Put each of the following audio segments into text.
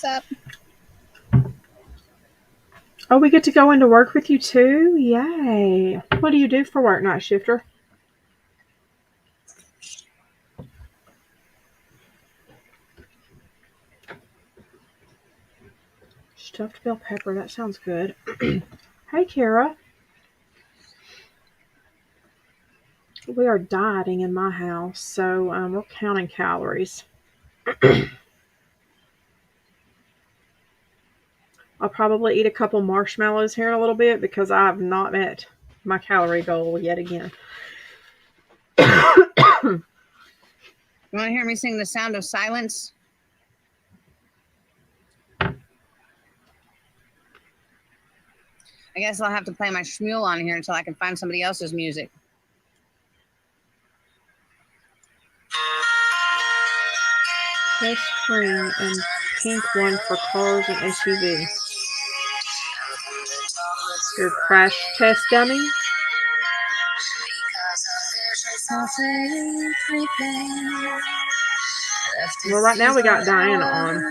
What's up? Oh, we get to go into work with you too? Yay. What do you do for work, night shifter? Stuffed bell pepper, that sounds good. Hey, Kara. We are dieting in my house, so we're counting calories. I'll probably eat a couple marshmallows here in a little bit because I have not met my calorie goal yet again. You want to hear me sing The Sound of Silence? I guess I'll have to play my Chwm on here until I can find somebody else's music. Test screen and pink one for cars and SUV. Your crash test dummy? Well, right now we got Diana on.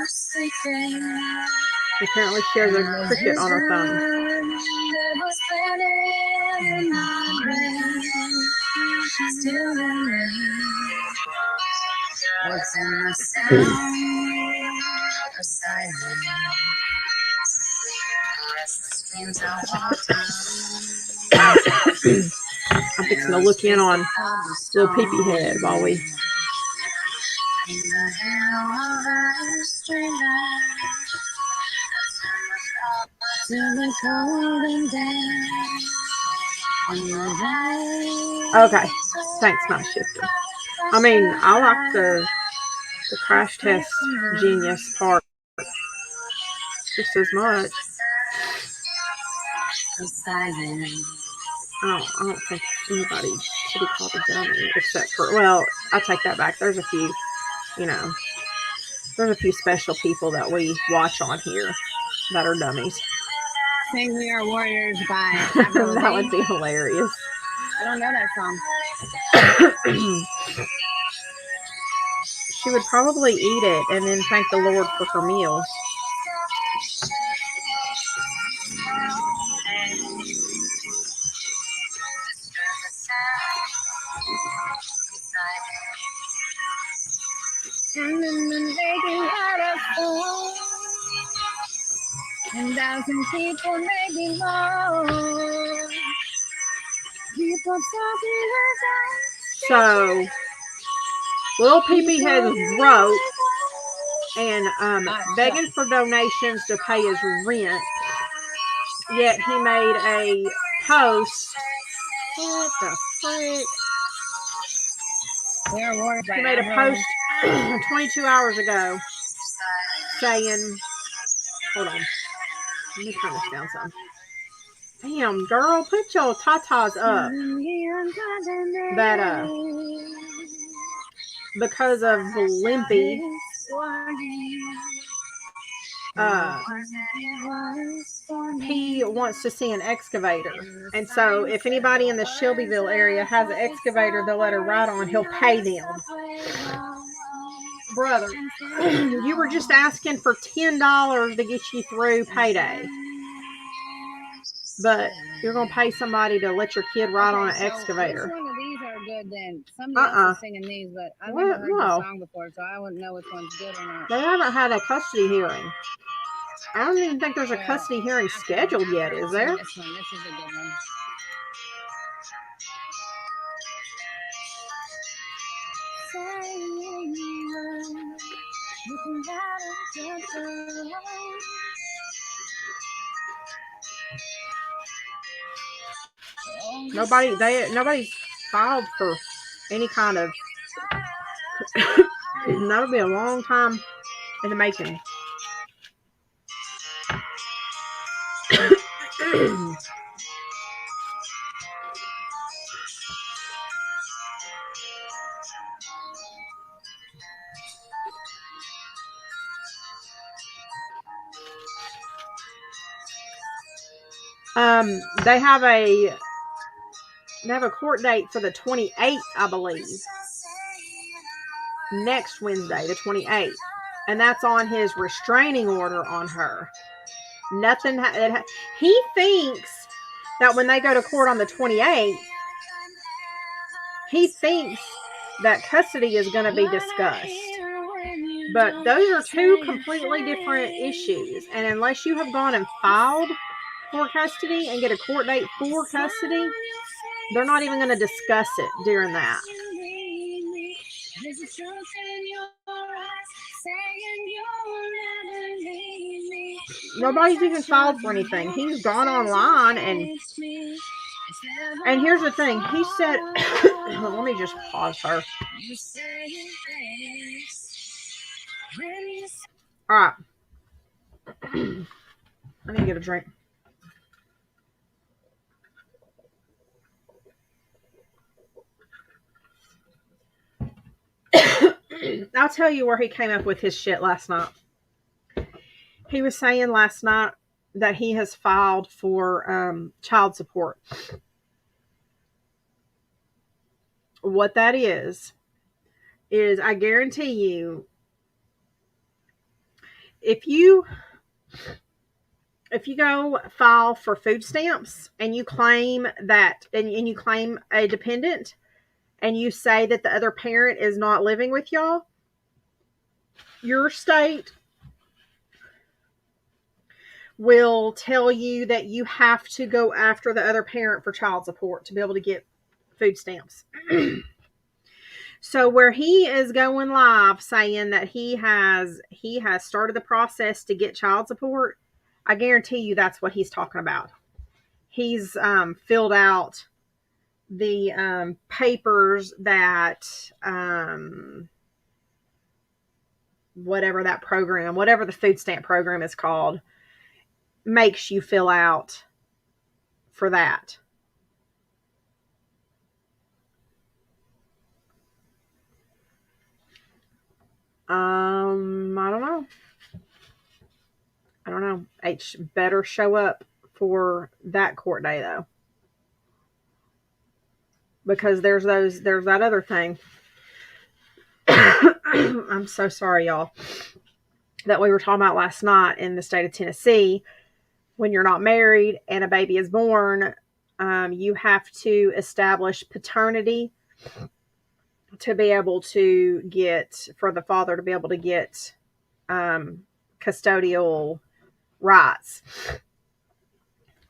Apparently she has a cricket on her thumb. I'm fixing to look in on little peepee head while we... Okay, thanks, night shifter. I mean, I like the crash test genius part just as much. I don't think anybody should be called a dummy, except for, well, I take that back. There's a few, there's a few special people that we watch on here that are dummies. Sing We Are Warriors by That would be hilarious. I don't know that song. She would probably eat it and then thank the Lord for her meal. And 1,000 people maybe more. So, Little Peepee Head wrote and begging for donations to pay his rent. Yet he made a post. What the frick? He made a post 22 hours ago saying, hold on, let me turn this down some. Damn, girl, put your tatas up. That, because of Limpy, he wants to see an excavator. And so if anybody in the Shelbyville area has an excavator they'll let her ride on, he'll pay them. Brother, you were just asking for $10 to get you through payday. But you're going to pay somebody to let your kid ride on an excavator. Which one of these are good then? Somebody else is singing these, but I've never heard the song before, so I wouldn't know which one's good or not. They haven't had a custody hearing. I don't even think there's a custody hearing scheduled yet, is there? This is a good one. Nobody's filed for any kind of. That'll be a long time in the making. They have a court date for the 28th, I believe. Next Wednesday, the 28th. And that's on his restraining order on her. Nothing. He thinks that when they go to court on the 28th, he thinks that custody is going to be discussed. But those are two completely different issues. And unless you have gone and filed for custody and get a court date for custody, they're not even going to discuss it during that. Nobody's even filed for anything. He's gone online and here's the thing. He said, let me just pause her. All right. I need to get a drink. I'll tell you where he came up with his shit last night. He was saying last night that he has filed for child support. What that is I guarantee you, if you go file for food stamps and you claim that, and you claim a dependent, and you say that the other parent is not living with y'all, your state will tell you that you have to go after the other parent for child support to be able to get food stamps. So where he is going live saying that he has started the process to get child support, I guarantee you that's what he's talking about. He's filled out the papers that whatever that program, whatever the food stamp program is called, makes you fill out for that. I don't know. H better show up for that court day though. Because there's that other thing. I'm so sorry, y'all. That we were talking about last night in the state of Tennessee. When you're not married and a baby is born, you have to establish paternity to be able to get, for the father to be able to get custodial rights.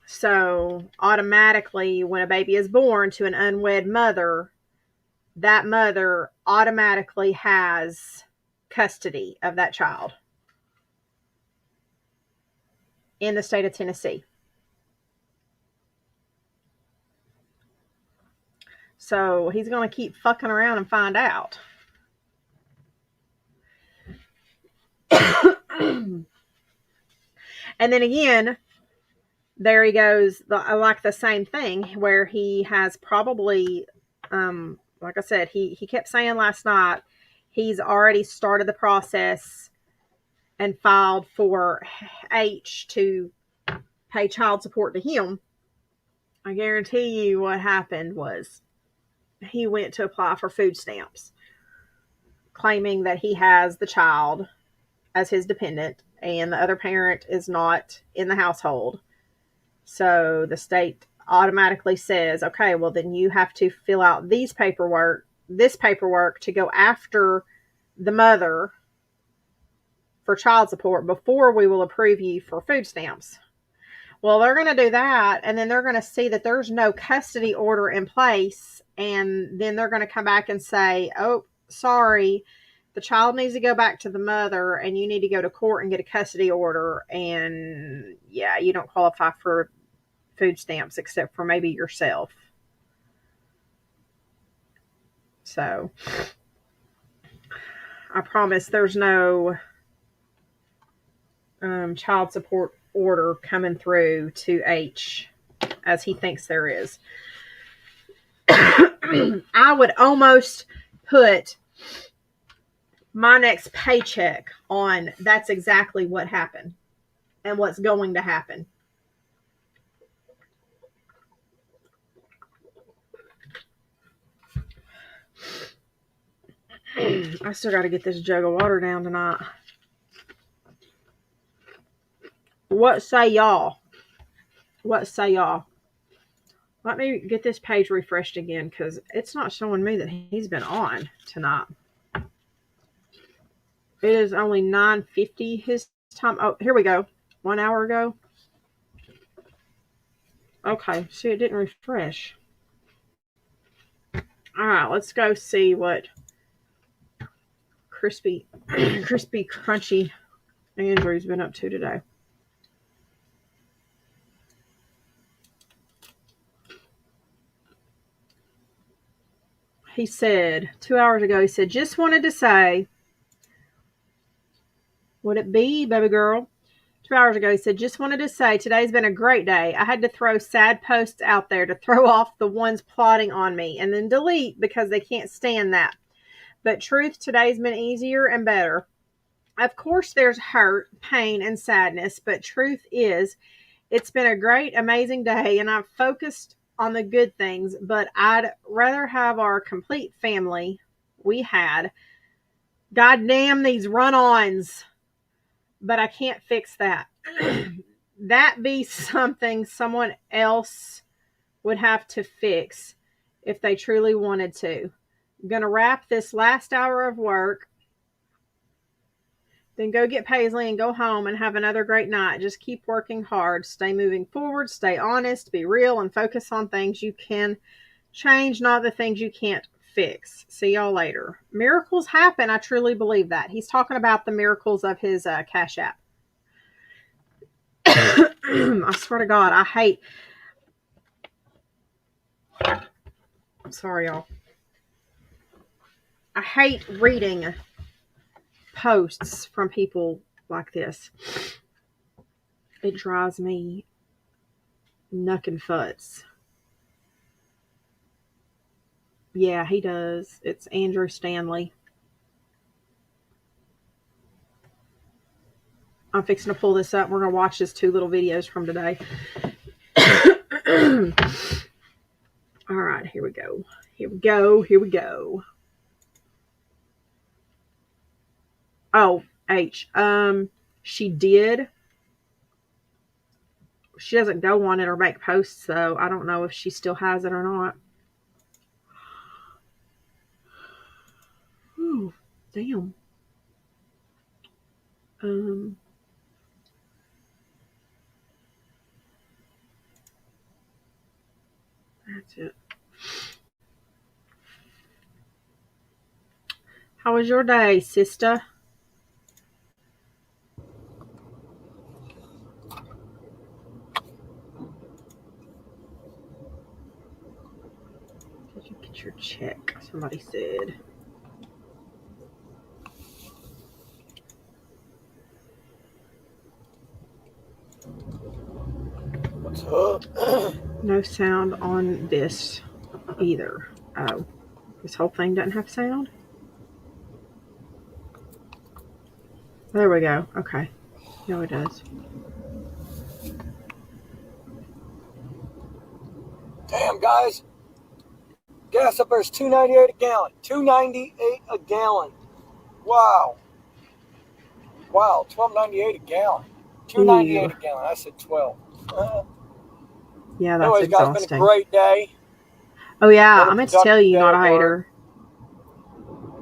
So automatically, when a baby is born to an unwed mother, that mother automatically has custody of that child in the state of Tennessee. So he's going to keep fucking around and find out. And then again, there he goes, like the same thing, where he has probably, like I said, he kept saying last night, he's already started the process and filed for H to pay child support to him. I guarantee you what happened was he went to apply for food stamps, claiming that he has the child as his dependent and the other parent is not in the household. So the state automatically says, okay, well then you have to fill out this paperwork to go after the mother for child support before we will approve you for food stamps. Well, they're going to do that, and then they're going to see that there's no custody order in place, and then they're going to come back and say, oh, sorry, the child needs to go back to the mother, and you need to go to court and get a custody order, and yeah, you don't qualify for food stamps except for maybe yourself. So, I promise there's no child support order coming through to H as he thinks there is. I would almost put my next paycheck on that's exactly what happened and what's going to happen. I still got to get this jug of water down tonight. what say y'all? What say y'all? Let me get this page refreshed again because it's not showing me that he's been on tonight. It is only 9:50 his time. Oh, here we go. 1 hour ago. Okay, see, it didn't refresh. All right, let's go see what crispy crunchy Andrew's been up to today. He said 2 hours ago, he said, just wanted to say, would it be, baby girl? 2 hours ago, he said, just wanted to say, today's been a great day. I had to throw sad posts out there to throw off the ones plotting on me and then delete because they can't stand that. But truth, today's been easier and better. Of course, there's hurt, pain, and sadness, but truth is, it's been a great, amazing day, and I've focused on the good things, but I'd rather have our complete family we had. God damn these run-ons. But I can't fix that. That be something someone else would have to fix if they truly wanted to. I'm going to wrap this last hour of work, then go get Paisley and go home and have another great night. Just keep working hard. Stay moving forward. Stay honest. Be real and focus on things you can change, not the things you can't fix. See y'all later. Miracles happen. I truly believe that. He's talking about the miracles of his Cash App. I swear to God, I'm sorry, y'all. I hate reading posts from people like this. It drives me knuckin' futs. Yeah, he does. It's Andrew Stanley. I'm fixing to pull this up. We're going to watch his 2 little videos from today. All right, here we go. Here we go. Oh, H. She did. She doesn't go on it or make posts, so I don't know if she still has it or not. Ooh, damn. That's it. How was your day, sister? Did you get your check? Somebody said. What's up? No sound on this either. Oh, this whole thing doesn't have sound? There we go. Okay. No, it does. Damn, guys. Gas up there is $2.98 a gallon. $2.98 a gallon. Wow. Wow, $12.98 a gallon. $2.98 a gallon. I said 12. Yeah, that's anyways, exhausting. Guys, been a great day. Oh, yeah. I meant to tell you, not a hater.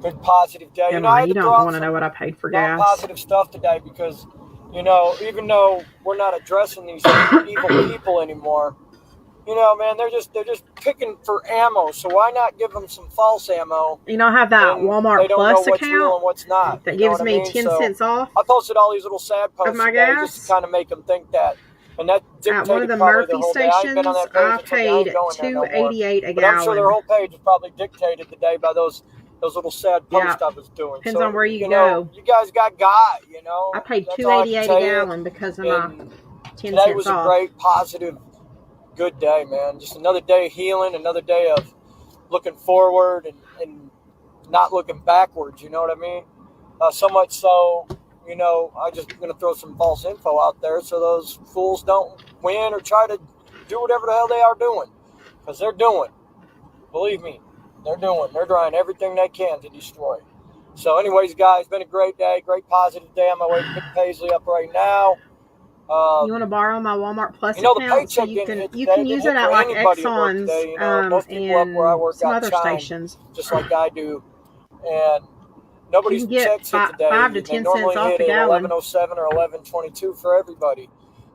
Good positive day. Yeah, I you don't want to know what I paid for gas. Positive stuff today because, even though we're not addressing these evil people anymore, man, they're just picking for ammo. So why not give them some false ammo? I have that Walmart Plus what's account real and what's not, that gives me 10 cents off. I posted all these little sad posts of my gas just to kind of make them think that. And that at one of the Murphy stations, I paid $2.88 a gallon. But I'm sure their whole page was probably dictated today by those little sad posts I was doing. Depends on where you go. You guys got God, I paid $2.88 a gallon because of my 10 cents off. Today was a great, positive, good day, man. Just another day of healing, another day of looking forward and not looking backwards, you know what I mean? So much so, I just going to throw some false info out there so those fools don't win or try to do whatever the hell they are doing. Because they're doing. Believe me, they're doing. They're trying everything they can to destroy. So anyways, guys, been a great day, great positive day. On my way to pick Paisley up right now. You want to borrow my Walmart Plus account the paycheck so you can use it at like Exxon's most people up where I work some got other time, stations, just like I do, and nobody's you can get checks hit today. 5 to 10 cents off a hit gallon. 11:07 or 11:22 for everybody.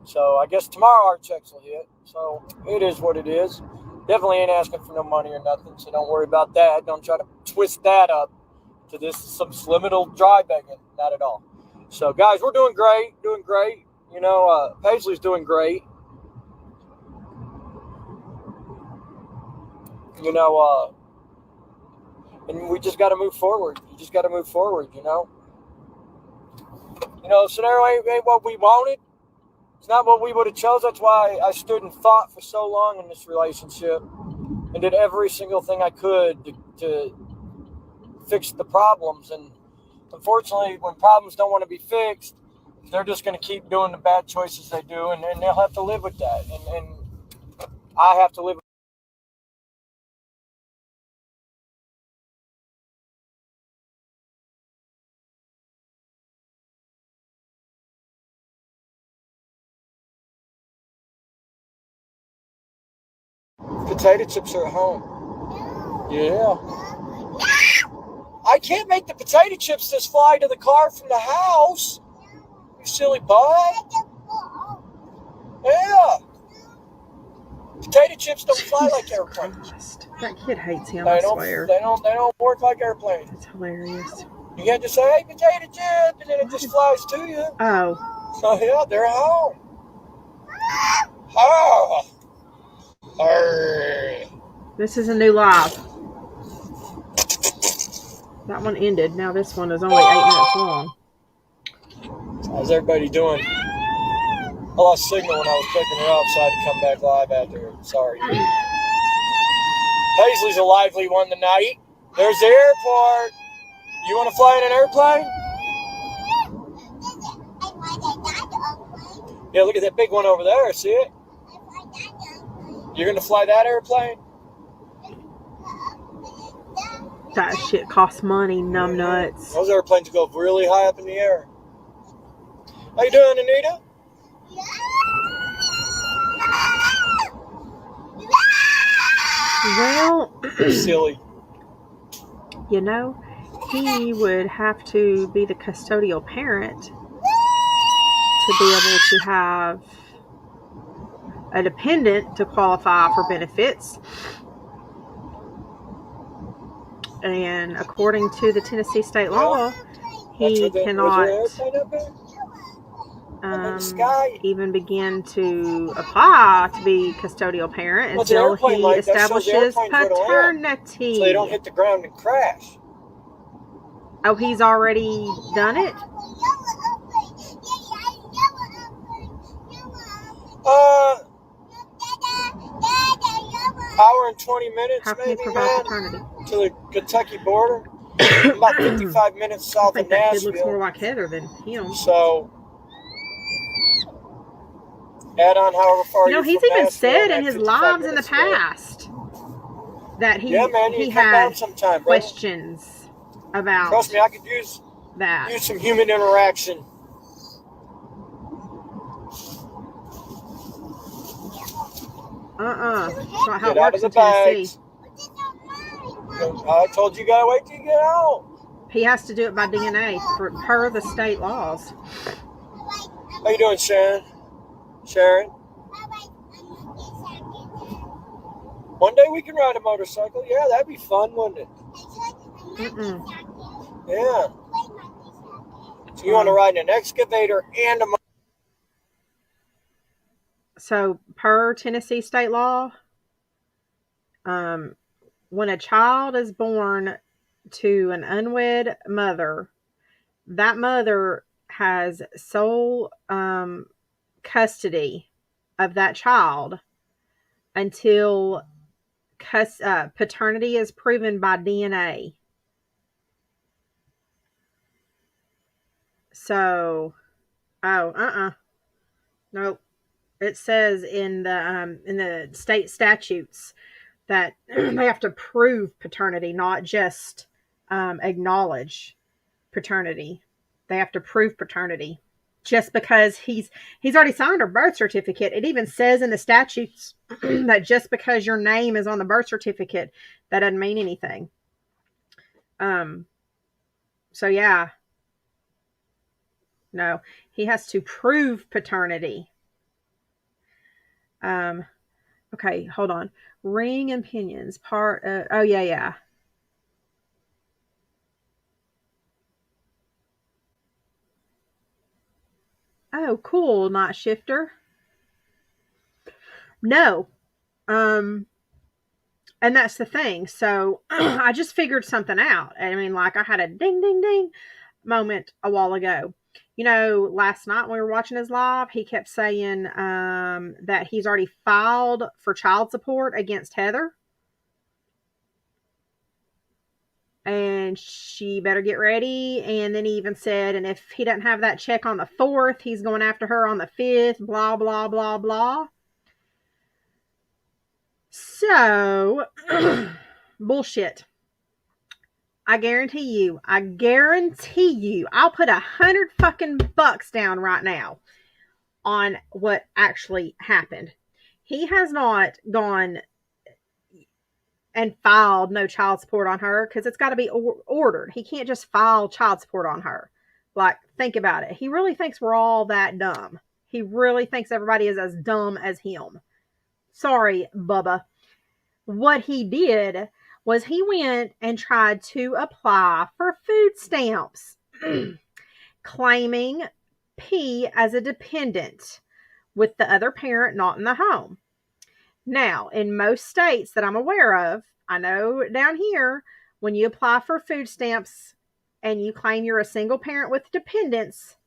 So I guess tomorrow our checks will hit. So it is what it is. Definitely ain't asking for no money or nothing. So don't worry about that. Don't try to twist that up to this some subliminal dry begging. Not at all. So guys, we're doing great. You know, Paisley's doing great. You know, and we just got to move forward. You just got to move forward. You know, scenario ain't what we wanted. It's not what we would have chose. That's why I stood and fought for so long in this relationship and did every single thing I could to fix the problems. And unfortunately, when problems don't want to be fixed, they're just going to keep doing the bad choices they do, and they'll have to live with that. And I have to live with potato chips are at home. Yeah. I can't make the potato chips just fly to the car from the house. You silly butt. Yeah. Potato chips don't fly like airplanes. Christ. That kid hates him, I swear. They don't work like airplanes. It's hilarious. You can't just say, hey, potato chip, and then it just flies to you. Oh. So, yeah, they're at home. Oh. This is a new live. That one ended. Now this one is only 8 minutes long. How's everybody doing? I lost signal when I was picking her up, so I had to come back live after. Sorry. Paisley's a lively one tonight. There's the airport. You want to fly in an airplane? Yeah, look at that big one over there. See it? You're going to fly that airplane? That shit costs money, numbnuts. Those airplanes go really high up in the air. How you doing, Anita? Well, silly. You know, he would have to be the custodial parent to be able to have a dependent to qualify for benefits. And according to the Tennessee state law, he cannot even begin to apply to be custodial parent until he establishes paternity. So they don't hit the ground and crash. Oh, he's already done it? Hour and 20 minutes, how can maybe, he provide paternity? To the Kentucky border. About 55 minutes south of Nashville. That kid looks more like Heather than him. So, add on however far you know, he's even said in his lives in the past that he had questions about. Trust me, I could use some human interaction. It's not how it works in Tennessee. I told you gotta wait till you get out. He has to do it by DNA per the state laws. How you doing, Sharon? Sharon? One day we can ride a motorcycle. Yeah, that'd be fun, wouldn't it? Yeah. So you want to ride an excavator and a motorcycle? So, per Tennessee state law, when a child is born to an unwed mother, that mother has sole custody of that child until paternity is proven by DNA. So, nope. It says in the state statutes that they have to prove paternity, not just acknowledge paternity. They have to prove paternity. just because he's already signed her birth certificate. It even says in the statutes that just because your name is on the birth certificate, that doesn't mean anything. So yeah. No, he has to prove paternity. Okay, hold on. Ring and pinions, part of, oh yeah. Oh, cool, Night Shifter. No. And that's the thing. So I just figured something out. I mean, like I had a ding, ding, ding moment a while ago. You know, last night when we were watching his live, he kept saying that he's already filed for child support against Heather. And she better get ready. And then he even said, and if he doesn't have that check on the 4th, he's going after her on the 5th, blah, blah, blah, blah. So, bullshit. I guarantee you, I'll put $100 fucking bucks down right now on what actually happened. He has not gone and filed no child support on her because it's got to be ordered. He can't just file child support on her. Like, think about it. He really thinks we're all that dumb. He really thinks everybody is as dumb as him. Sorry, Bubba. What he did was he went and tried to apply for food stamps, claiming P as a dependent with the other parent not in the home. Now, in most states that I'm aware of, I know down here, when you apply for food stamps and you claim you're a single parent with dependents,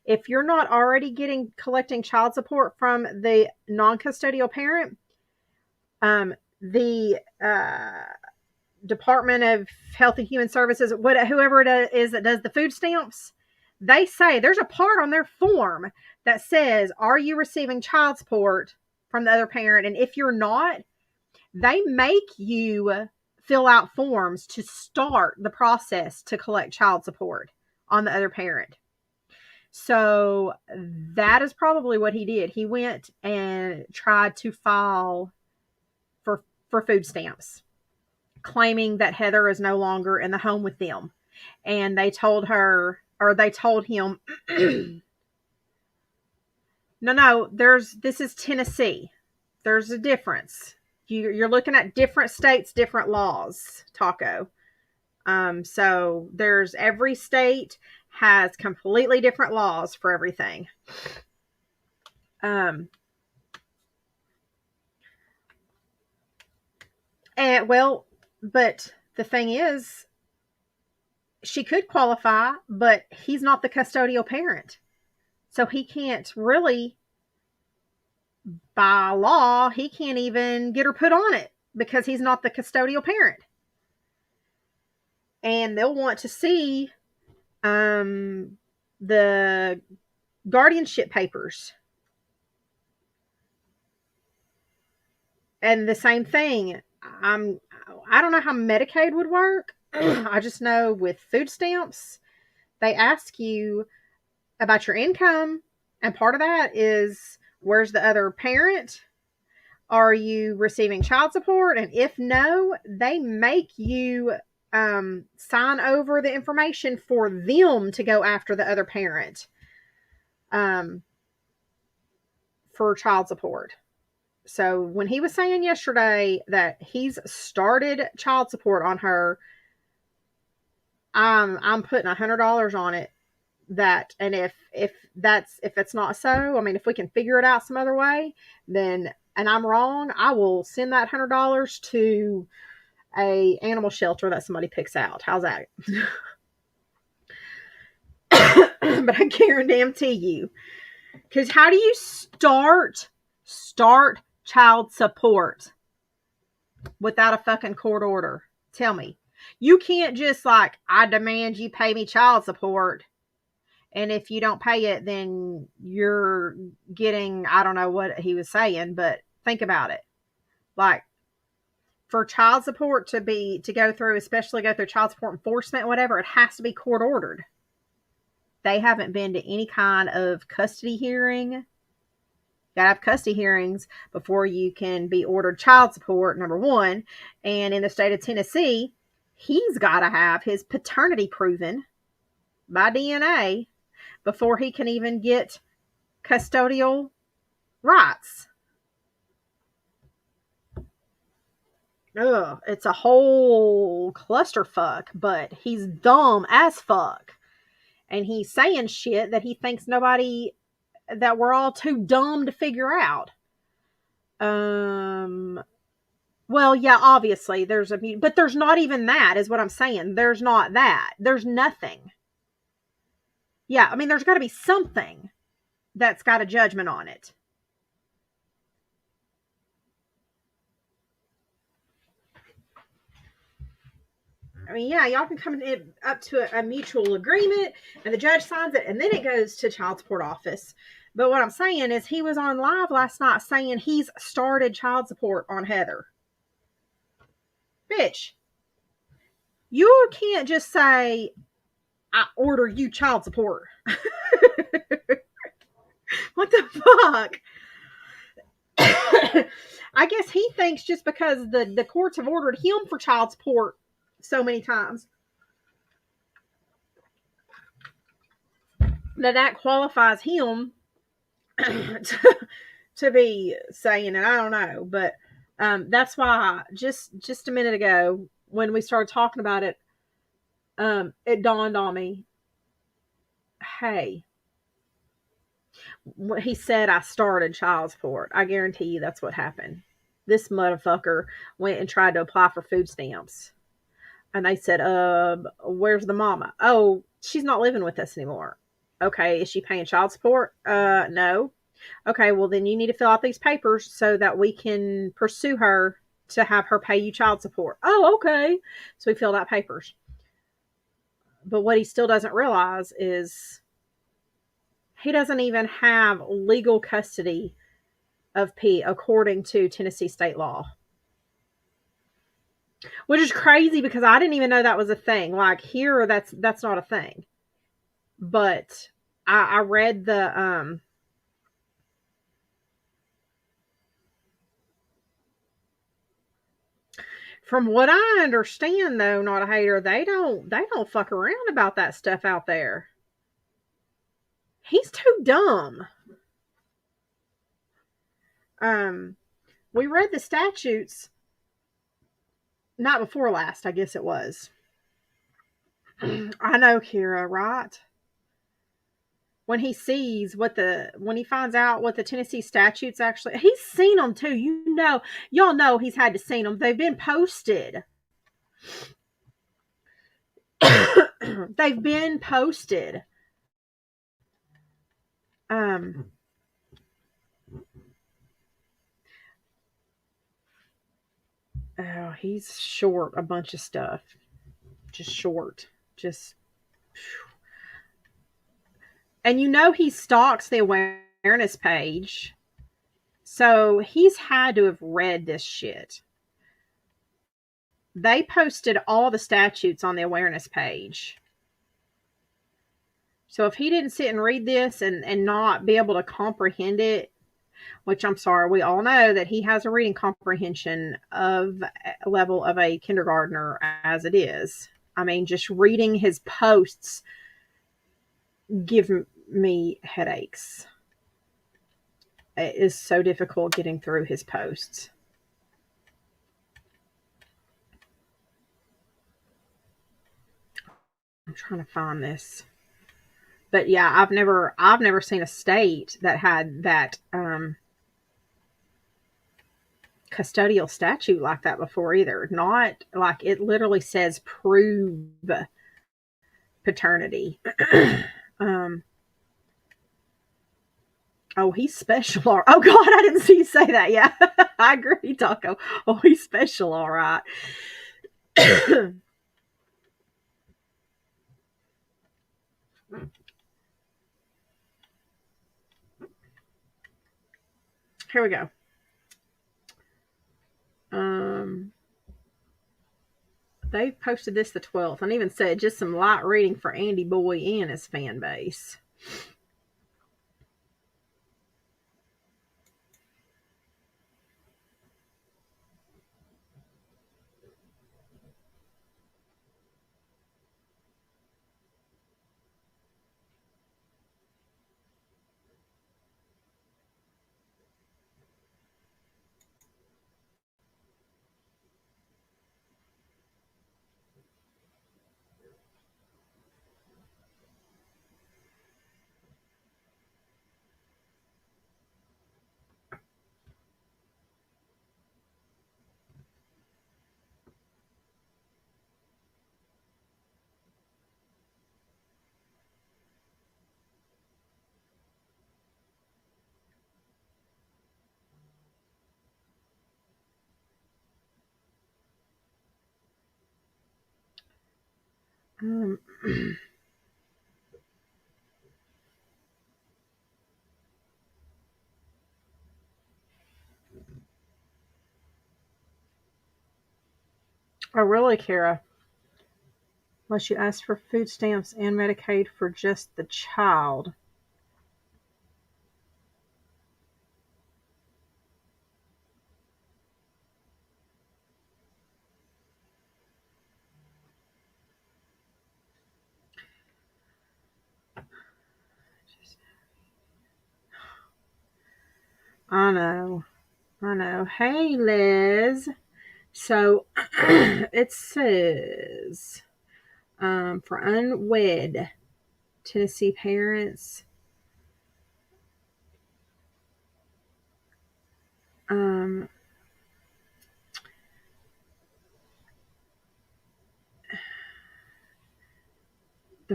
if you're not already collecting child support from the non-custodial parent, the Department of Health and Human Services, whoever it is that does the food stamps, they say there's a part on their form that says, are you receiving child support from the other parent? And if you're not, they make you fill out forms to start the process to collect child support on the other parent. So that is probably what he did. He went and tried to file for food stamps, claiming that Heather is no longer in the home with them. And they told him, no, this is Tennessee. There's a difference. You're looking at different states, different laws, Taco. So there's every state has completely different laws for everything. But the thing is, she could qualify, but he's not the custodial parent. So he can't really, by law, he can't even get her put on it because he's not the custodial parent. And they'll want to see the guardianship papers. And the same thing, I don't know how Medicaid would work. I just know with food stamps, they ask you about your income. And part of that is, where's the other parent? Are you receiving child support? And if no, they make you sign over the information for them to go after the other parent for child support. So when he was saying yesterday that he's started child support on her, I'm putting $100 on it. And if it's not so, I mean, if we can figure it out some other way, then, and I'm wrong, I will send that $100 to a animal shelter that somebody picks out. How's that? But I guarantee you, because how do you start child support without a fucking court order? Tell me. You can't just I demand you pay me child support, and if you don't pay it, then you're getting, I don't know what he was saying, but think about it. For child support to go through, especially go through child support enforcement, whatever, it has to be court ordered. they haven't been to any kind of custody hearing. You gotta have custody hearings before you can be ordered child support, number one. And in the state of Tennessee, he's got to have his paternity proven by DNA before he can even get custodial rights. Ugh, it's a whole clusterfuck, but he's dumb as fuck. And he's saying shit that he thinks that we're all too dumb to figure out. Well, yeah, obviously but there's not even that, is what I'm saying. There's not that. There's nothing. Yeah, I mean, there's got to be something that's got a judgment on it. I mean, yeah, y'all can come up to a mutual agreement, and the judge signs it, and then it goes to child support office. But what I'm saying is he was on live last night saying he's started child support on Heather. Bitch, you can't just say, I order you child support. What the fuck? I guess he thinks just because the courts have ordered him for child support so many times that qualifies him to be saying it. I don't know, but that's why just a minute ago when we started talking about it, it dawned on me. Hey, he said I started child support. I guarantee you that's what happened. This motherfucker went and tried to apply for food stamps. And they said, where's the mama? Oh, she's not living with us anymore. Okay, is she paying child support? No. Okay, well then you need to fill out these papers so that we can pursue her to have her pay you child support. Oh, okay. So he filled out papers. But what he still doesn't realize is he doesn't even have legal custody of P according to Tennessee state law. Which is crazy because I didn't even know that was a thing. Like here, that's not a thing. But I read the from what I understand though, Not a Hater, they don't fuck around about that stuff out there. He's too dumb. We read the statutes night before last, I guess it was. I know, Kira, right? When he finds out what the Tennessee statutes actually, he's seen them too. Y'all know he's had to see them. They've been posted. They've been posted. Oh, he's short a bunch of stuff. Just short. And he stalks the awareness page. So he's had to have read this shit. They posted all the statutes on the awareness page. So if he didn't sit and read this and not be able to comprehend it, which I'm sorry, we all know that he has a reading comprehension of a level of a kindergartner as it is. I mean, just reading his posts give me headaches. It is so difficult getting through his posts. I'm trying to find this. But yeah, I've never seen a state that had that custodial statute like that before either. Not like it literally says prove paternity. Oh, he's special. Oh God, I didn't see you say that. Yeah, I agree, Taco. Oh, he's special. All right. Here we go. They posted this the 12th and even said just some light reading for Andy Boy and his fan base. Oh, really, Kara? Unless you ask for food stamps and Medicaid for just the child. I know. Hey, Liz. So it says for unwed Tennessee parents, the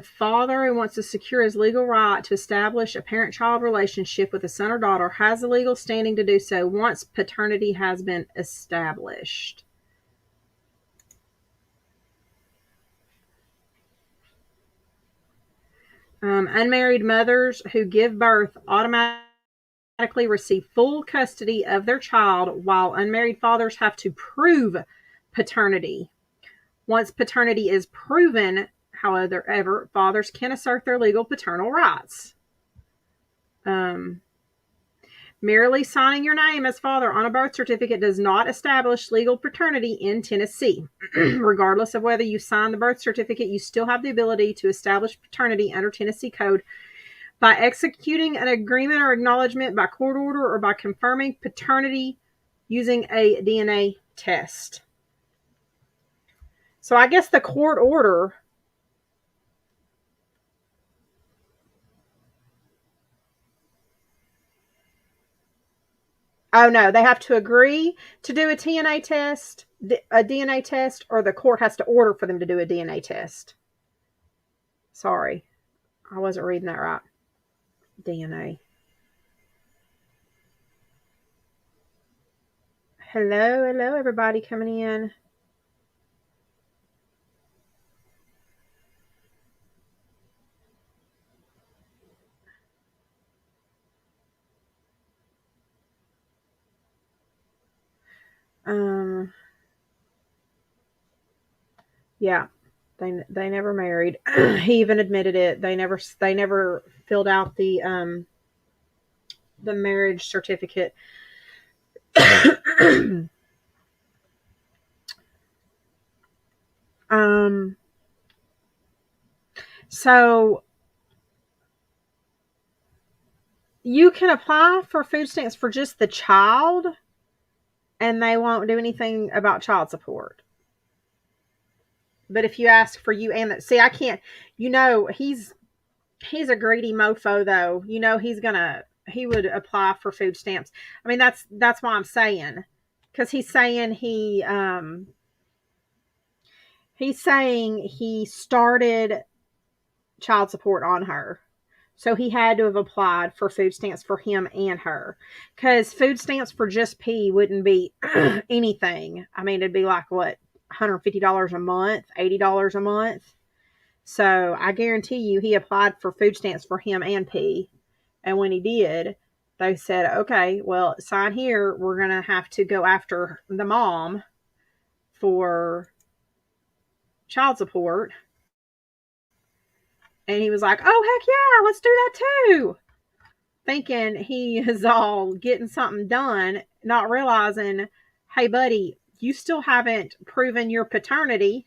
father who wants to secure his legal right to establish a parent-child relationship with a son or daughter has the legal standing to do so once paternity has been established. Unmarried mothers who give birth automatically receive full custody of their child, while unmarried fathers have to prove paternity. Once paternity is proven, however, fathers can assert their legal paternal rights. Merely signing your name as father on a birth certificate does not establish legal paternity in Tennessee. Regardless of whether you sign the birth certificate, you still have the ability to establish paternity under Tennessee Code by executing an agreement or acknowledgement by court order or by confirming paternity using a DNA test. So I guess the court order... Oh, no, they have to agree to do a DNA test, or the court has to order for them to do a DNA test. Sorry, I wasn't reading that right. DNA. Hello, everybody coming in. Yeah, they never married. He even admitted it. They never filled out the marriage certificate. So you can apply for food stamps for just the child, and they won't do anything about child support. But if you ask for you and see, I can't. He's a greedy mofo, though. He would apply for food stamps. I mean, that's why I'm saying, because he's saying he started child support on her. So he had to have applied for food stamps for him and her. Because food stamps for just P wouldn't be anything. I mean, it'd be like, what, $150 a month, $80 a month? So I guarantee you he applied for food stamps for him and P. And when he did, they said, okay, well, sign here. We're going to have to go after the mom for child support. And he was like, oh, heck yeah, let's do that too. Thinking he is all getting something done, not realizing, hey, buddy, you still haven't proven your paternity.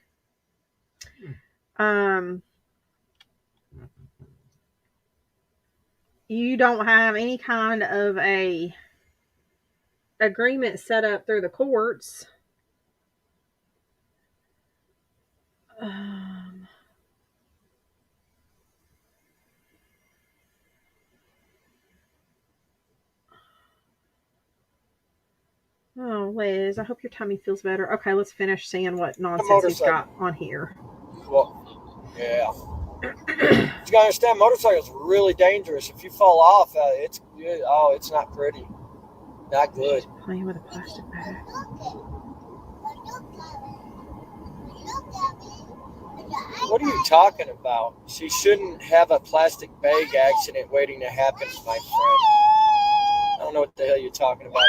You don't have any kind of a agreement set up through the courts. Oh, Liz, I hope your tummy feels better. Okay, let's finish seeing what nonsense he's got on here. Well, yeah. You gotta understand, motorcycles are really dangerous. If you fall off, it's not pretty. Not good. She's playing with a plastic bag. What are you talking about? She shouldn't have a plastic bag accident waiting to happen, my friend. I don't know what the hell you're talking about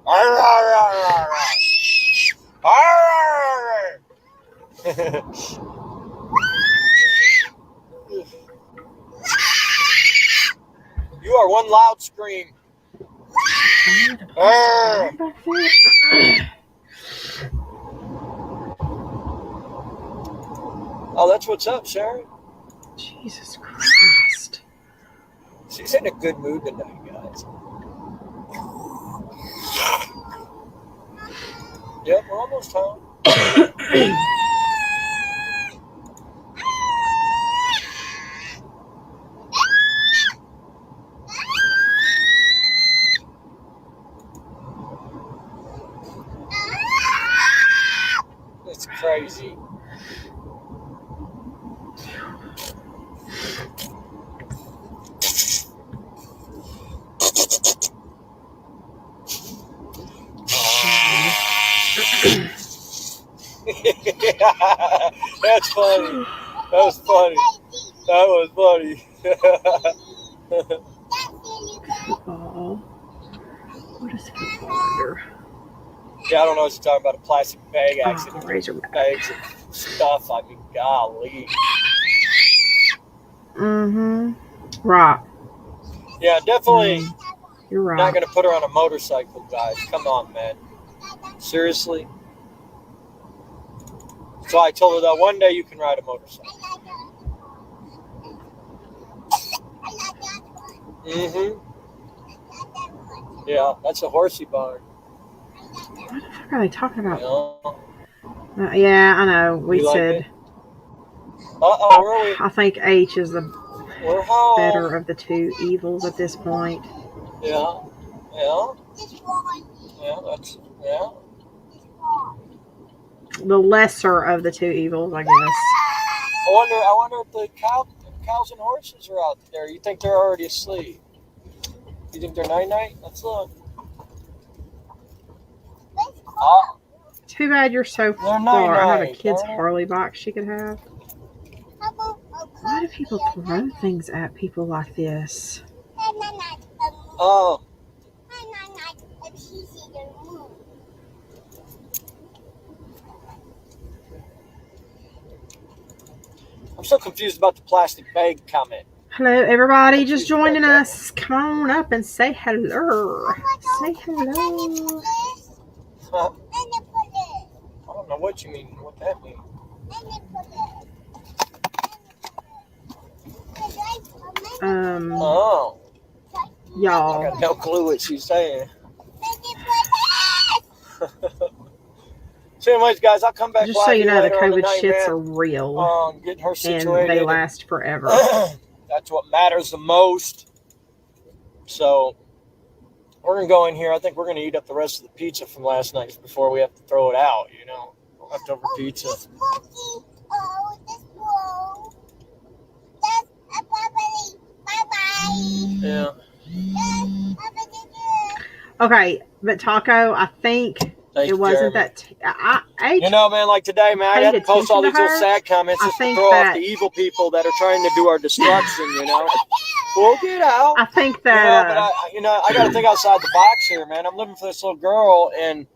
on that You are one loud scream. Oh, that's what's up, Sharon. Jesus Christ. She's in a good mood tonight, guys. Yep, we're almost home. It's crazy. That's funny. That was funny. That was funny. Football. What is football under? Yeah, I don't know what you're talking about. A plastic bag accident. Razorback. Bags of stuff. I mean, golly. Right. Yeah, definitely. You're right. Not going to put her on a motorcycle, guys. Come on, man. Seriously? So I told her that one day you can ride a motorcycle. Yeah, that's a horsey barn. What the fuck are they talking about? Yeah, yeah, I know. We said. Like where are we? I think H is the better of the two evils at this point. Yeah. The lesser of the two evils, I guess. I wonder if the cows and horses are out there. You think they're already asleep? You think they're night-night? Let's look. Too bad you're so far. I have a kid's Harley box she could have. Why do people throw things at people like this? Oh. I'm so confused about the plastic bag comment. Hello, everybody just joining us. Come on up and say hello. Say hello. Huh? I don't know what you mean. What that means. Oh. Y'all. I got no clue what she's saying. So anyways, guys, I'll come back. Just so you know, the COVID shits are real. Getting her situated. And they last forever. That's what matters the most. So we're going to go in here. I think we're going to eat up the rest of the pizza from last night before we have to throw it out, you know. Leftover pizza. Yeah. Okay, but Taco, I think it wasn't that. You know, man, like today, man, I had to post all these little sad comments just to throw off the evil people that are trying to do our destruction, you know. We'll get out. I think that. I got to think outside the box here, man. I'm living for this little girl, and,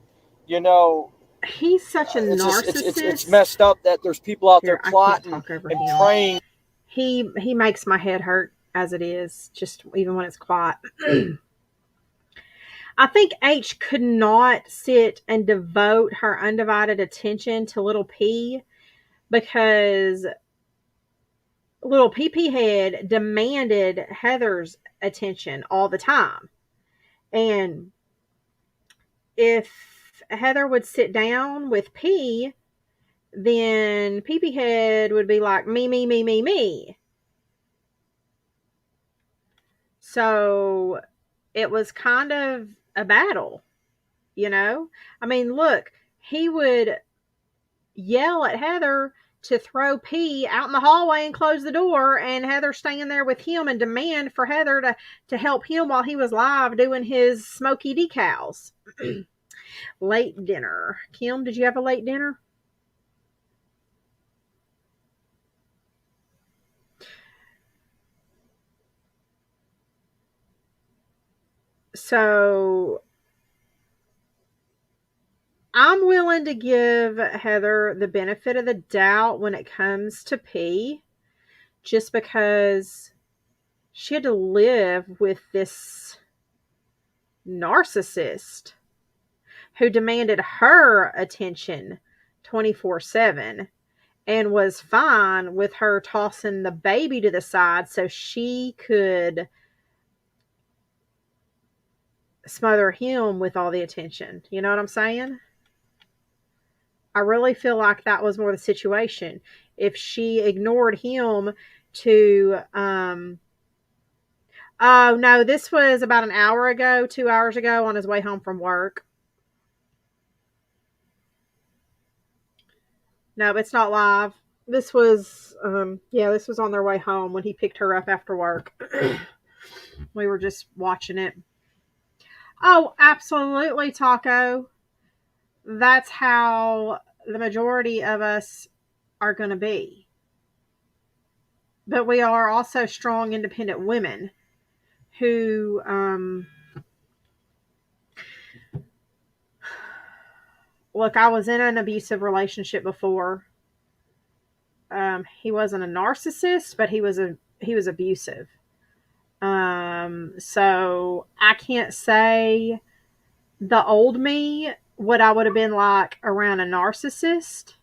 you know, he's such a narcissist. It's messed up that there's people out there plotting and praying. He makes my head hurt as it is, just even when it's quiet. I think H could not sit and devote her undivided attention to little P because little PP head demanded Heather's attention all the time. And if Heather would sit down with P, then PP head would be like, me, me, me, me, me. So it was kind of a battle, you know? I mean, look, he would yell at Heather to throw P out in the hallway and close the door, and Heather staying there with him and demand for Heather to help him while he was live doing his smoky decals. Late dinner. Kim, did you have a late dinner? So I'm willing to give Heather the benefit of the doubt when it comes to P, just because she had to live with this narcissist who demanded her attention 24/7 and was fine with her tossing the baby to the side so she could smother him with all the attention. You know what I'm saying? I really feel like that was more the situation. If she ignored him to, oh no, this was about an hour ago, 2 hours ago on his way home from work. No, it's not live. This was, this was on their way home when he picked her up after work. We were just watching it. Oh, absolutely, Taco. That's how the majority of us are going to be. But we are also strong, independent women who, look, I was in an abusive relationship before. He wasn't a narcissist, but he was abusive. So I can't say the old me what I would have been like around a narcissist.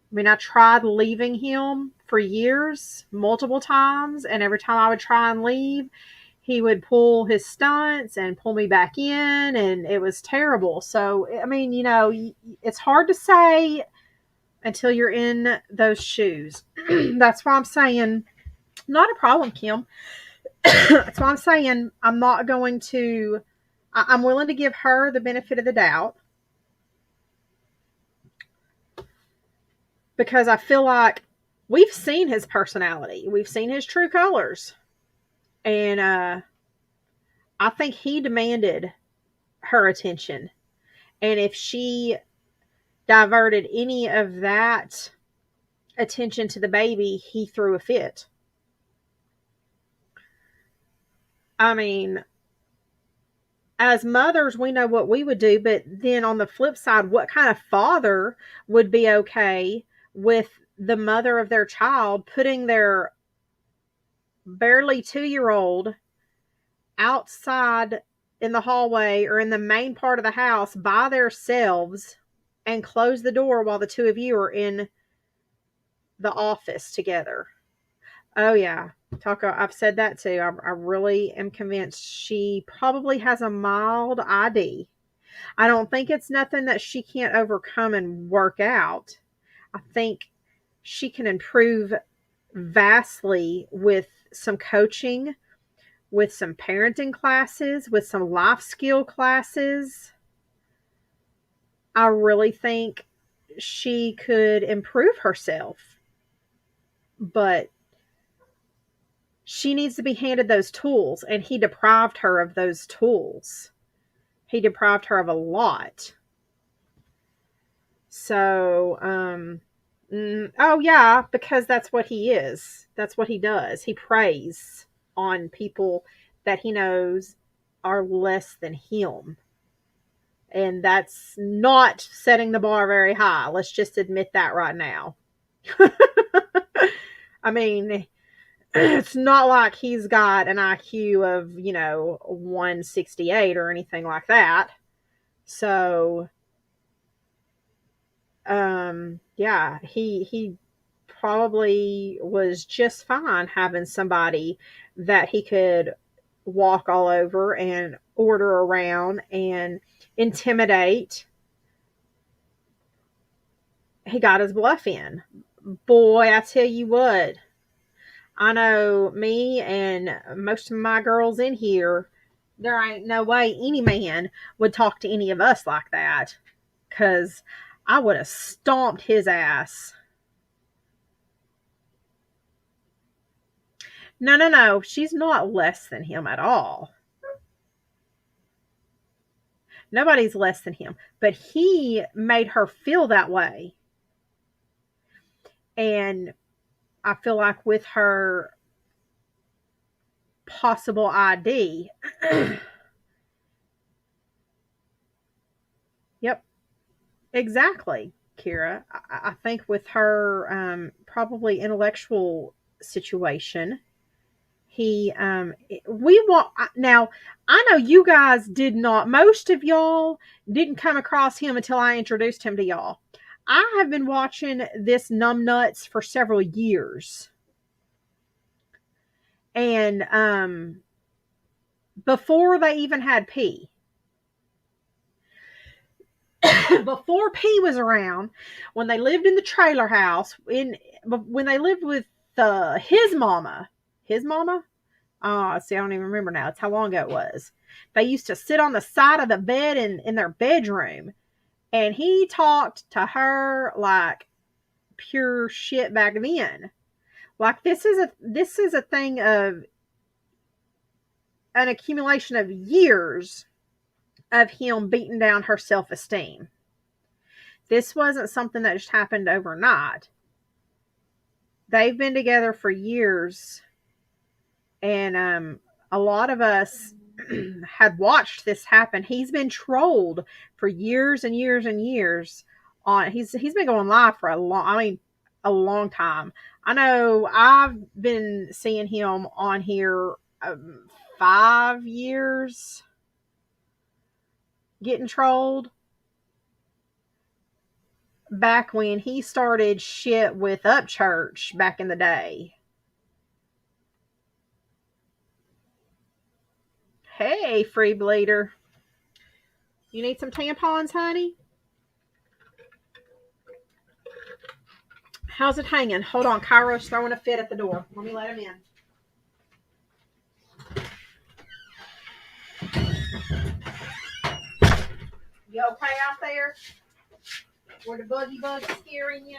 I mean, I tried leaving him for years, multiple times, and every time I would try and leave, he would pull his stunts and pull me back in, and it was terrible. So, I mean, you know, it's hard to say until you're in those shoes. That's why I'm saying, not a problem, Kim. That's why I'm saying I'm not going to, I'm willing to give her the benefit of the doubt. Because I feel like we've seen his personality. We've seen his true colors. And I think he demanded her attention. And if she diverted any of that attention to the baby, he threw a fit. I mean, as mothers, we know what we would do. But then on the flip side, what kind of father would be okay with the mother of their child putting their barely 2-year-old outside in the hallway or in the main part of the house by themselves and close the door while the two of you are in the office together? Oh yeah, Taco, I've said that too. I really am convinced she probably has a mild ID. I don't think it's nothing that she can't overcome and work out. I think she can improve vastly with some coaching, with some parenting classes, with some life skill classes. I really think she could improve herself. But she needs to be handed those tools, and he deprived her of those tools. He deprived her of a lot. So, oh yeah, because that's what he is. That's what he does. He preys on people that he knows are less than him. And that's not setting the bar very high. Let's just admit that right now. I mean, it's not like he's got an IQ of, 168 or anything like that. So, yeah, he probably was just fine having somebody that he could walk all over and order around and intimidate. He got his bluff in. Boy, I tell you what, I know me and most of my girls in here, there ain't no way any man would talk to any of us like that, because I would have stomped his ass. No. She's not less than him at all. Nobody's less than him. But he made her feel that way. And I feel like with her possible ID. Yep. Exactly, Kira. I think with her probably intellectual situation, we want now. I know you guys did not. Most of y'all didn't come across him until I introduced him to y'all. I have been watching this numbnuts for several years, and before they even had P. Before P was around, when they lived in the trailer house, when they lived with his mama. Oh, see, I don't even remember now. It's how long ago it was. They used to sit on the side of the bed in their bedroom, and he talked to her like pure shit back then. Like this is a thing of an accumulation of years of him beating down her self-esteem. This wasn't something that just happened overnight. They've been together for years, and a lot of us had watched this happen. He's been trolled for years and years and years. He's been going live for a long time. I know I've been seeing him on here 5 years getting trolled. Back when he started shit with Upchurch back in the day. Hey, free bleeder. You need some tampons, honey? How's it hanging? Hold on, Cairo's throwing a fit at the door. Let me let him in. You okay out there? Were the buggy bugs scaring you?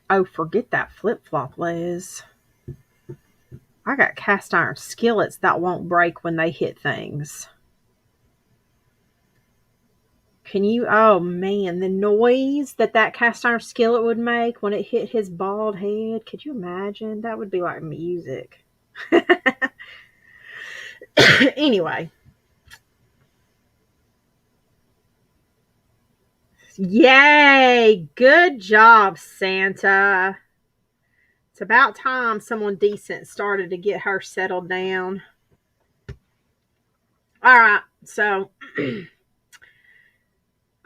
Oh, forget that flip-flop, Liz. I got cast iron skillets that won't break when they hit things. Can you, oh man, the noise that cast iron skillet would make when it hit his bald head. Could you imagine? That would be like music. Anyway. Yay! Good job, Santa. It's about time someone decent started to get her settled down. All right, so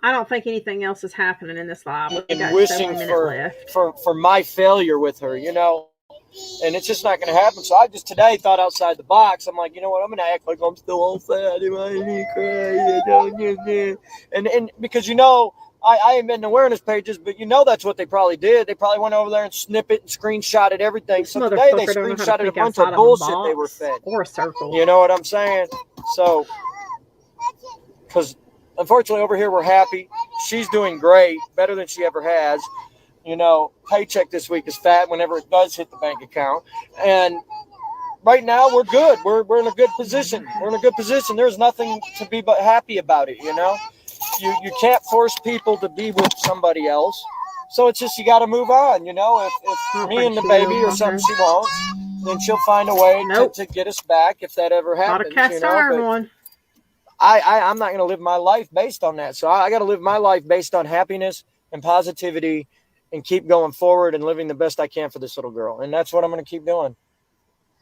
I don't think anything else is happening in this live. We got wishing for my failure with her, and it's just not going to happen. So I just today thought outside the box. I'm like, you know what? I'm going to act like I'm still on fat. And because I ain't been in awareness pages, but that's what they probably did. They probably went over there and snipped it and screenshotted everything. So today they screenshotted a bunch of bullshit they were fed. Or a circle. You know what I'm saying? So, because unfortunately over here we're happy. She's doing great, better than she ever has. Paycheck this week is fat whenever it does hit the bank account. right now we're good. We're in a good position. We're in a good position. There's nothing to be but happy about it, you know? You can't force people to be with somebody else. So it's just you got to move on, you know? If me and the baby or something she wants, then she'll find a way to get us back if that ever happens, Not a cast iron one. I'm not going to live my life based on that. So I got to live my life based on happiness and positivity and keep going forward and living the best I can for this little girl. And that's what I'm going to keep doing.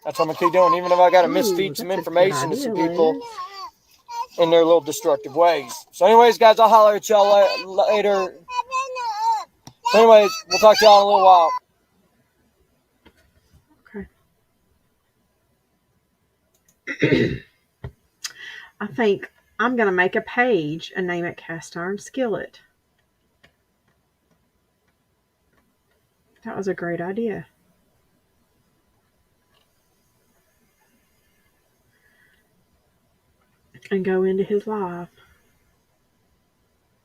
That's what I'm going to keep doing, even if I got to misfeed some information to some people in their little destructive ways. So anyways, guys, I'll holler at y'all later. So anyways, we'll talk to y'all in a little while. Okay. I think I'm going to make a page and name it Cast Iron Skillet. That was a great idea. And go into his live.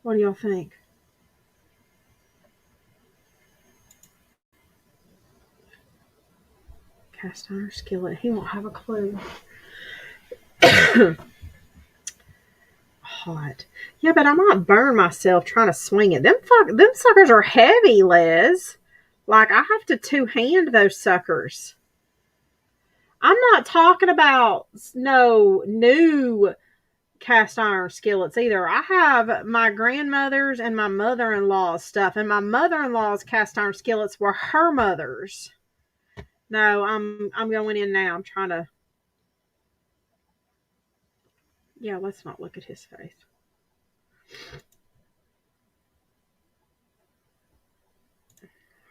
What do y'all think? Cast iron skillet. He won't have a clue. Hot. Yeah, but I might burn myself trying to swing it. Them suckers are heavy, Les. Like, I have to two-hand those suckers. I'm not talking about no new cast iron skillets either. I have my grandmother's and my mother-in-law's stuff, and my mother-in-law's cast iron skillets were her mother's. No, I'm going in now. I'm trying to. Yeah, let's not look at his face.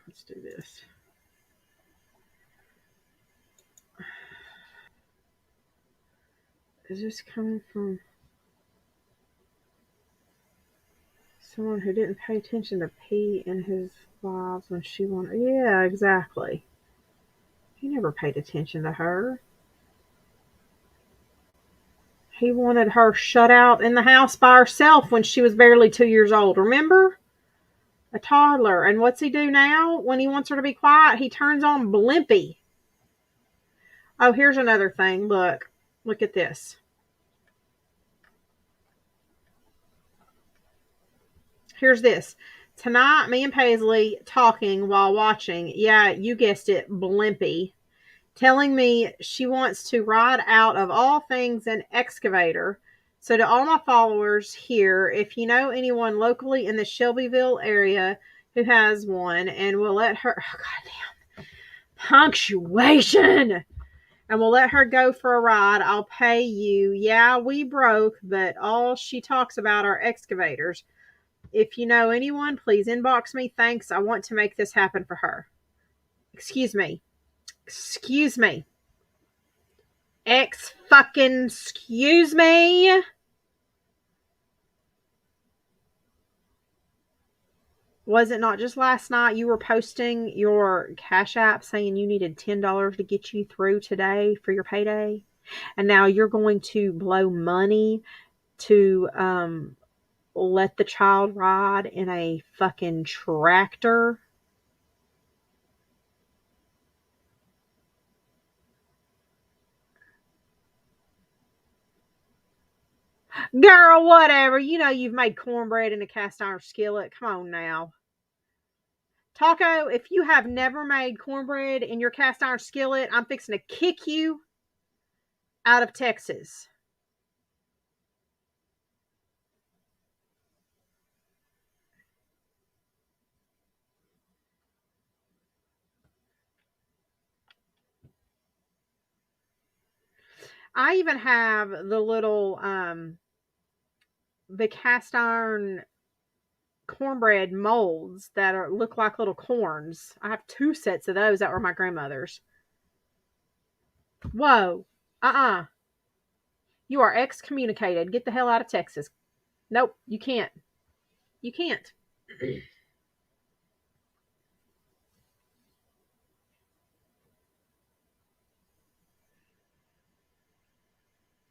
Let's do this. Is this coming from someone who didn't pay attention to P in his lives when she wanted? Yeah, exactly. He never paid attention to her. He wanted her shut out in the house by herself when she was barely 2 years old. Remember? A toddler. And what's he do now? When he wants her to be quiet, he turns on Blimpy. Oh, here's another thing. Look. Look at this. Here's this. Tonight, me and Paisley talking while watching. Yeah, you guessed it, Blimpy. Telling me she wants to ride out of all things an excavator. So to all my followers here, if you know anyone locally in the Shelbyville area who has one and will let her, oh, goddamn, punctuation, and we'll let her go for a ride, I'll pay you. Yeah, we broke, but all she talks about are excavators. If you know anyone, please inbox me. Thanks. I want to make this happen for her. Excuse me. Excuse me. Excuse me. Was it not just last night you were posting your Cash App saying you needed $10 to get you through today for your payday? And now you're going to blow money to let the child ride in a fucking tractor? Girl, whatever. You know you've made cornbread in a cast iron skillet. Come on now. Taco, if you have never made cornbread in your cast iron skillet, I'm fixing to kick you out of Texas. I even have the little, the cast iron cornbread molds that look like little corns. I have 2 sets of those that were my grandmother's. Whoa. You are excommunicated. Get the hell out of Texas. Nope, you can't. You can't.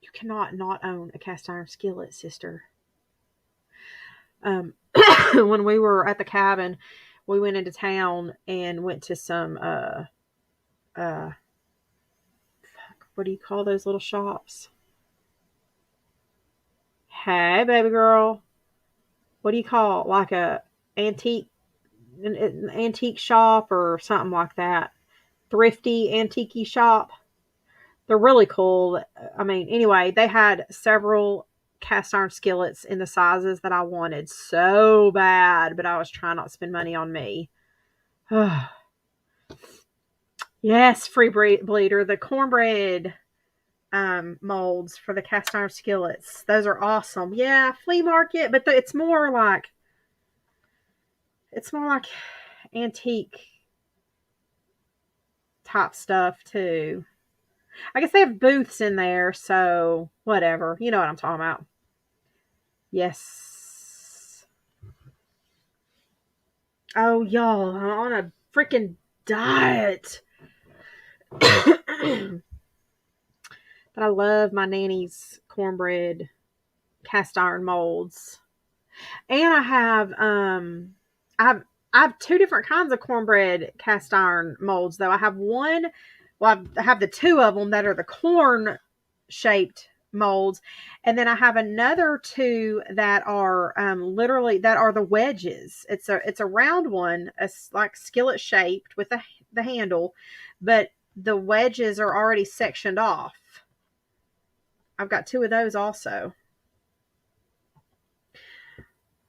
You cannot not own a cast iron skillet, sister. When we were at the cabin, we went into town and went to some what do you call those little shops? Hey, baby girl. What do you call it? Like an antique shop or something like that. Thrifty antique shop. They're really cool. I mean, anyway, they had several cast iron skillets in the sizes that I wanted so bad, but I was trying not to spend money on me. Yes, free bleeder. The cornbread molds for the cast iron skillets. Those are awesome. Yeah, flea market, but it's more like antique type stuff too. I guess they have booths in there, so whatever. You know what I'm talking about. Yes. Oh, y'all, I'm on a freaking diet. But I love my nanny's cornbread cast iron molds. And I have two different kinds of cornbread cast iron molds though. I have one, well, I have the two of them that are the corn shaped molds, and then I have another two that are literally that are the wedges. It's a round one, it's like skillet shaped with the handle, but the wedges are already sectioned off. I've got two of those also.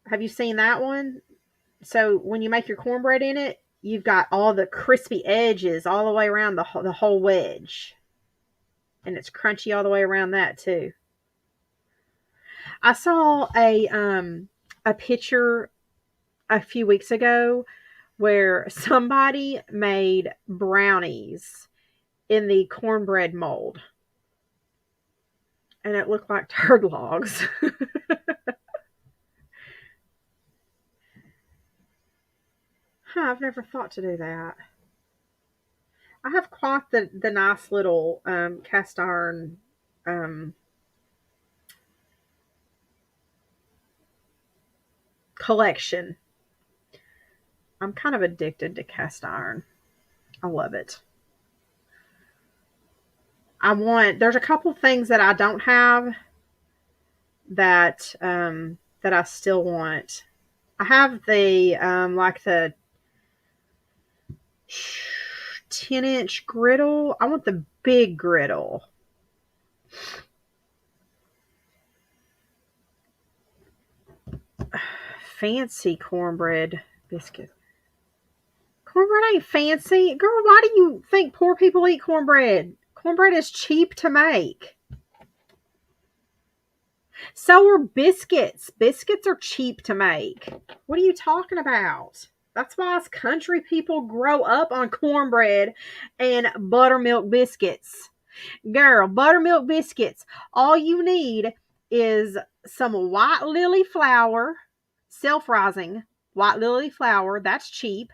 Have you seen that one? So when you make your cornbread in it, you've got all the crispy edges all the way around the whole wedge. And it's crunchy all the way around that too. I saw a picture a few weeks ago where somebody made brownies in the cornbread mold. And it looked like turd logs. I've never thought to do that. I have quite the nice little cast iron collection. I'm kind of addicted to cast iron. I love it. There's a couple things that I don't have that I still want. I have the like the 10-inch griddle. I want the big griddle. Fancy cornbread biscuit. Cornbread ain't fancy. Girl, why do you think poor people eat cornbread? Cornbread is cheap to make. So are biscuits. Biscuits are cheap to make. What are you talking about? That's why us country people grow up on cornbread and buttermilk biscuits. Girl, buttermilk biscuits. All you need is some white lily flour, self-rising white lily flour. That's cheap.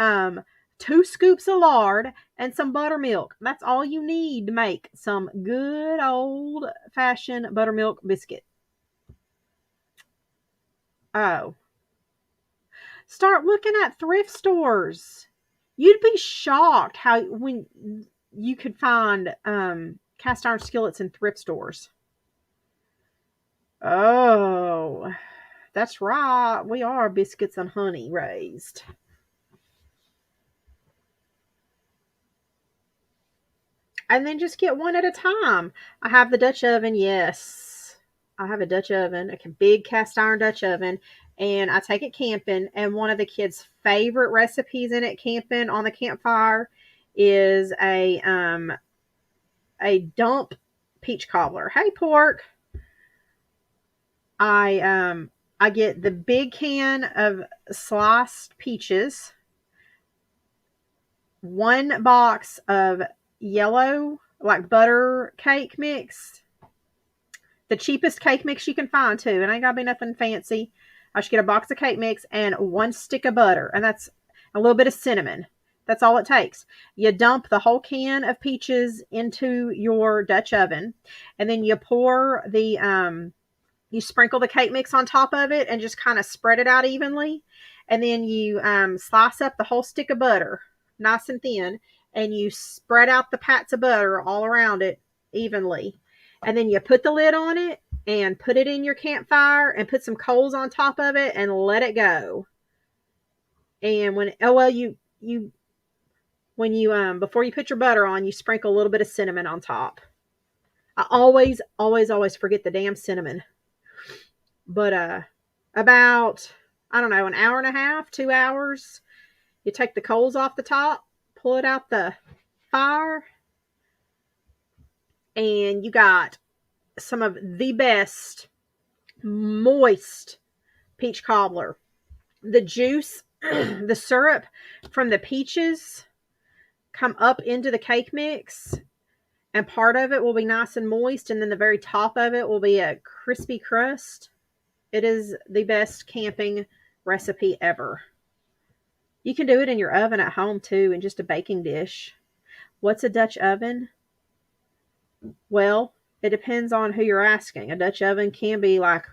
2 scoops of lard and some buttermilk. That's all you need to make some good old-fashioned buttermilk biscuit. Oh. Start looking at thrift stores. You'd be shocked when you could find cast iron skillets in thrift stores. Oh, that's right. We are biscuits and honey raised. And then just get one at a time. I have the Dutch oven. Yes, I have a Dutch oven, a big cast iron Dutch oven. And I take it camping, and one of the kids' favorite recipes in it camping on the campfire is a dump peach cobbler. Hey, pork. I get the big can of sliced peaches, 1 box of yellow like butter cake mix, the cheapest cake mix you can find too. It ain't gotta be nothing fancy. I should get a box of cake mix and 1 stick of butter, and that's a little bit of cinnamon. That's all it takes. You dump the whole can of peaches into your Dutch oven, and then you pour you sprinkle the cake mix on top of it and just kind of spread it out evenly. And then you slice up the whole stick of butter, nice and thin, and you spread out the pats of butter all around it evenly. And then you put the lid on it and put it in your campfire and put some coals on top of it and let it go. And before you put your butter on, you sprinkle a little bit of cinnamon on top. I always forget the damn cinnamon. But about, I don't know, an hour and a half, 2 hours, you take the coals off the top, pull it out the fire, and you got some of the best moist peach cobbler. The juice, the syrup from the peaches come up into the cake mix, and part of it will be nice and moist, and then the very top of it will be a crispy crust. It is the best camping recipe ever. You can do it in your oven at home too, in just a baking dish. What's a Dutch oven? Well, it depends on who you're asking. A Dutch oven can be like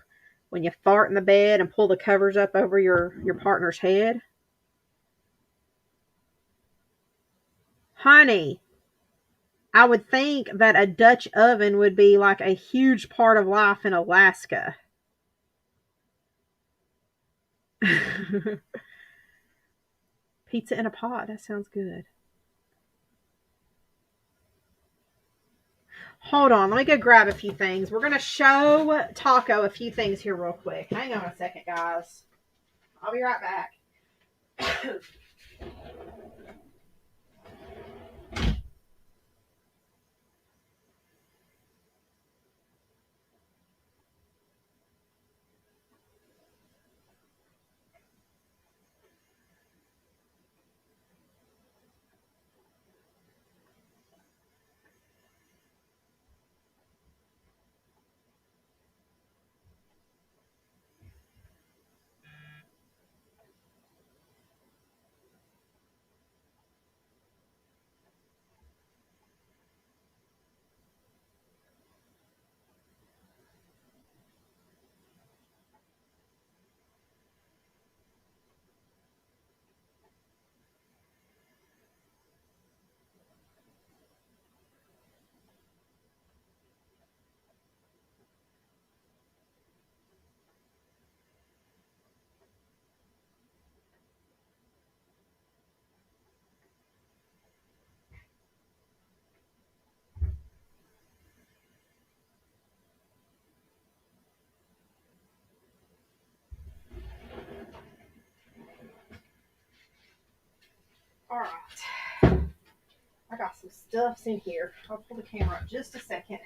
when you fart in the bed and pull the covers up over your partner's head. Honey, I would think that a Dutch oven would be like a huge part of life in Alaska. Pizza in a pot. That sounds good. Hold on. Let me go grab a few things. We're going to show Taco a few things here real quick. Hang on a second, guys. I'll be right back. All right. I got some stuffs in here. I'll pull the camera up just a second.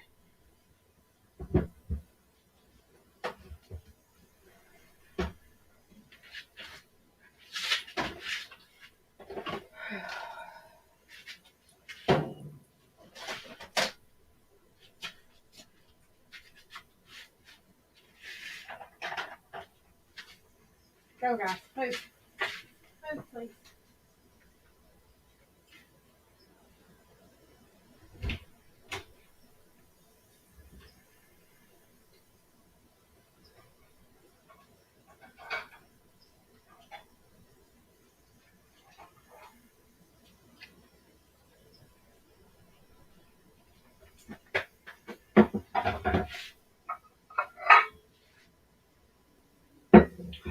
Go, guys. Move. Move, please.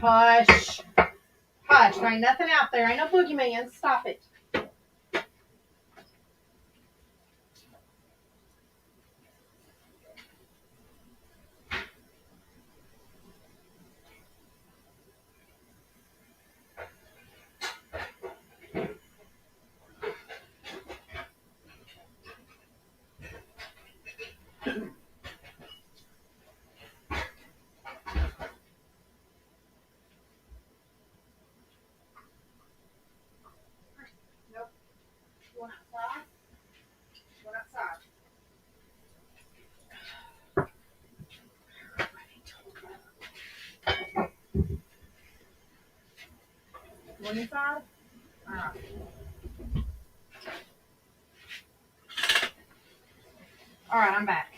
Hush. Hush. There ain't nothing out there. Ain't no boogeyman. Stop it. Nope. You want outside? You want outside? You want inside? All right. All right, I'm back.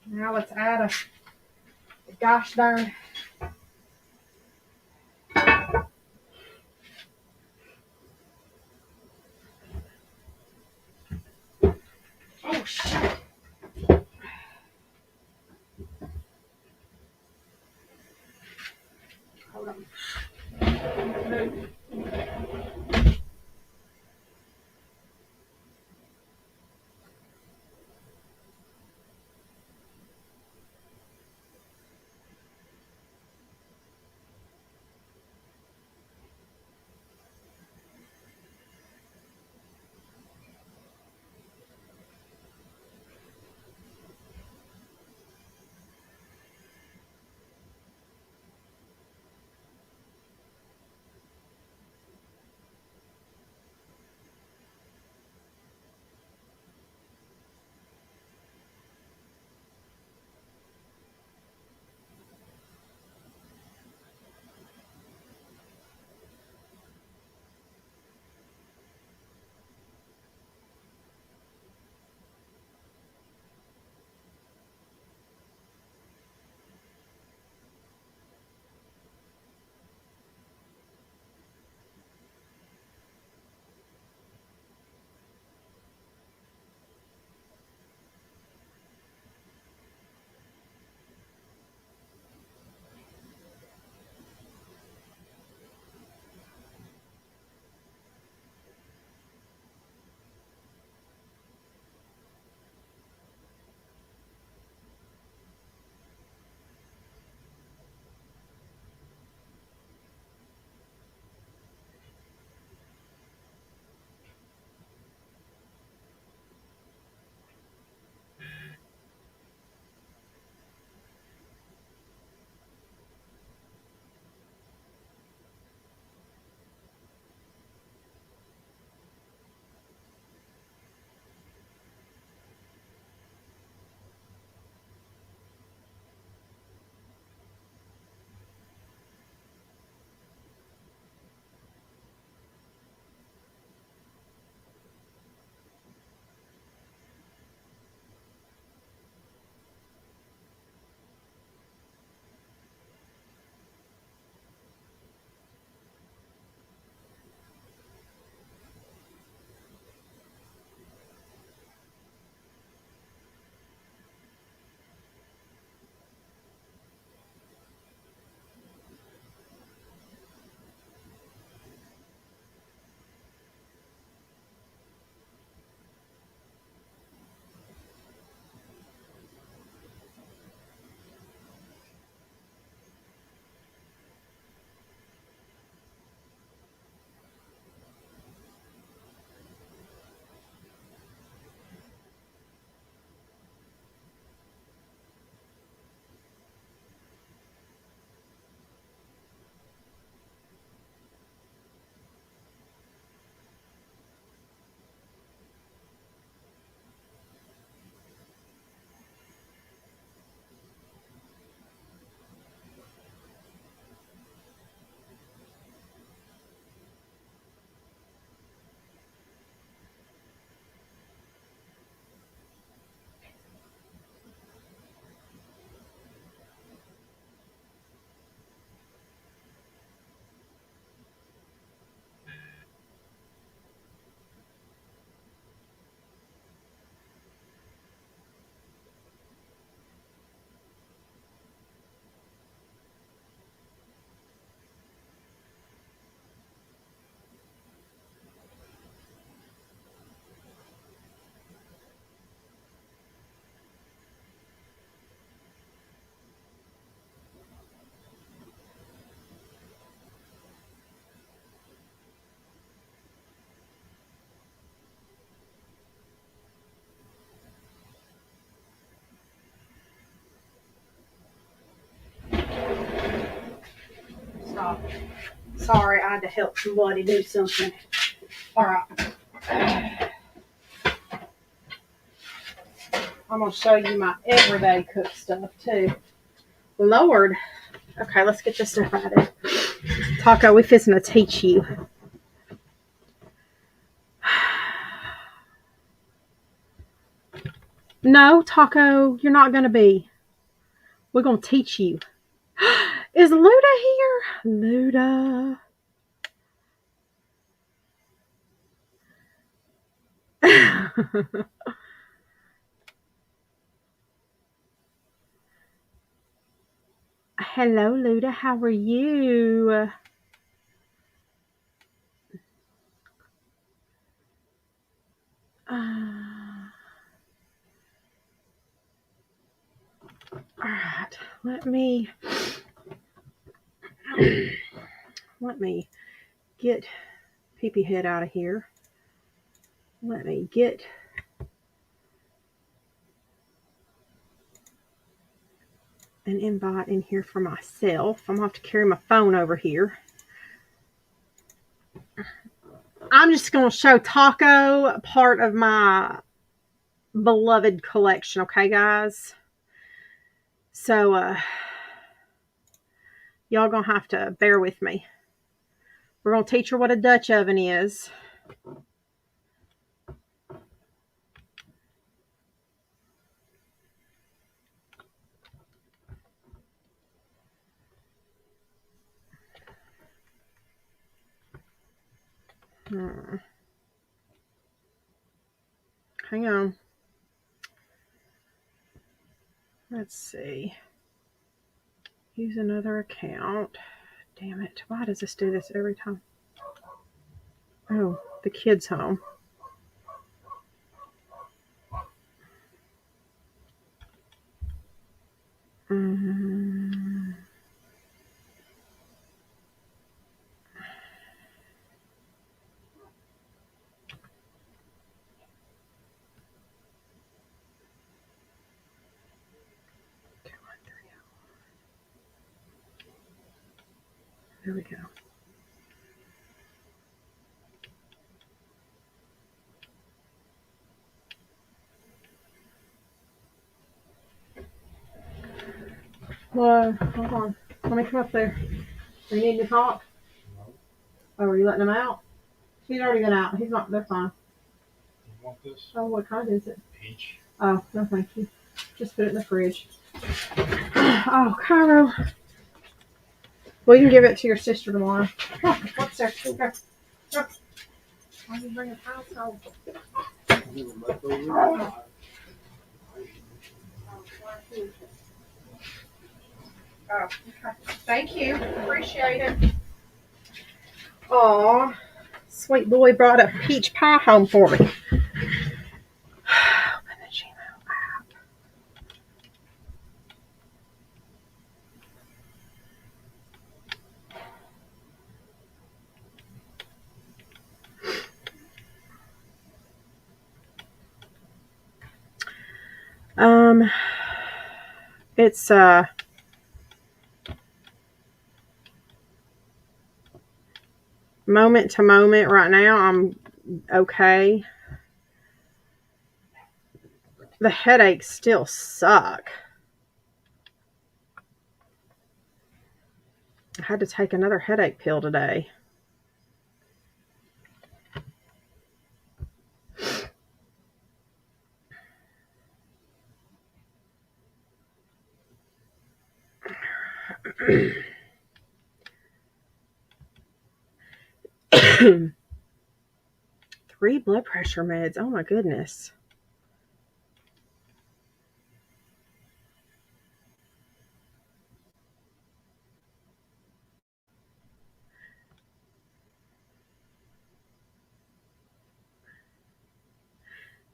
Now let's add a gosh darn. Oh, shit. Hold on. Stop. Sorry, I had to help somebody do something. All right. I'm going to show you my everyday cook stuff, too. Lord. Okay, let's get this stuff added. Taco, we fixing to teach you. No, Taco, you're not going to be. We're going to teach you. Is Luda here? Luda. Hello, Luda. How are you? All right. Let me get Peepee Head out of here. Let me get an invite in here for myself. I'm going to have to carry my phone over here. I'm just going to show Taco part of my beloved collection, okay, guys? So, y'all going to have to bear with me. We're going to teach her what a Dutch oven is. Hang on. Let's see. Use another account. Damn it. Why does this do this every time? Oh, the kid's home. There we go. Well, hold on. Let me come up there. Are you needing to talk? Oh, are you letting him out? He's already been out. He's not. They're fine. You want this? Oh, what kind is it? Peach. Oh, no, thank you. Just put it in the fridge. Oh, Cairo. Well, you can give it to your sister tomorrow. Oh, what's there? Go. Go. Why are you bringing house home? Oh, okay. Thank you. Appreciate it. Aw, sweet boy brought a peach pie home for me. Open the Gmail app. It's moment to moment right now. I'm okay. The headaches still suck. I had to take another headache pill today. Three blood pressure meds. Oh my goodness.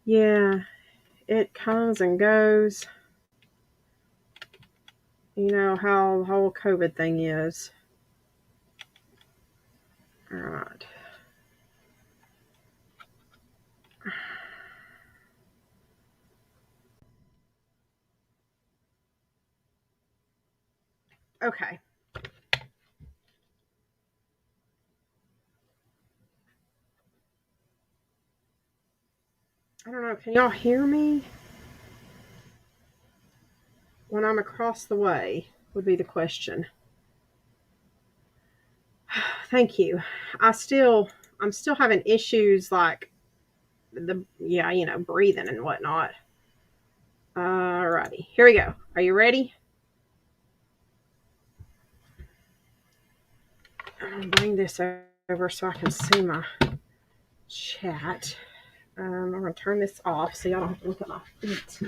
Yeah, it comes and goes. You know how the whole COVID thing is. All right. Okay. I don't know. Can y'all hear me? When I'm across the way would be the question. Thank you. I'm still having issues like breathing and whatnot. Alrighty, here we go. Are you ready? I'm gonna bring this over so I can see my chat. I'm gonna turn this off so y'all don't have to look at my feet.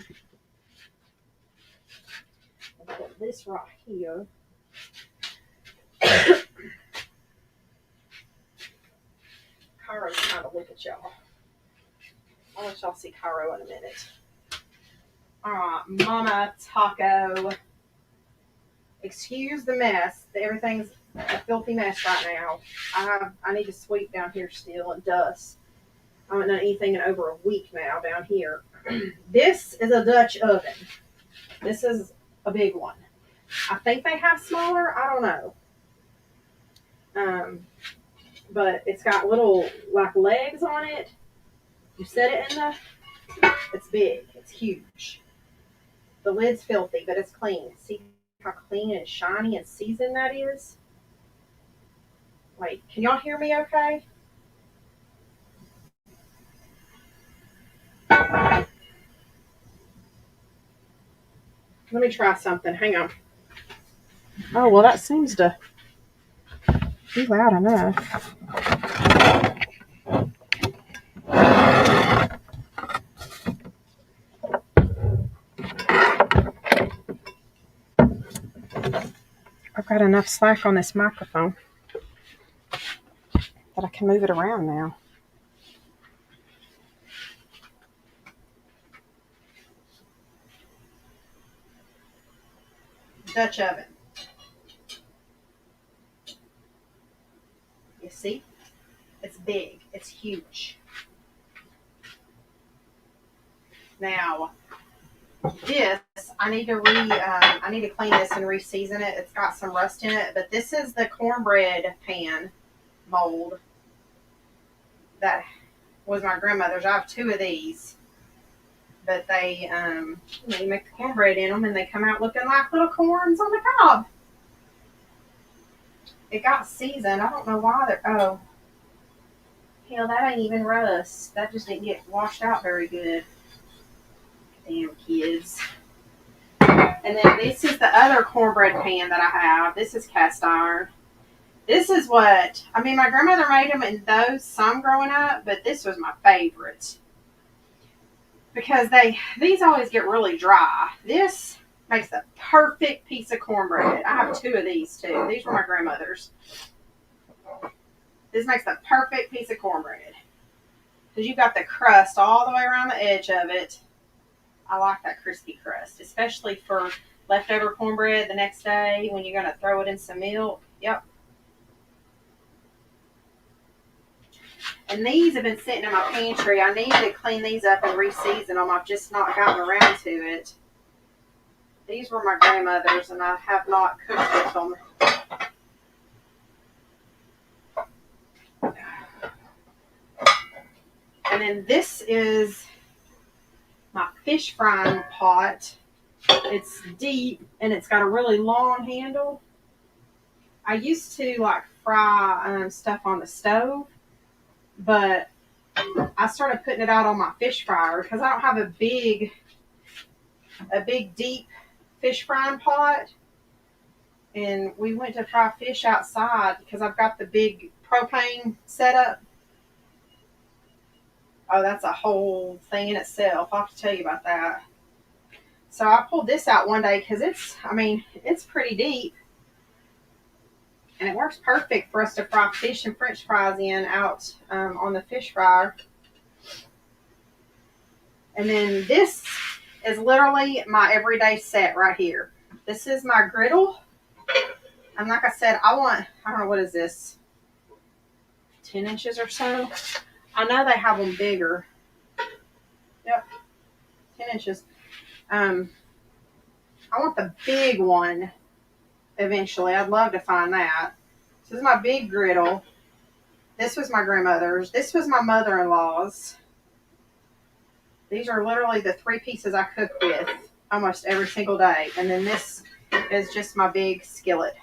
I'll put this right here. Cairo's trying to look at y'all. I'll let y'all see Cairo in a minute. Alright, Mama Taco. Excuse the mess. Everything's a filthy mess right now. I need to sweep down here still and dust. I haven't done anything in over a week now down here. This is a Dutch oven. This is a big one. I think they have smaller. I don't know. But it's got little like legs on it. You set it in it's big. It's huge. The lid's filthy, but it's clean. See how clean and shiny and seasoned that is? Wait, can y'all hear me okay? Let me try something. Hang on. Oh, well, that seems to be loud enough. I've got enough slack on this microphone that I can move it around now. Dutch oven. You see? It's big. It's huge. Now, this I need to clean this and re-season it. It's got some rust in it, but this is the cornbread pan mold that was my grandmother's. I have 2 of these, but they you make the cornbread in them and they come out looking like little corns on the cob. It got seasoned. I don't know why they're hell, that ain't even rust. That just didn't get washed out very good. Damn kids. And then this is the other cornbread pan that I have. This is cast iron. This is what, my grandmother made them in those some growing up, but this was my favorite. Because these always get really dry. This makes the perfect piece of cornbread. I have 2 of these too. These were my grandmother's. This makes the perfect piece of cornbread. Because you've got the crust all the way around the edge of it. I like that crispy crust, especially for leftover cornbread the next day when you're going to throw it in some milk. Yep. And these have been sitting in my pantry. I need to clean these up and re-season them. I've just not gotten around to it. These were my grandmother's, and I have not cooked with them. And then this is my fish frying pot. It's deep, and it's got a really long handle. I used to fry stuff on the stove, but I started putting it out on my fish fryer because I don't have a big deep fish frying pot. And we went to fry fish outside because I've got the big propane setup. Oh, that's a whole thing in itself. I'll have to tell you about that. So I pulled this out one day because it's pretty deep. And it works perfect for us to fry fish and french fries out on the fish fryer. And then this is literally my everyday set right here. This is my griddle. And like I said, I don't know, what is this? 10 inches or so? I know they have them bigger. Yep, 10 inches. I want the big one eventually. I'd love to find that. This is my big griddle. This was my grandmother's. This was my mother-in-law's. These are literally the 3 pieces I cook with almost every single day. And then this is just my big skillet.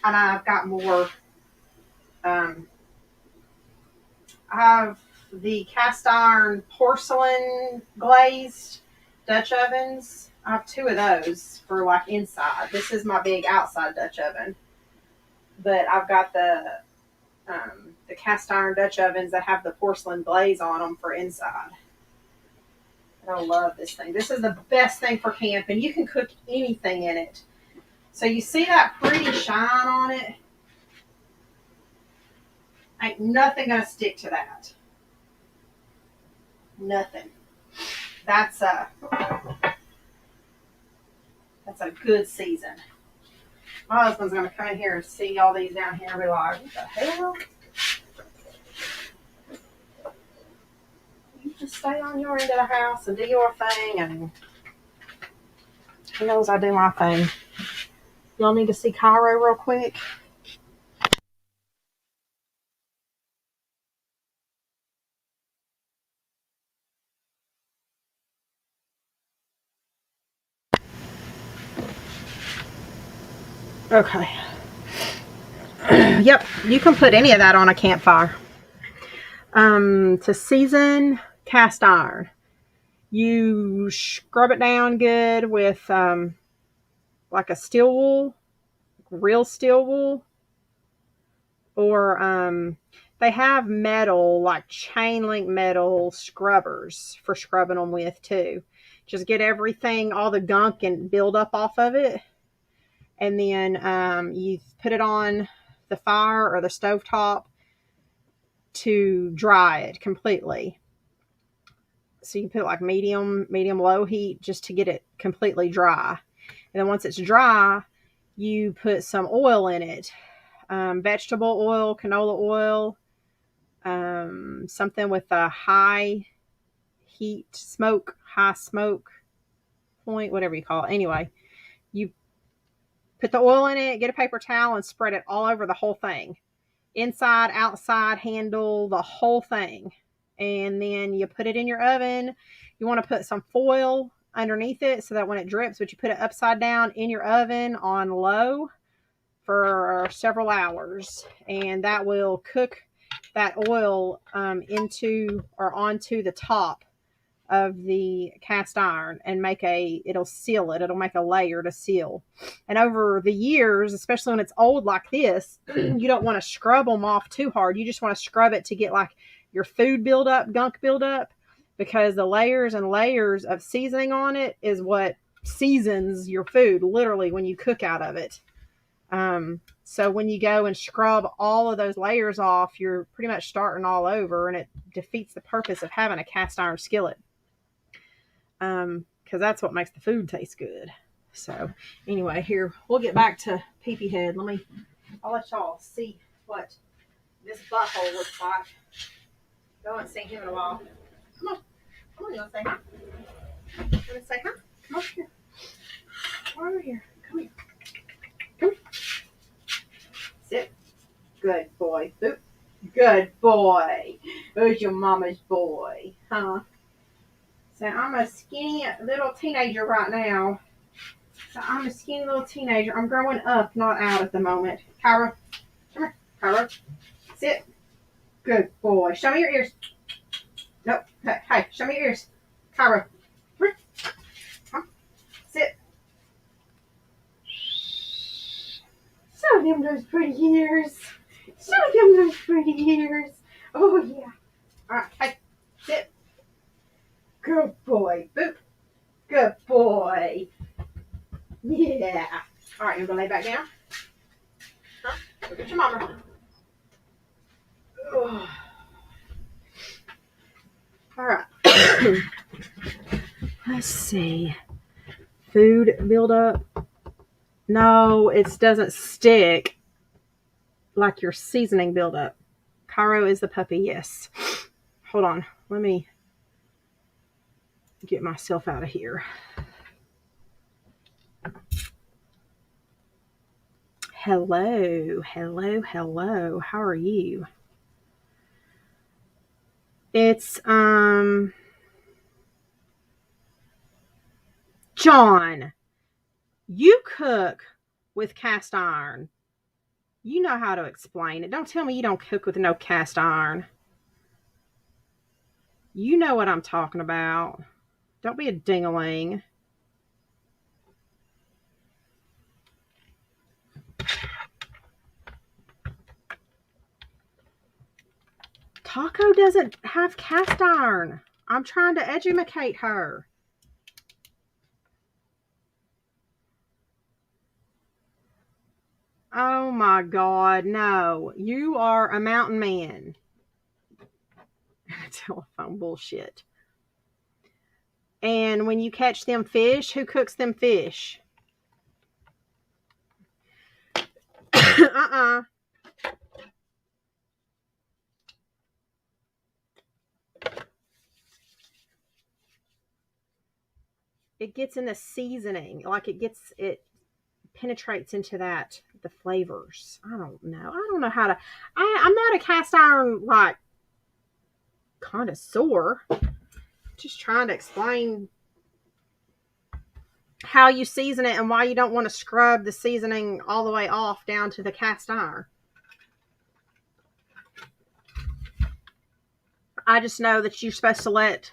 And I've got more. I have the cast iron porcelain glazed Dutch ovens. I have 2 of those for like inside. This is my big outside Dutch oven. But I've got the cast iron Dutch ovens that have the porcelain glaze on them for inside. And I love this thing. This is the best thing for camping. You can cook anything in it. So you see that pretty shine on it? Ain't nothing gonna stick to that. Nothing. That's a good season. My husband's gonna come in here and see all these down here and be like, what the hell? You just stay on your end of the house and do your thing, and he knows I do my thing. Y'all need to see Cairo real quick. Okay. Yep, you can put any of that on a campfire. To season cast iron, you scrub it down good with like a steel wool, real steel wool, or they have metal, like chain link metal scrubbers for scrubbing them with too. Just get everything, all the gunk and build up off of it. And then you put it on the fire or the stovetop to dry it completely. So you put like medium low heat just to get it completely dry. And then once it's dry, you put some oil in it. Vegetable oil, canola oil, something with a high smoke point, whatever you call it. Anyway, you put the oil in it, get a paper towel, and spread it all over the whole thing. Inside, outside, handle, the whole thing. And then you put it in your oven. You want to put some foil underneath it so that when it drips, but you put it upside down in your oven on low for several hours. And that will cook that oil into or onto the top of the cast iron and it'll seal it. It'll make a layer to seal. And over the years, especially when it's old like this, you don't want to scrub them off too hard. You just want to scrub it to get like your food buildup, gunk buildup, because the layers and layers of seasoning on it is what seasons your food, literally, when you cook out of it. So when you go and scrub all of those layers off, you're pretty much starting all over, and it defeats the purpose of having a cast iron skillet. Because that's what makes the food taste good. So anyway, here, we'll get back to Pee-Pee Head. I'll let y'all see what this butthole looks like. I haven't seen him in a while. Come on, you want to say hi? You want to say hi? Come over here. Come over here. Come here. Come here. Sit. Good boy. Oop. Good boy. Who's your mama's boy? Huh? So I'm a skinny little teenager right now. I'm growing up, not out at the moment. Kyra, come here. Kyra, sit. Good boy. Show me your ears. Nope. Hey, show me your ears. Kyra, come here. Come. Sit. Show them those pretty ears. Show them those pretty ears. Oh, yeah. All right. Hey, sit. Good boy. Boop. Good boy. Yeah. All right, you're going to lay back down? Huh? Look at your mama. Ugh. All right. Let's see. Food buildup. No, it doesn't stick like your seasoning buildup. Cairo is the puppy, yes. Hold on. Let me get myself out of here. Hello. How are you? It's, John, you cook with cast iron. You know how to explain it. Don't tell me you don't cook with no cast iron. You know what I'm talking about. Don't be a ding-a-ling. Taco doesn't have cast iron. I'm trying to educate her. Oh my God, no. You are a mountain man. Telephone bullshit. And when you catch them fish, who cooks them fish? Uh-uh. It gets in the seasoning. Like it penetrates into the flavors. I don't know how to, I'm not a cast iron, like, connoisseur. Just trying to explain how you season it and why you don't want to scrub the seasoning all the way off down to the cast iron. I just know that you're supposed to let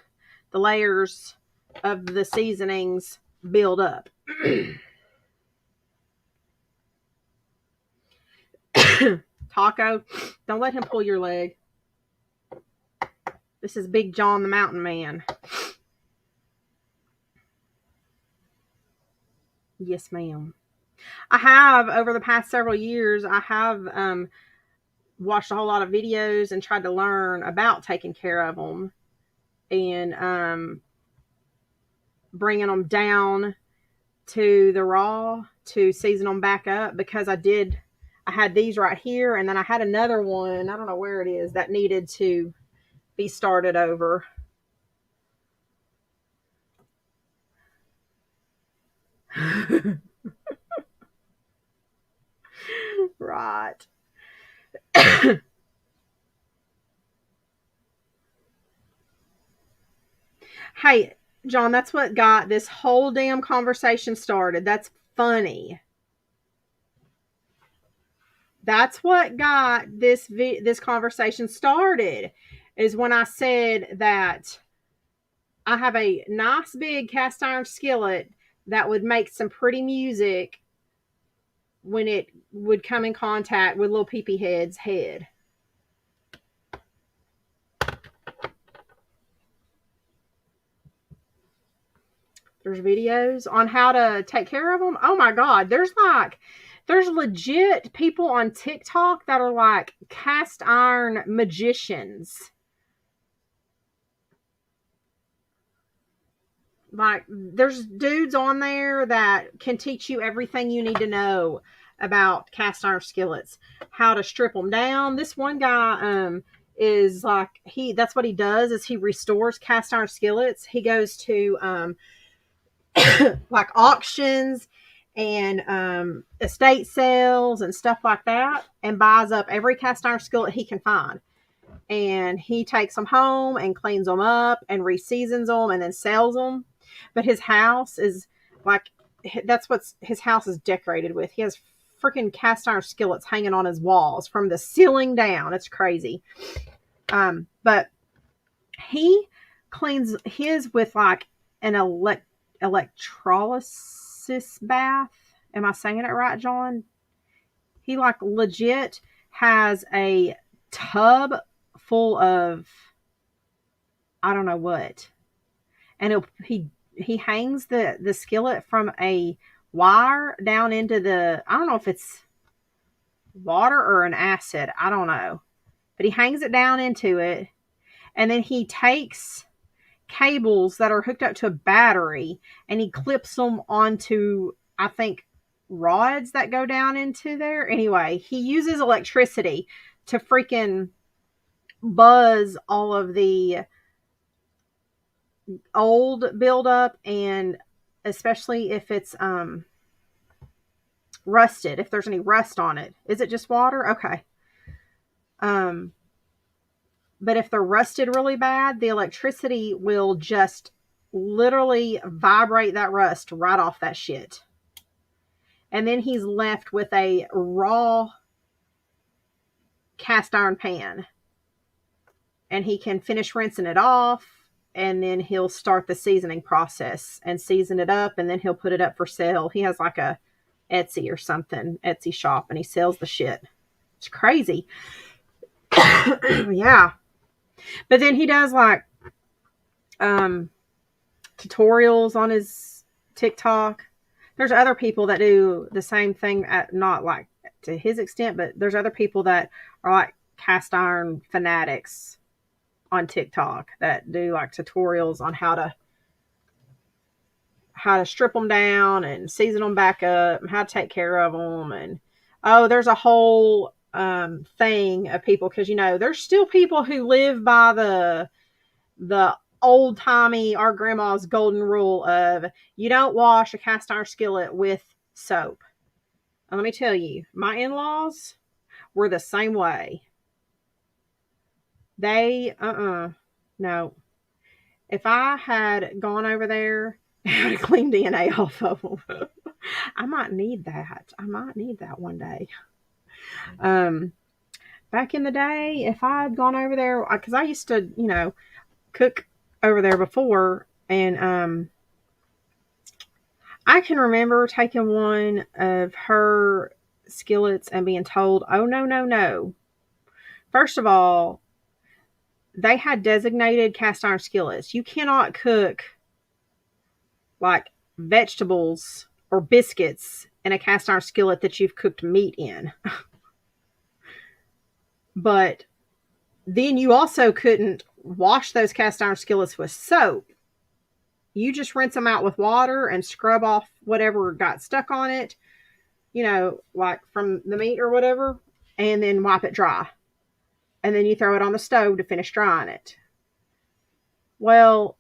the layers of the seasonings build up. Taco, don't let him pull your leg. This is Big John the Mountain Man. Yes, ma'am. I have, over the past several years, I have watched a whole lot of videos and tried to learn about taking care of them and bringing them down to the raw to season them back up, because I had these right here, and then I had another one, I don't know where it is, that needed to be started over. Right. Hey, John, that's what got this whole damn conversation started. That's funny. That's what got this conversation started, is when I said that I have a nice big cast iron skillet that would make some pretty music when it would come in contact with little peepee head's head. There's videos on how to take care of them. Oh my God. There's legit people on TikTok that are like cast iron magicians. Like, there's dudes on there that can teach you everything you need to know about cast iron skillets, how to strip them down. This one guy is like, that's what he does, is he restores cast iron skillets. He goes to like auctions and estate sales and stuff like that, and buys up every cast iron skillet he can find. And he takes them home and cleans them up and reseasons them and then sells them. But his house is like, that's what his house is decorated with. He has freaking cast iron skillets hanging on his walls from the ceiling down. It's crazy. But he cleans his with like an electrolysis bath. Am I saying it right, John? He like legit has a tub full of, I don't know what, and he hangs the skillet from a wire down into the, I don't know if it's water or an acid, I don't know, but he hangs it down into it, and then he takes cables that are hooked up to a battery and he clips them onto, I think, rods that go down into there. Anyway, he uses electricity to freaking buzz all of the old buildup, and especially if it's rusted, if there's any rust on it. Is it just water? Okay. But if they're rusted really bad, the electricity will just literally vibrate that rust right off that shit. And then he's left with a raw cast iron pan. And he can finish rinsing it off. and then he'll start the seasoning process and season it up, and then he'll put it up for sale. He has like a Etsy or something, Etsy shop, and he sells the shit. It's crazy. Yeah. But then he does like tutorials on his TikTok. There's other people that do the same thing, at not like to his extent, but there's other people that are like cast iron fanatics on TikTok that do like tutorials on how to strip them down and season them back up and how to take care of them. And there's a whole thing of people, because there's still people who live by the old timey, our grandma's golden rule of you don't wash a cast iron skillet with soap. And let me tell you, my in-laws were the same way. They no. If I had gone over there and had a clean DNA off of them, I might need that. I might need that one day. Back in the day, if I had gone over there, because I used to, cook over there before, and I can remember taking one of her skillets and being told, oh, no, no, no. First of all, they had designated cast iron skillets. You cannot cook like vegetables or biscuits in a cast iron skillet that you've cooked meat in. But then you also couldn't wash those cast iron skillets with soap. You just rinse them out with water and scrub off whatever got stuck on it, like from the meat or whatever, and then wipe it dry. And then you throw it on the stove to finish drying it. Well,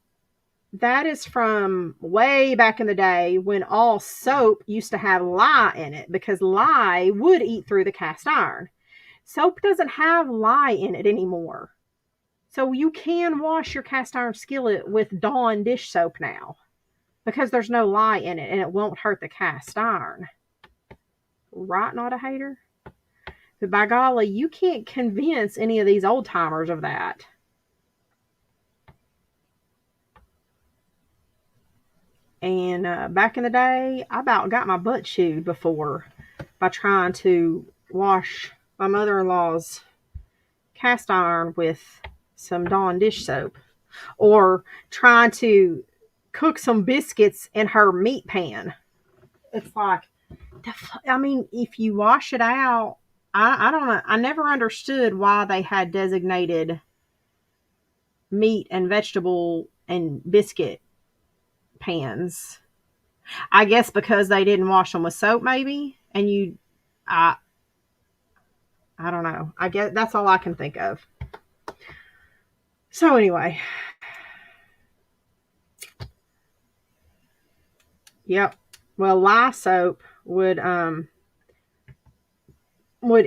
that is from way back in the day when all soap used to have lye in it, because lye would eat through the cast iron. Soap doesn't have lye in it anymore. So you can wash your cast iron skillet with Dawn dish soap now, because there's no lye in it and it won't hurt the cast iron. Right, not a hater? But by golly, you can't convince any of these old timers of that. And back in the day, I about got my butt chewed before by trying to wash my mother-in-law's cast iron with some Dawn dish soap, or trying to cook some biscuits in her meat pan. It's like, if you wash it out, I don't know. I never understood why they had designated meat and vegetable and biscuit pans. I guess because they didn't wash them with soap, maybe. And I don't know. I guess that's all I can think of. So anyway. Yep. Well, lye soap would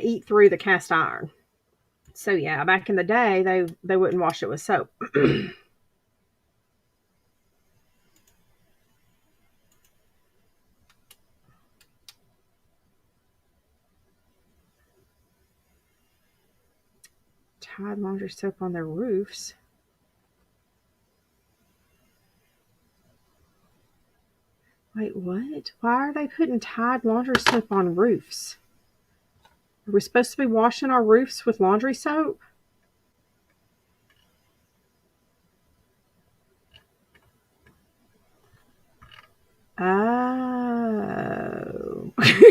eat through the cast iron. So yeah, back in the day, they wouldn't wash it with soap. Tide laundry soap on their roofs. Wait, what? Why are they putting Tide laundry soap on roofs? Are we supposed to be washing our roofs with laundry soap? Oh.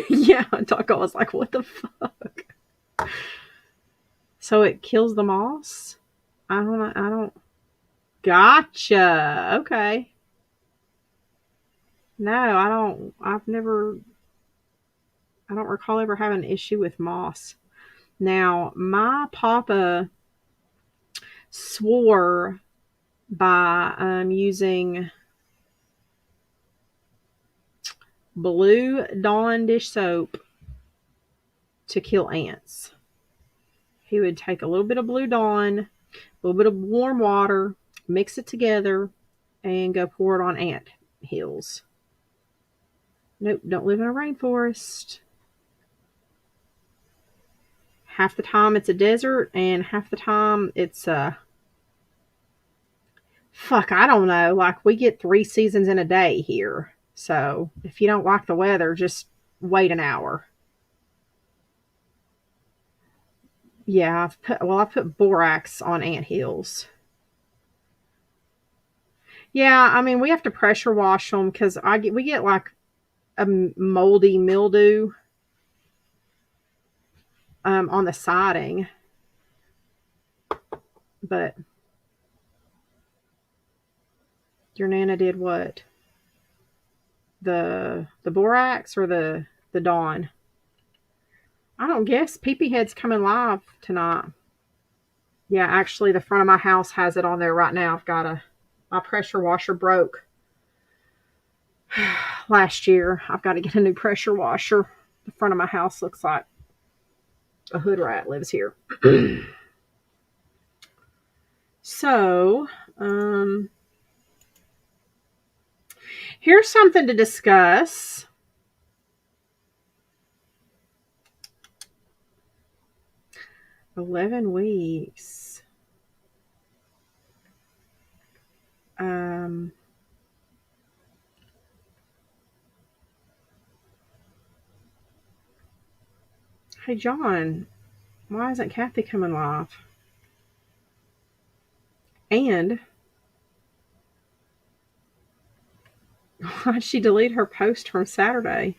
Yeah, Taco was like, what the fuck? So it kills the moss? I don't. Gotcha. Okay. No, I don't recall ever having an issue with moss. Now, my papa swore by using blue Dawn dish soap to kill ants. He would take a little bit of blue Dawn, a little bit of warm water, mix it together, and go pour it on ant hills. Nope, don't live in a rainforest. Half the time it's a desert, and half the time it's fuck, I don't know. Like, we get 3 seasons in a day here. So if you don't like the weather, just wait an hour. Yeah, I put borax on anthills. Yeah, I mean, we have to pressure wash them because we get like a moldy mildew on the siding. But your Nana did what? The borax or the Dawn? I don't guess. Peepee Head's coming live tonight. Yeah, actually, the front of my house has it on there right now. I've got my pressure washer broke last year. I've got to get a new pressure washer. The front of my house looks like a hood rat lives here. So, here's something to discuss. "11 weeks. Hey, John, why isn't Kathy coming live? And why'd she delete her post from Saturday?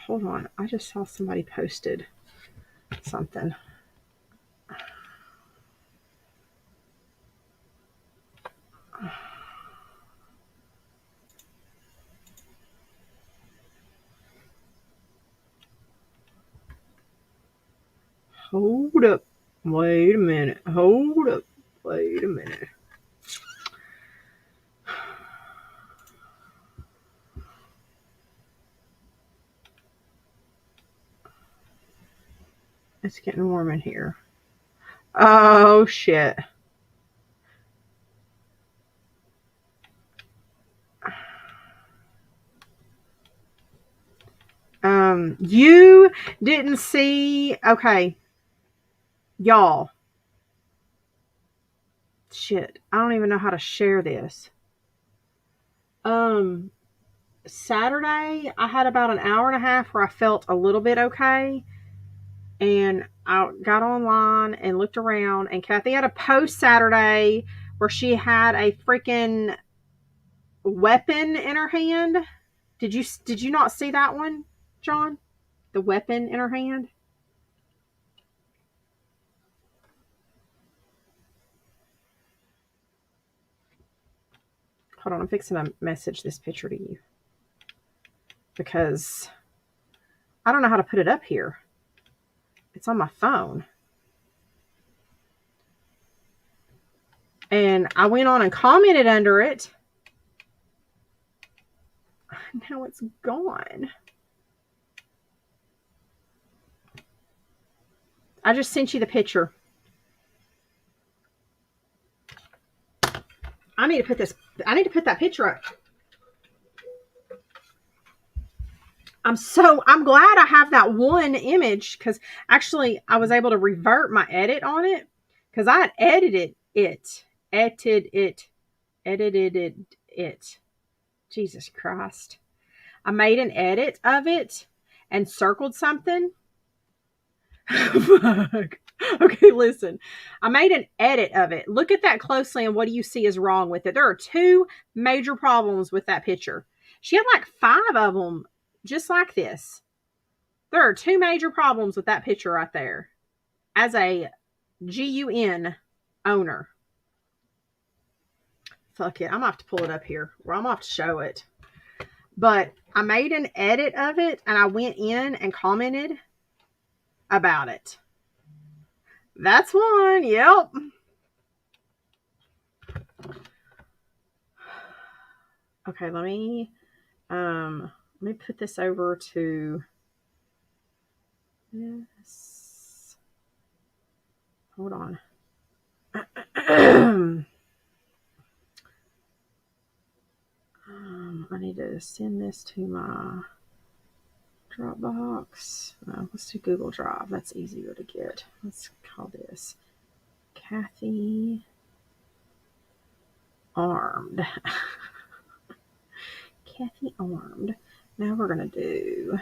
Hold on. I just saw somebody posted something. Hold up. Wait a minute. Hold up. Wait a minute. It's getting warm in here. Oh, shit. You didn't see... Okay. Y'all. Shit. I don't even know how to share this. Saturday, I had about an hour and a half where I felt a little bit okay. And I got online and looked around, and Kathy had a post Saturday where she had a freaking weapon in her hand. Did you not see that one, John? The weapon in her hand? Hold on, I'm fixing to message this picture to you. Because I don't know how to put it up here. It's on my phone. And I went on and commented under it. Now it's gone. I just sent you the picture. I need to put that picture up. I'm glad I have that one image, because actually I was able to revert my edit on it, because I had edited it. Jesus Christ. I made an edit of it and circled something. Fuck. Okay, listen. I made an edit of it. Look at that closely, and what do you see is wrong with it? There are 2 major problems with that picture. She had like 5 of them just like this. There are 2 major problems with that picture right there. As a GUN owner. Fuck it. I'm going to have to pull it up here. Or I'm going to have to show it. But I made an edit of it, and I went in and commented about it. That's one. Yep. Okay, let me put this over to this. Hold on. I need to send this to my Dropbox. No, let's do Google Drive. That's easier to get. Let's call this Kathy Armed. Kathy Armed. Now we're going to do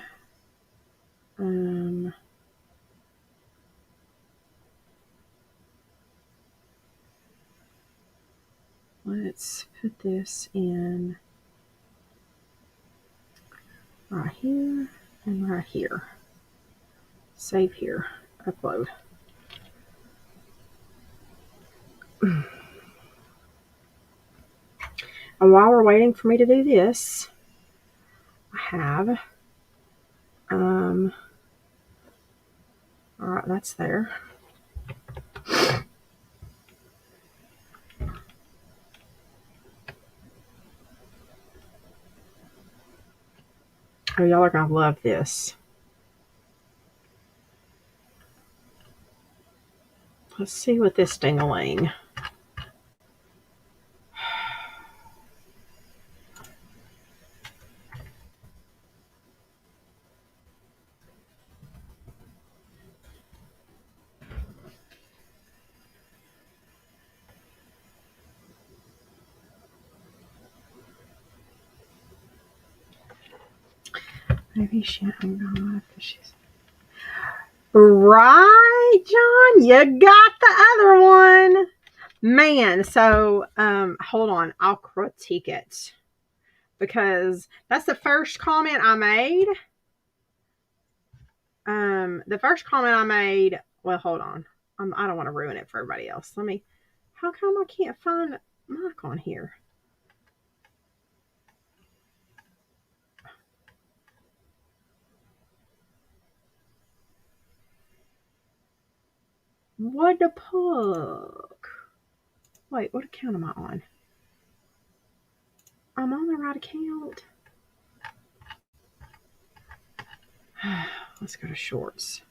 let's put this in right here and right here. Save here. Upload. And while we're waiting for me to do this, I have all right, that's there. Oh, y'all are gonna love this. Let's see what this ding-a-ling. Maybe I'm not, because she's right, John. You got the other one, man. So, hold on. I'll critique it because that's the first comment I made. The first comment I made. Well, hold on. I don't want to ruin it for everybody else. How come I can't find Mike on here? What the fuck? Wait, what account am I on? I'm on the right account. Let's go to shorts.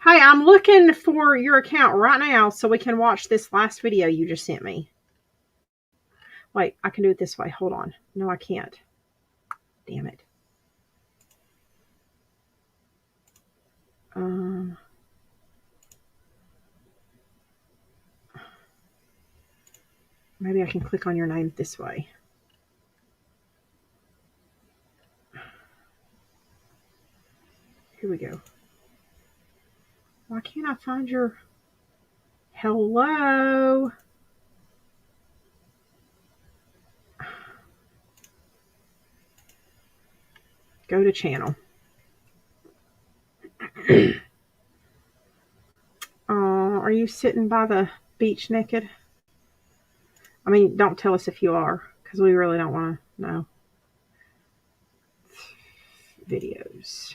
Hey, I'm looking for your account right now so we can watch this last video you just sent me. Wait, I can do it this way. Hold on. No, I can't. Damn it. Maybe I can click on your name this way. Here we go. Why can't I find your... Hello? Go to channel. Are you sitting by the beach naked? I mean, don't tell us if you are, because we really don't want to know. Videos.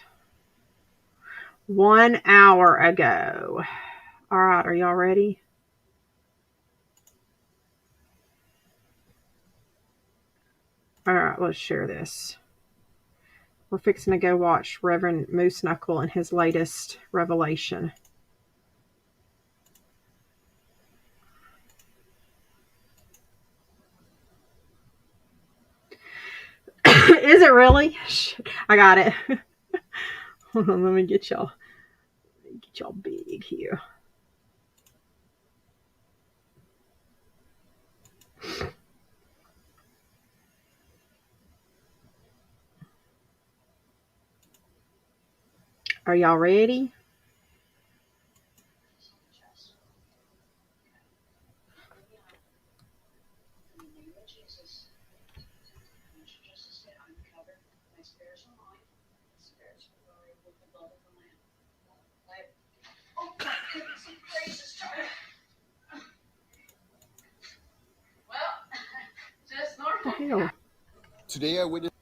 1 hour ago. All right, are y'all ready? All right, let's share this. We're fixing to go watch Reverend Moose Knuckle and his latest revelation. Is it really? I got it. Hold on, let me get y'all big here. Are y'all ready? Hell. Today I witnessed.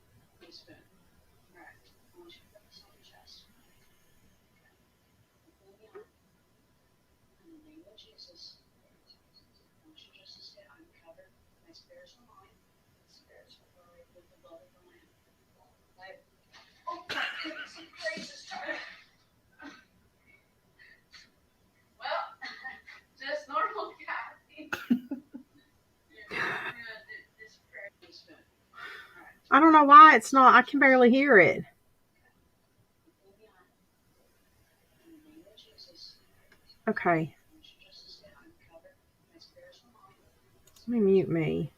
I don't know why it's not. I can barely hear it. Okay. Let me mute me.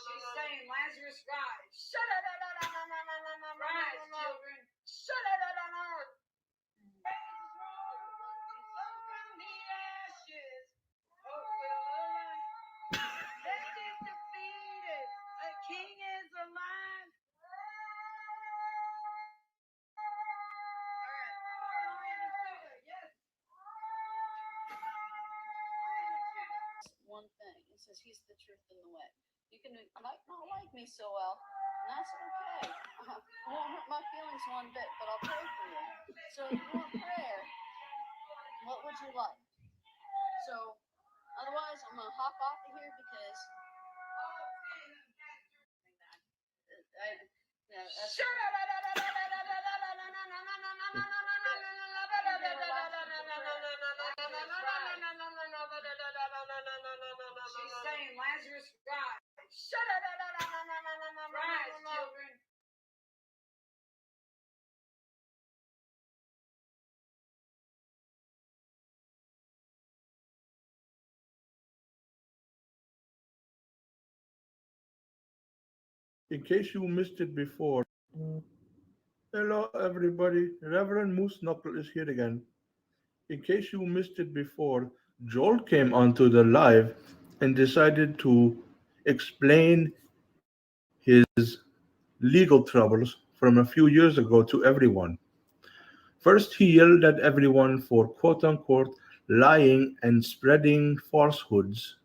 She's saying Lazarus rise. Rise, children. From the ashes, hope will arise. Death is defeated. A king is alive. One thing. It says he's the truth and the way. You might not like me so well, and that's okay. It won't hurt my feelings one bit, but I'll pray for you. So if you want prayer, what would you like? So otherwise, I'm gonna hop off of here because she's saying Lazarus rise. Rise, children. In case you missed it before, hello everybody, Reverend Moose Knuckle is here again. In case you missed it before, Joel came onto the live and decided to explain his legal troubles from a few years ago to everyone. First, he yelled at everyone for quote unquote lying and spreading falsehoods.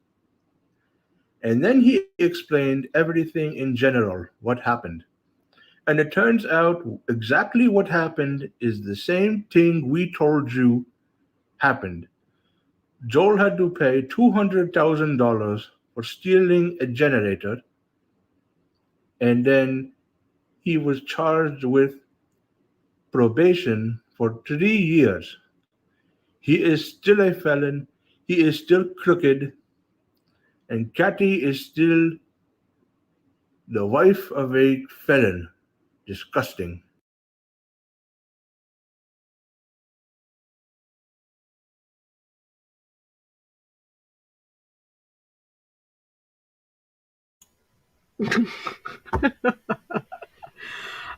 And then he explained everything in general, what happened. And it turns out exactly what happened is the same thing we told you happened. Joel had to pay $200,000 for stealing a generator, and then he was charged with probation for 3 years. He is still a felon, he is still crooked, and Kathy is still the wife of a felon. Disgusting.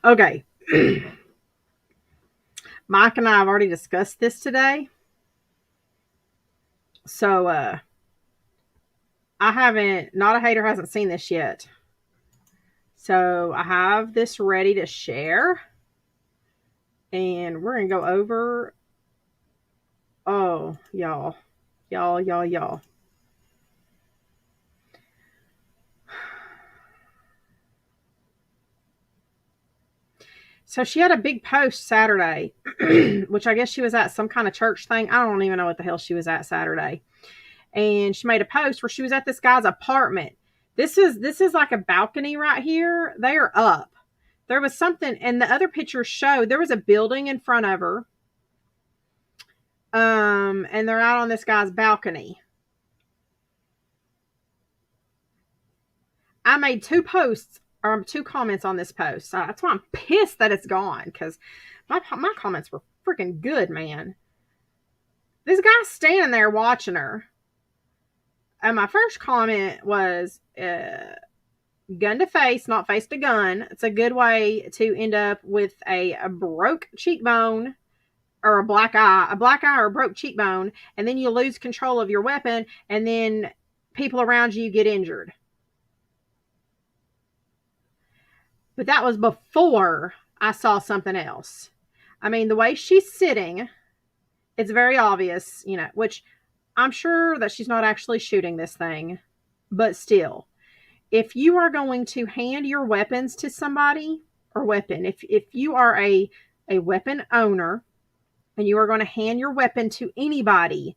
Okay. Mike and I have already discussed this today. So, I haven't, Not a Hater hasn't seen this yet. So, I have this ready to share. And we're going to go over. Oh, y'all. Y'all. So she had a big post Saturday, which I guess she was at some kind of church thing. I don't even know what the hell she was at Saturday. And she made a post where she was at this guy's apartment. This is like a balcony right here. They are up. There was something, and the other pictures showed there was a building in front of her. And they're out on this guy's balcony. I made two comments on this post. That's why I'm pissed that it's gone, because my comments were freaking good, man. This guy's standing there watching her. And my first comment was gun to face, not face to gun. It's a good way to end up with a broke cheekbone or a black eye or a broke cheekbone, and then you lose control of your weapon, and then people around you get injured. But that was before I saw something else. I mean, the way she's sitting, it's very obvious, which I'm sure that she's not actually shooting this thing, but still. if you are going to hand your weapons to somebody, or weapon, if you are a weapon owner and you are going to hand your weapon to anybody,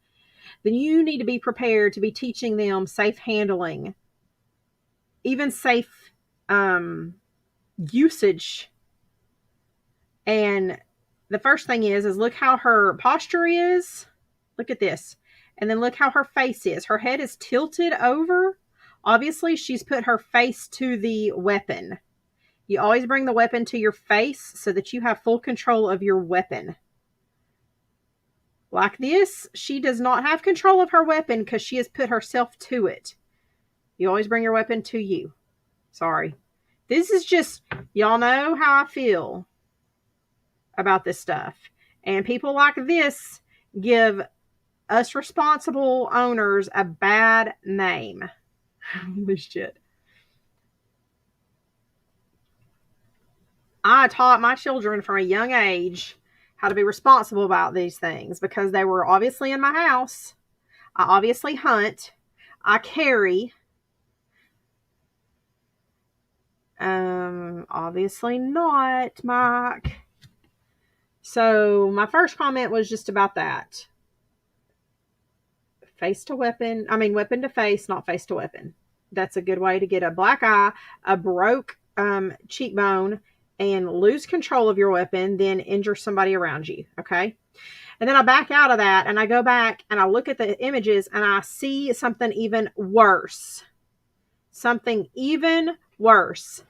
then you need to be prepared to be teaching them safe handling, even safe usage. And the first thing is look how her posture is. Look at this. And then look how her face is. Her head is tilted over. Obviously, she's put her face to the weapon. You always bring the weapon to your face so that you have full control of your weapon. Like this, she does not have control of her weapon because she has put herself to it. You always bring your weapon to you. Sorry. This is just, y'all know how I feel about this stuff. And people like this give us responsible owners a bad name. Holy shit. I taught my children from a young age how to be responsible about these things because they were obviously in my house. I obviously hunt. I carry. Obviously not, Mike. So my first comment was just about that. Face to weapon. I mean, weapon to face, not face to weapon. That's a good way to get a black eye, a broke cheekbone, and lose control of your weapon, then injure somebody around you. Okay. And then I back out of that and I go back and I look at the images and I see something even worse. Something even worse.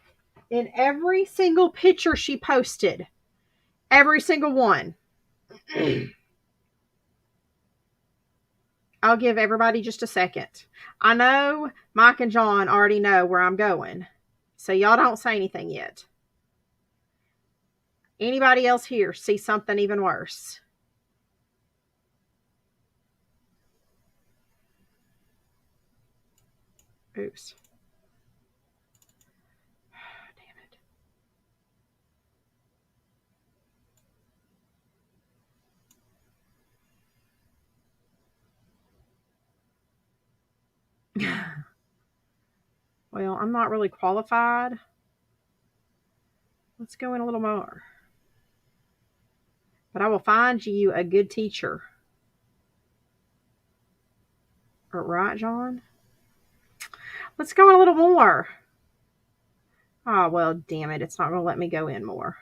In every single picture she posted, every single one. I'll give everybody just a second. I know Mike and John already know where I'm going, so y'all don't say anything yet. Anybody else here see something even worse? Oops. Well, I'm not really qualified. Let's go in a little more. But I will find you a good teacher. Right, John? Let's go in a little more. Oh, well, damn it. It's not going to let me go in more.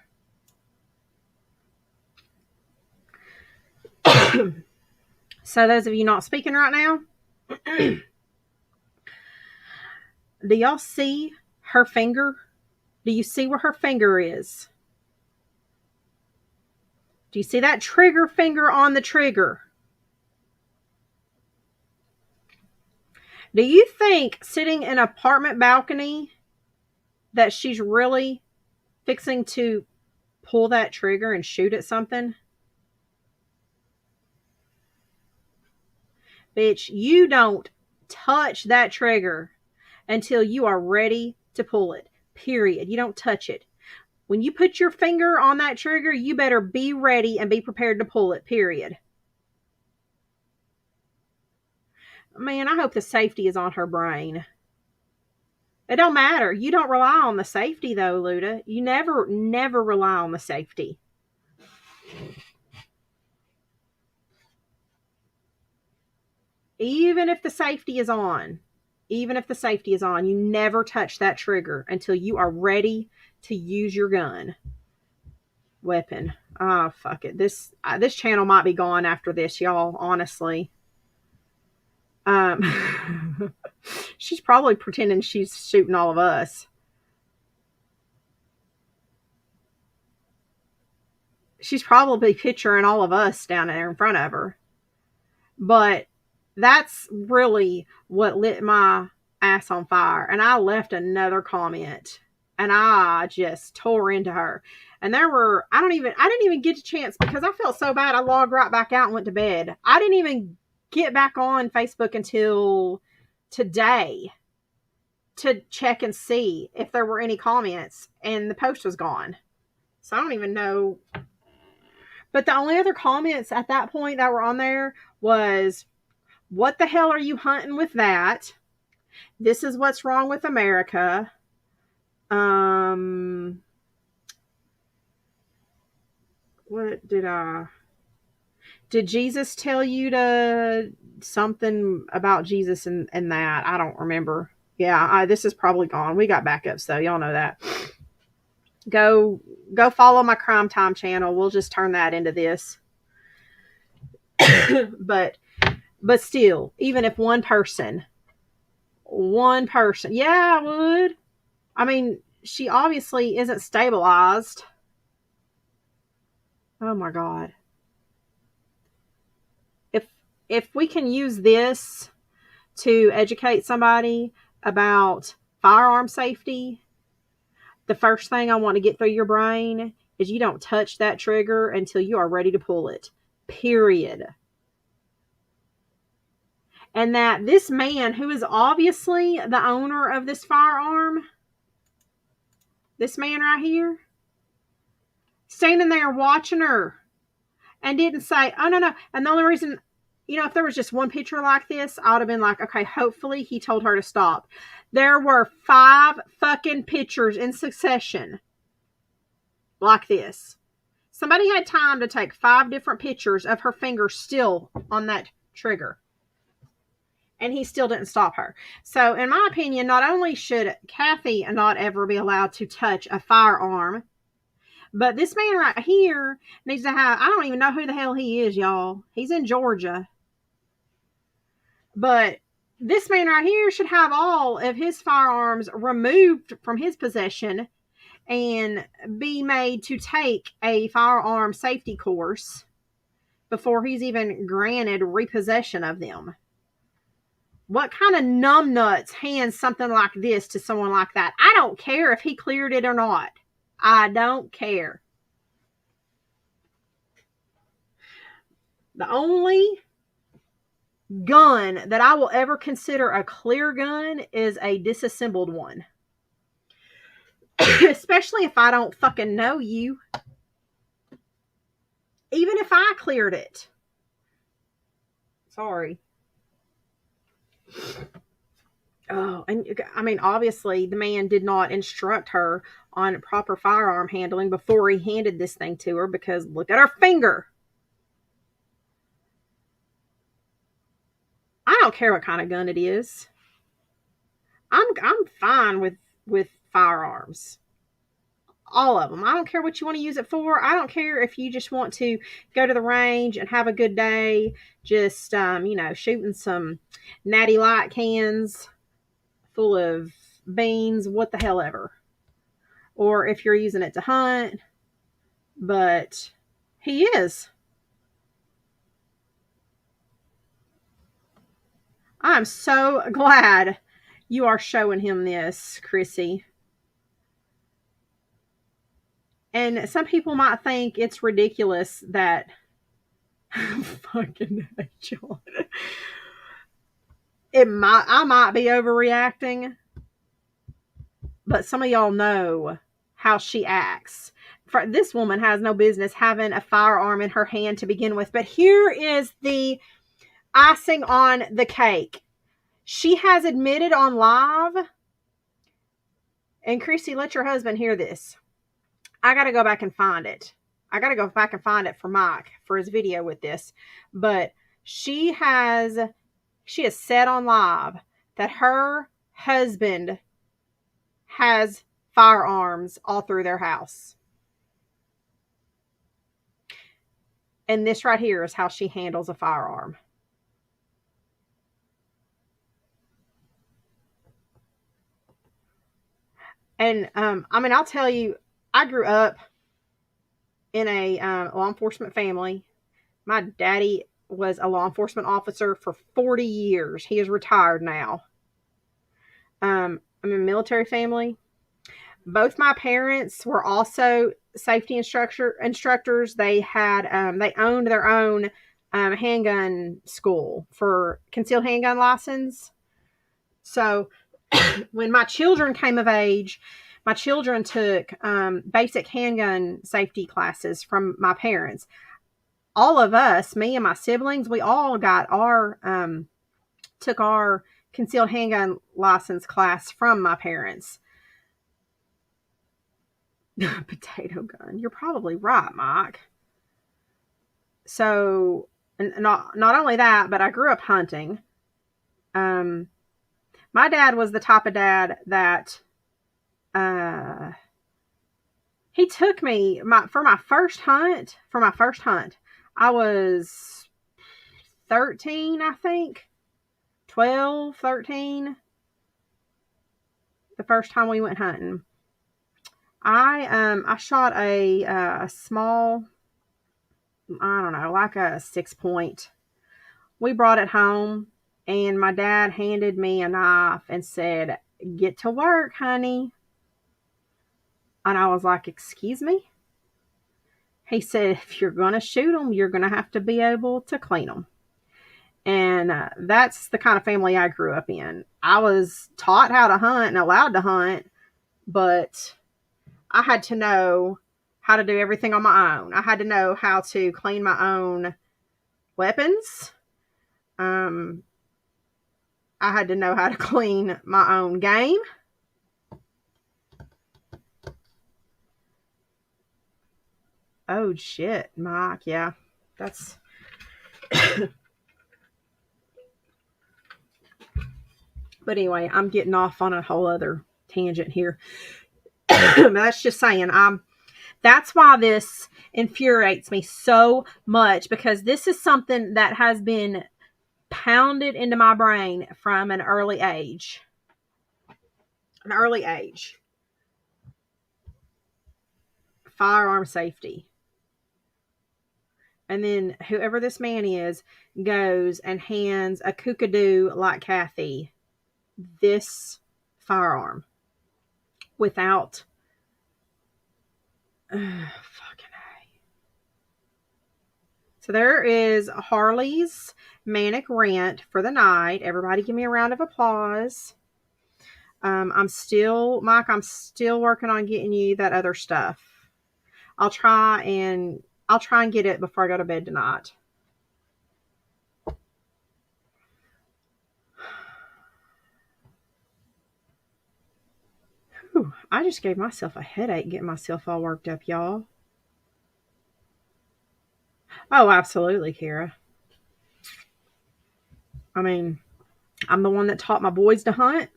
So those of you not speaking right now, do y'all see her finger? Do you see where her finger is? Do you see that trigger finger on the trigger? Do you think sitting in an apartment balcony that she's really fixing to pull that trigger and shoot at something? Bitch, you don't touch that trigger until you are ready to pull it. Period. You don't touch it. When you put your finger on that trigger, you better be ready and be prepared to pull it. Period. Man, I hope the safety is on her brain. It don't matter. You don't rely on the safety, though, Luda. You never rely on the safety. Even if the safety is on, you never touch that trigger until you are ready to use your gun. Weapon. Oh, fuck it. This channel might be gone after this, y'all, honestly. She's probably pretending she's shooting all of us. She's probably picturing all of us down there in front of her. But that's really what lit my ass on fire. And I left another comment and I just tore into her. And there were, I didn't even get a chance because I felt so bad. I logged right back out and went to bed. I didn't even get back on Facebook until today to check and see if there were any comments, and the post was gone. So I don't even know. But the only other comments at that point that were on there was, what the hell are you hunting with that? This is what's wrong with America. What did Jesus tell you to something about Jesus and that? I don't remember. Yeah, this is probably gone. We got backups though. Y'all know that. Go follow my Crime Time channel. We'll just turn that into this. but still, even if one person, yeah, I would. I mean, she obviously isn't stabilized. Oh my God. If we can use this to educate somebody about firearm safety, the first thing I want to get through your brain is you don't touch that trigger until you are ready to pull it. Period. And that this man, who is obviously the owner of this firearm, this man right here, standing there watching her and didn't say, oh, no. And the only reason, if there was just one picture like this, I would have been like, okay, hopefully he told her to stop. There were 5 fucking pictures in succession like this. Somebody had time to take 5 different pictures of her fingers still on that trigger. And he still didn't stop her. So, in my opinion, not only should Kathy not ever be allowed to touch a firearm, but this man right here needs to have, I don't even know who the hell he is, y'all. He's in Georgia. But this man right here should have all of his firearms removed from his possession and be made to take a firearm safety course before he's even granted repossession of them. What kind of numbnuts hands something like this to someone like that? I don't care if he cleared it or not. I don't care. The only gun that I will ever consider a clear gun is a disassembled one. Especially if I don't fucking know you. Even if I cleared it. Sorry. Oh, and I mean, obviously the man did not instruct her on proper firearm handling before he handed this thing to her, because look at her finger. I don't care what kind of gun it is. I'm fine with firearms. All of them. I don't care what you want to use it for. I don't care if you just want to go to the range and have a good day, just shooting some natty light cans full of beans, what the hell ever. Or if you're using it to hunt. But he is. I'm so glad you are showing him this, Chrissy. And some people might think it's ridiculous that fucking John. I might be overreacting, but some of y'all know how she acts. This woman has no business having a firearm in her hand to begin with. But here is the icing on the cake. She has admitted on live, and Chrissy, let your husband hear this. I got to go back and find it. I got to go back and find it for Mike for his video with this. But she has said on live that her husband has firearms all through their house. And this right here is how she handles a firearm. And, I'll tell you, I grew up in a law enforcement family. My daddy was a law enforcement officer for 40 years. He is retired now. I'm a military family. Both my parents were also safety instructors. They had they owned their own handgun school for concealed handgun license. So when my children came of age, my children took basic handgun safety classes from my parents. All of us, me and my siblings, we all got took our concealed handgun license class from my parents. Potato gun. You're probably right, Mike. So, not only that, but I grew up hunting. My dad was the type of dad that he took me for my first hunt. I was 13, I think. 12, 13. The first time we went hunting. I shot a small, I don't know, like a 6-point. We brought it home, and my dad handed me a knife and said, "Get to work, honey." And I was like, "Excuse me?" He said, "If you're going to shoot them, you're going to have to be able to clean them." And that's the kind of family I grew up in. I was taught how to hunt and allowed to hunt, but I had to know how to do everything on my own. I had to know how to clean my own weapons. I had to know how to clean my own game. Oh, shit, Mike. Yeah, that's... But anyway, I'm getting off on a whole other tangent here. That's just saying, that's why this infuriates me so much, because this is something that has been pounded into my brain from an early age. Firearm safety. And then whoever this man is goes and hands a kookadoo like Kathy this firearm without fucking A. So there is Harley's manic rant for the night. Everybody give me a round of applause. I'm still working on getting you that other stuff. I'll try and get it before I go to bed tonight. Whew, I just gave myself a headache getting myself all worked up, y'all. Oh, absolutely, Kara. I mean, I'm the one that taught my boys to hunt.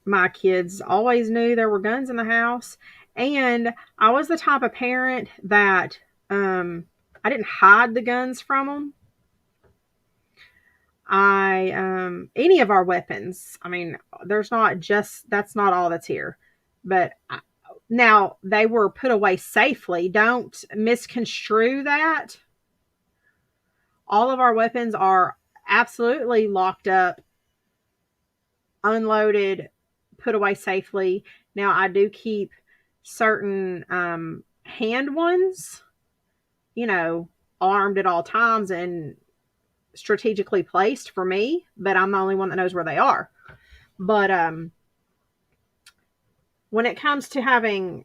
My kids always knew there were guns in the house. And I was the type of parent that I didn't hide the guns from them. Any of our weapons, I mean, that's not all that's here. But now they were put away safely. Don't misconstrue that. All of our weapons are absolutely locked up, unloaded, put away safely. Now I do keep certain hand ones, armed at all times and strategically placed for me, but I'm the only one that knows where they are. But when it comes to having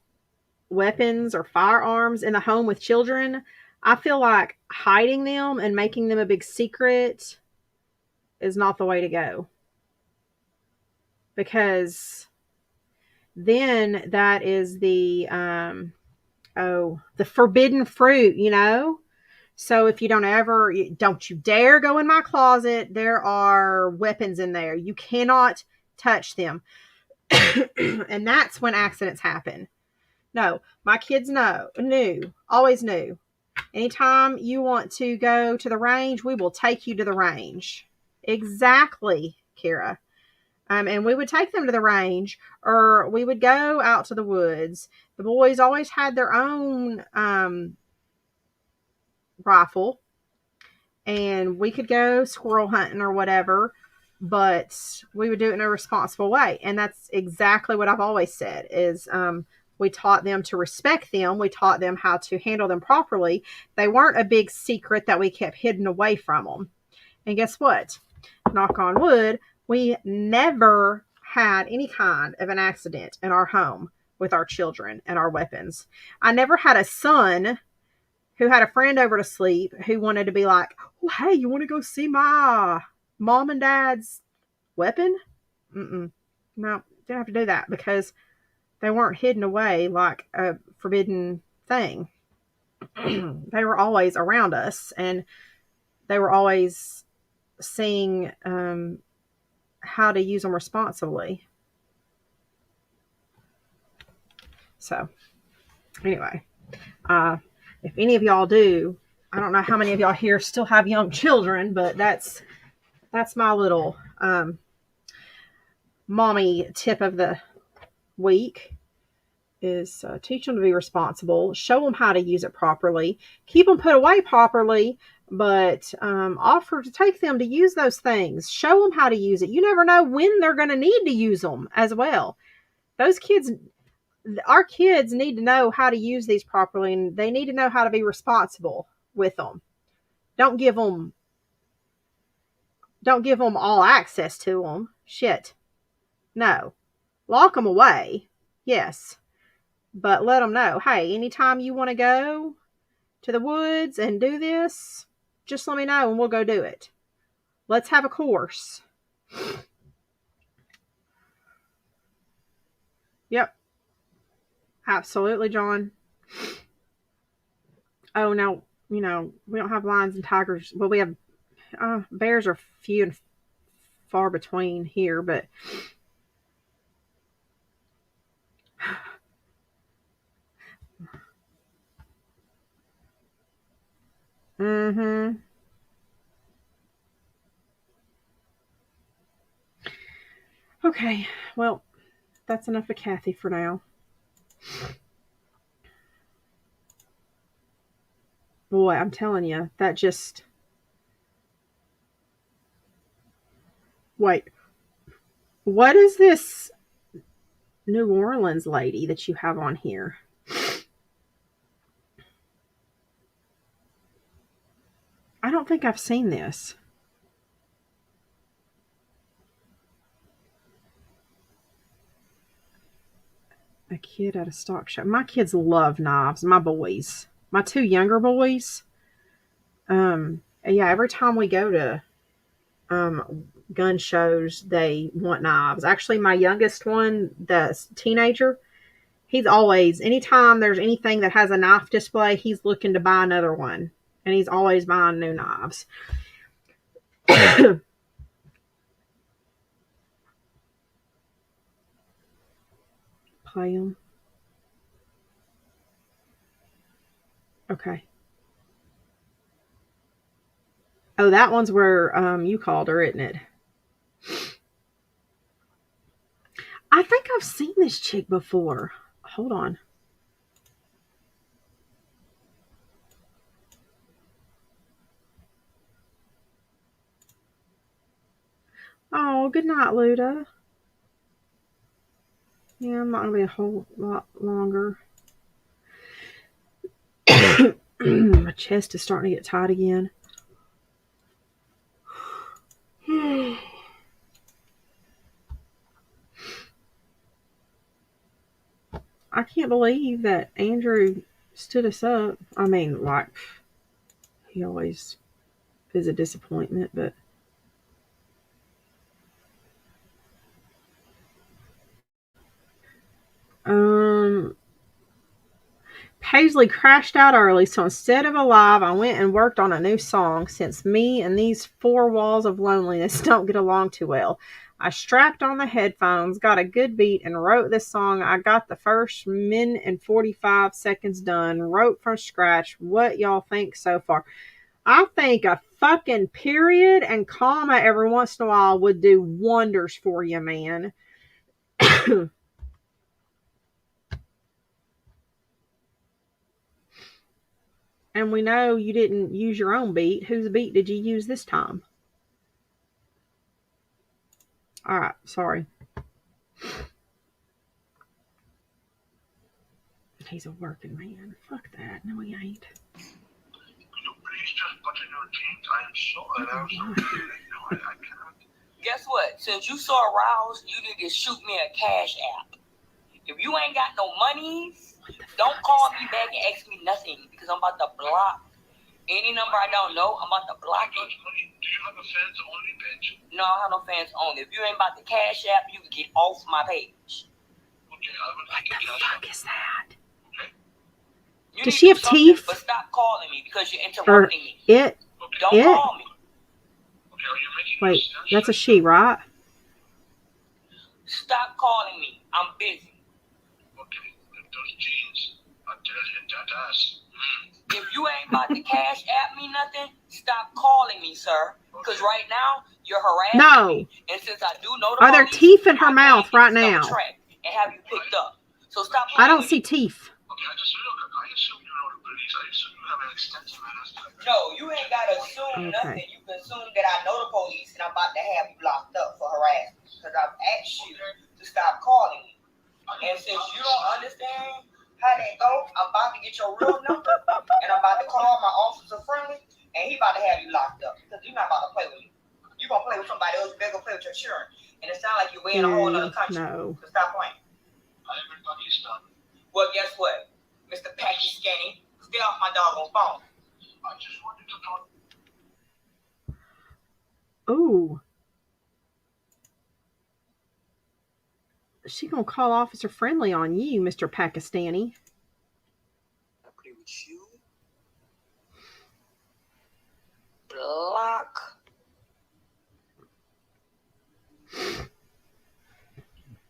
weapons or firearms in the home with children, I feel like hiding them and making them a big secret is not the way to go. Because then that is the forbidden fruit, So if you don't you dare go in my closet. There are weapons in there. You cannot touch them. And that's when accidents happen. No, my kids always knew. Anytime you want to go to the range, we will take you to the range. Exactly, Kara. And we would take them to the range, or we would go out to the woods. The boys always had their own rifle, and we could go squirrel hunting or whatever, but we would do it in a responsible way. And that's exactly what I've always said is we taught them to respect them. We taught them how to handle them properly. They weren't a big secret that we kept hidden away from them. And guess what? Knock on wood, we never had any kind of an accident in our home with our children and our weapons. I never had a son who had a friend over to sleep who wanted to be like, oh, hey, you want to go see my mom and dad's weapon? No, didn't have to do that because they weren't hidden away like a forbidden thing. They were always around us, and they were always seeing how to use them responsibly. So, anyway, if any of y'all do, I don't know how many of y'all here still have young children, but that's my little mommy tip of the week is teach them to be responsible, show them how to use it properly, keep them put away properly, but offer to take them to use those things. Show them how to use it. You never know when they're going to need to use them as well. Our kids need to know how to use these properly, and they need to know how to be responsible with them. Don't give them all access to them. Shit. No. Lock them away. Yes. But let them know, hey, anytime you want to go to the woods and do this, just let me know and we'll go do it. Let's have a course. Yep. Absolutely, John. Oh, no, we don't have lions and tigers. Well, we have bears are few and far between here, but Okay, well, that's enough of Kathy for now. Boy, I'm telling you, that just... Wait, what is this New Orleans lady that you have on here? I don't think I've seen this. A kid at a stock show. My kids love knives. My boys. My two younger boys. Yeah, every time we go to gun shows, they want knives. Actually, my youngest one, the teenager, he's always, anytime there's anything that has a knife display, he's looking to buy another one. And he's always buying new knives. Play them. Okay. Oh, that one's where you called her, isn't it? I think I've seen this chick before. Hold on. Oh, good night, Luda. Yeah, I'm not going to be a whole lot longer. My chest is starting to get tight again. I can't believe that Andrew stood us up. I mean, like, he always is a disappointment, but... Paisley crashed out early, so instead of alive, I went and worked on a new song since me and these four walls of loneliness don't get along too well. I strapped on the headphones, got a good beat, and wrote this song. I got the first minute and 45 seconds done, wrote from scratch. What y'all think so far? I think a fucking period and comma every once in a while would do wonders for you, man. And we know you didn't use your own beat. Whose beat did you use this time? All right, sorry. He's a working man. Fuck that. No, he ain't. Could you please just put in your jeans? I am so aroused. No, I can't. Guess what? Since you so aroused, you need to shoot me a cash app. If you ain't got no monies, Don't call me back and ask me nothing because I'm about to block any number I don't know. I'm about to block it. Do you have a fans only page? No, I have no fans only. If you ain't about the Cash App, you can get off my page. Okay, I will What take the the cash fuck out. is that? You Does need she to have do something, teeth? But stop calling me because you're Or interrupting me. it? Don't It? call me. Okay, are you making Wait, sense? that's a she, right? Stop calling me. I'm busy. Okay, if those jeans are dead in that ass. If you ain't about to Cash App me nothing, stop calling me, sir. Because right now, you're harassing No. me. And since I do know the Are there police, teeth in her I mouth may right get now? tracked and have you picked up. So stop I playing don't with see me. teeth. Okay, I assume you know the police. I assume you have an extensive anesthetic. No, you ain't got to assume Okay. nothing. You can assume that I know the police and I'm about to have you locked up for harassment. Because I've asked you to stop calling me. And since you don't understand how that go, I'm about to get your real number and I'm about to call my officer friendly and he about to have you locked up. Because you're not about to play with me. You're going to play with somebody else. They're going to play with your children. And it sounds like you're way in a whole other country. No. So stop playing. I am in Pakistan. Well, guess what? Mr. Pakistani, stay off my doggone phone. I just wanted to talk. Ooh. She gonna call Officer Friendly on you, Mr. Pakistani. I play with you. Block.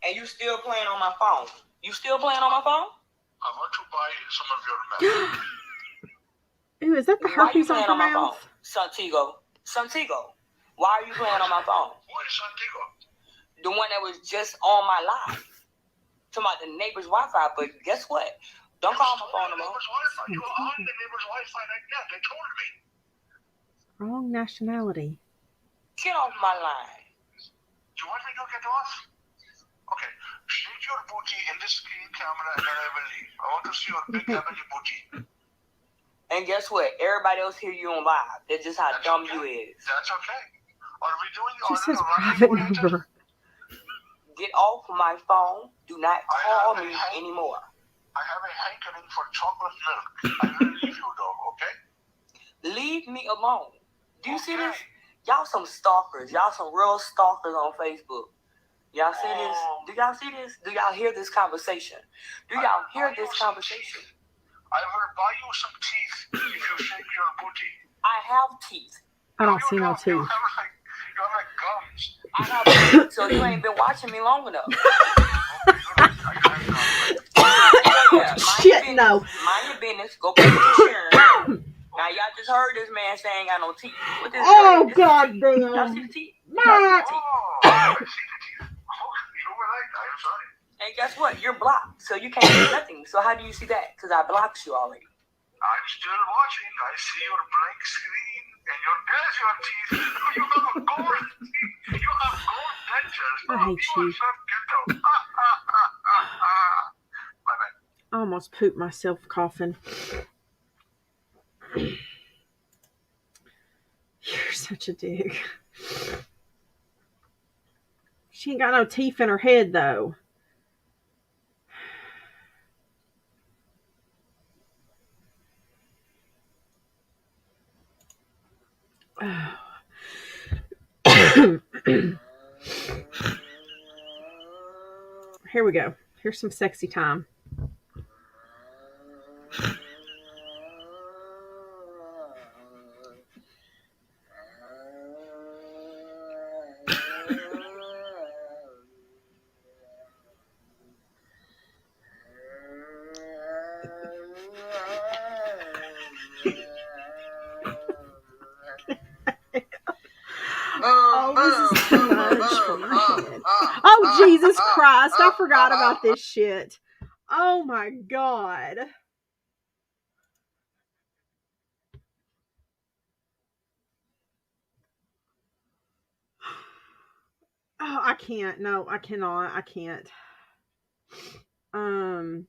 And you still playing on my phone? You still playing on my phone? I want to buy some of your meth. Ooh, is that the Why you herpes on playing her on my mouth? phone? Santiago. Why are you playing on my phone? What is Santiago? The one that was just on my live. Talking about the neighbor's Wi-Fi, but guess what? Don't call my phone no more. Neighbor's Wi-Fi. You are on the neighbor's Wi-Fi right now. They told me. Wrong nationality. Get off my line. You want me to get off? Okay. Shake your booty in the screen camera and then I will leave. I want to see your big heavenly booty. And guess what? Everybody else hear you on live. That's just how That's dumb okay. you is. That's okay. Are we doing She order says or private rendezvous later? number. Get off my phone. Do not call me anymore. I have a hankering for chocolate milk. I will leave you though, okay? Leave me alone. Do you see this? Y'all some stalkers. Y'all some real stalkers on Facebook. Y'all see this? Do y'all see this? Do y'all hear this conversation? Do y'all hear this conversation? I will buy you some teeth if you shake your booty. I have teeth. I don't see no You teeth. have like gums. I have teeth, so you ain't been watching me long enough. Yeah, Shit, no. Mind your business. Go play with your children. Now y'all just heard this man saying I no teeth. What this Oh, this God Y'all damn. see the teeth? Matt. Oh, I see the teeth. Oh, you were right. I am sorry. And guess what? You're blocked, so you can't do nothing. So how do you see that? Because I blocked you already. I'm still watching. I see your blank screen and there's your teeth. You have a gold teeth. You have gold dentures. I hate you. you. Are so ghetto. My bad. I almost pooped myself coughing. You're such a dick. She ain't got no teeth in her head, though. Here we go. Here's some sexy time. Oh, this is too much for my head. Oh, Jesus Christ. I forgot about this shit. Oh, my God. Oh, I can't. No, I cannot. I can't. Mm-mm.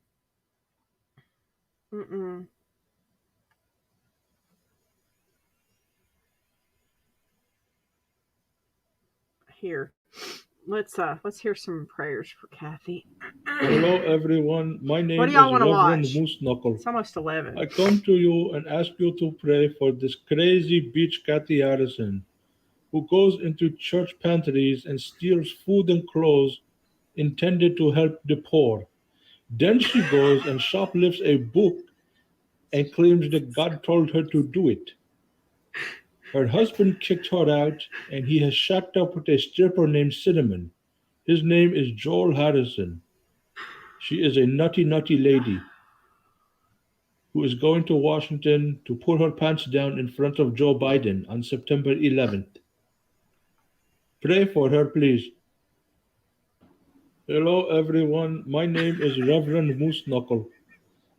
Here. Let's hear some prayers for Kathy. Hello, everyone. My What name do is y'all want to Reverend watch? Moose Knuckle. It's almost 11. I come to you and ask you to pray for this crazy beach Kathy Harrison who goes into church pantries and steals food and clothes intended to help the poor. Then she goes and shoplifts a book and claims that God told her to do it. Her husband kicked her out and he has shacked up with a stripper named Cinnamon. His name is Joel Harrison. She is a nutty lady who is going to Washington to pull her pants down in front of Joe Biden on September 11th. Pray for her, please. Hello, everyone. My name is Reverend Moose Knuckle.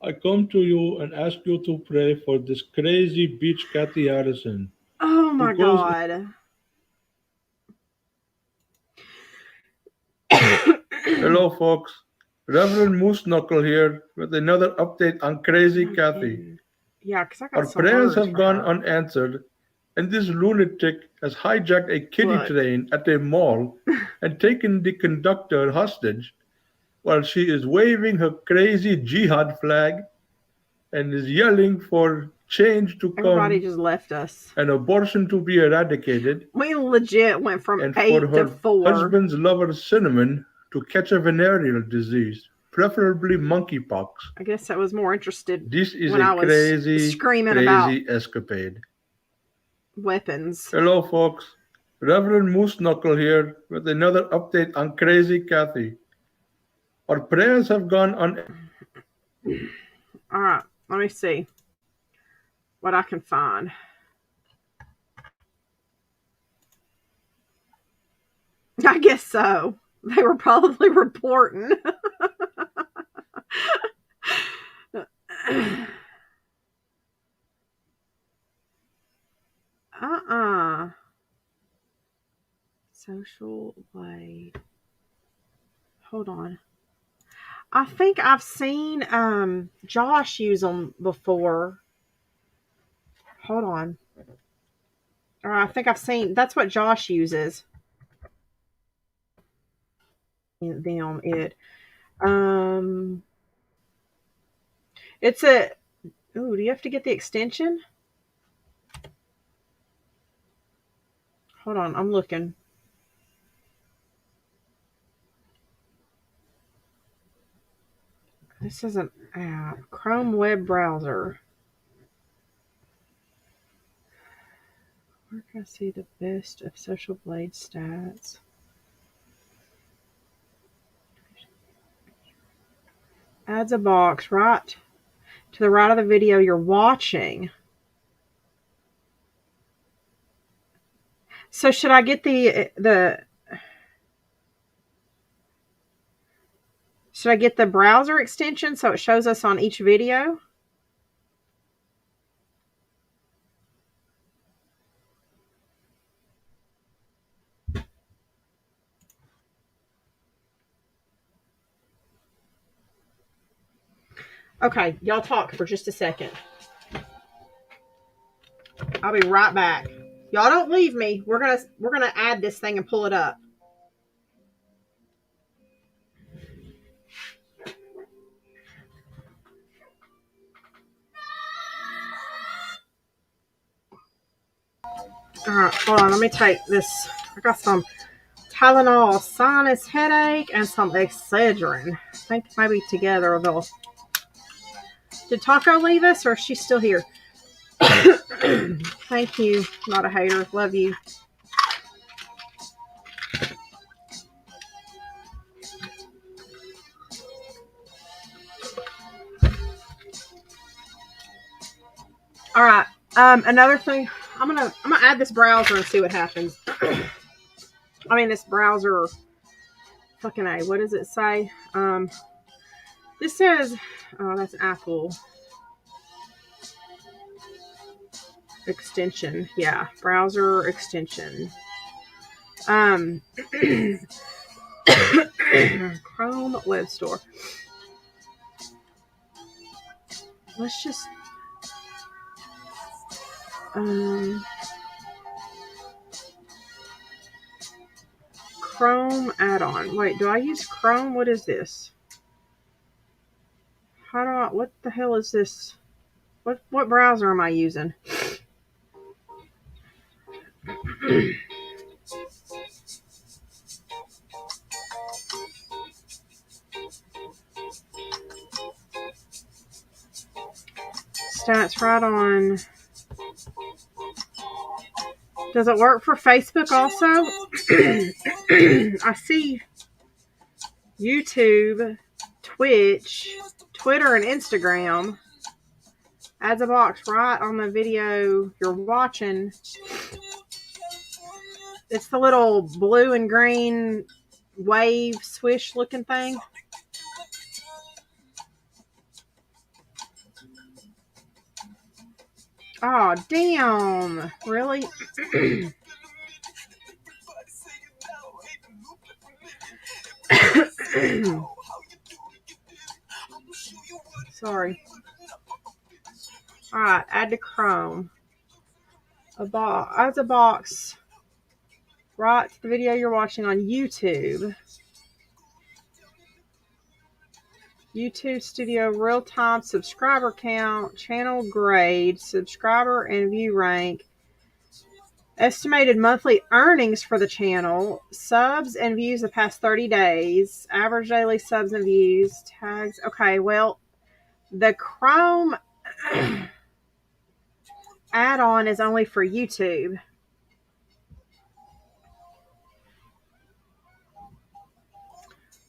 I come to you and ask you to pray for this crazy beach Kathy Harrison Oh who my goes. God. Hello, folks. Reverend Moose Knuckle here with another update on Crazy No Kathy. kidding. Yeah, because I got Our some prayers words have for gone her. unanswered, and this lunatic has hijacked a kiddie Look. train at a mall and taken the conductor hostage while she is waving her crazy jihad flag and is yelling for change to Everybody come just left us. and abortion to be eradicated We legit went from and 8 for to her 4. husband's lover Cinnamon to catch a venereal disease, preferably monkeypox. I guess I was more interested This is when a I was screaming about crazy escapade. weapons. Hello, folks. Reverend Moose Knuckle here with another update on Crazy Kathy. Our prayers have gone All right, let me see what I can find. I guess so. They were probably reporting. Social blade. Hold on. I think I've seen Josh use them before. Hold on. Or I think I've seen that's what Josh uses. Them it's a do you have to get the extension? Hold on, I'm looking. This is an app. Chrome web browser. Where can I see the best of Social Blade stats? Adds a box right to the right of the video you're watching. So should I get should I get the browser extension so it shows us on each video? Okay, y'all talk for just a second. I'll be right back. Y'all don't leave me. We're gonna add this thing and pull it up. All right, hold on. Let me take this. I got some Tylenol sinus headache and some Excedrin. I think maybe together they'll. Did Taco leave us or is she still here? Thank you. Not a hater. Love you. All right. Another thing. I'm gonna add this browser and see what happens. I mean, this browser. Fucking A. What does it say? This says. Oh, that's Apple. Extension. Yeah. Browser extension. Chrome web store. Let's just Chrome add-on. Wait, do I use Chrome? What is this? what the hell is this? What browser am I using? Stats right on. Does it work for Facebook also? I see YouTube, Twitch, Twitter, and Instagram. Adds a box right on the video you're watching. It's the little blue and green wave swish looking thing. Oh, damn. Really? Sorry. Alright, add to Chrome. Adds a box right to the video you're watching on YouTube. YouTube Studio real-time subscriber count, channel grade, subscriber and view rank, estimated monthly earnings for the channel, subs and views the past 30 days, average daily subs and views, tags. Okay, well, the Chrome add-on is only for YouTube.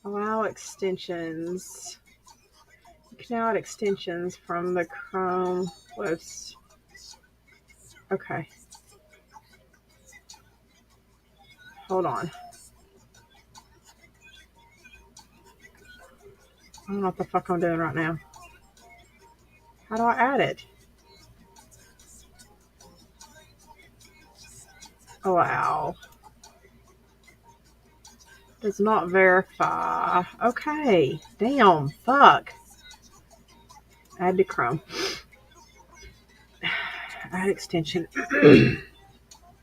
Allow extensions. You can now add extensions from the Chrome website. Okay. Hold on. I don't know what the fuck I'm doing right now. How do I add it? Allow. Does not verify. Okay. Damn. Fuck. Add to Chrome. Add extension. It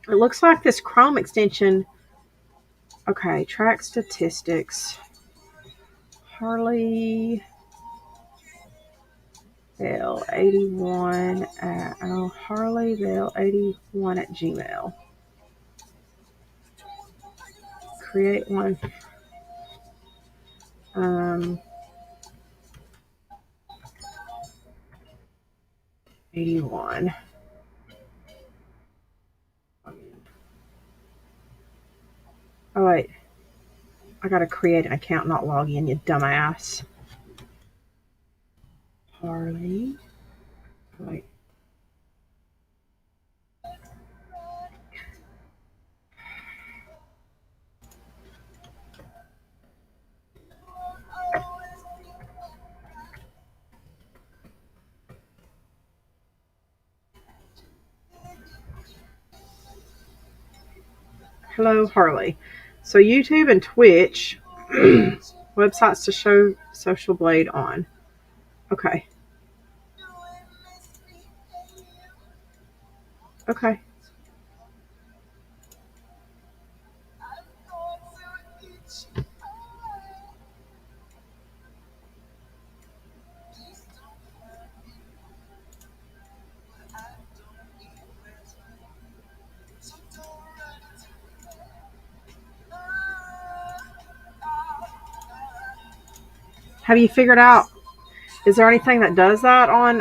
looks like this Chrome extension. Okay. Track statistics. Harley Bell 81 at Harley Bell 81 at Gmail. Create one. 81. Oh wait. I gotta create an account, not log in, you dumbass. Harley. Wait. Hello, Harley. So YouTube and Twitch websites to show Social Blade on. Okay. Okay. Have you figured out, is there anything that does that on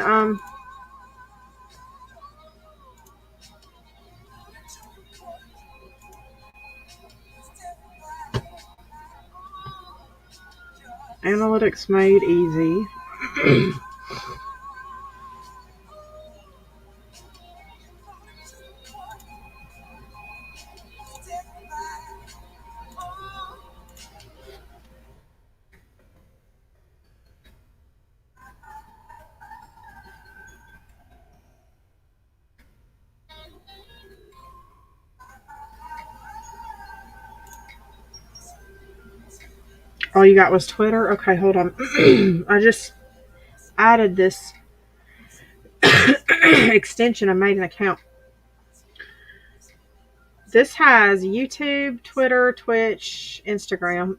analytics made easy? All you got was Twitter? Okay, hold on. I just added this extension and made an account. This has YouTube, Twitter, Twitch, Instagram.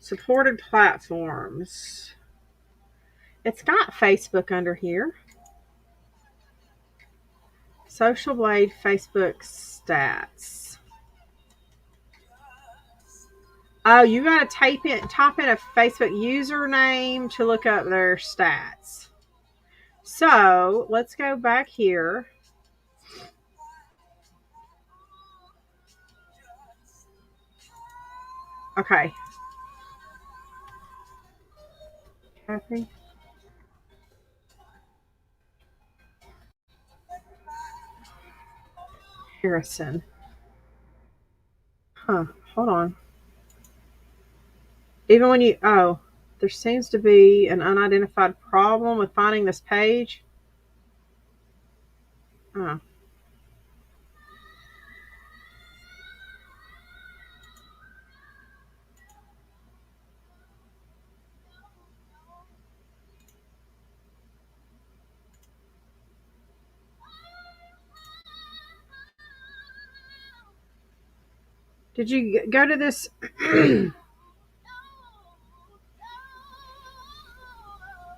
Supported platforms. It's got Facebook under here. Social Blade Facebook stats. Oh, you got to type in a Facebook username to look up their stats. So let's go back here. Okay. Kathy. Harrison. Huh. Hold on. Even when there seems to be an unidentified problem with finding this page. Oh. Did you go to this?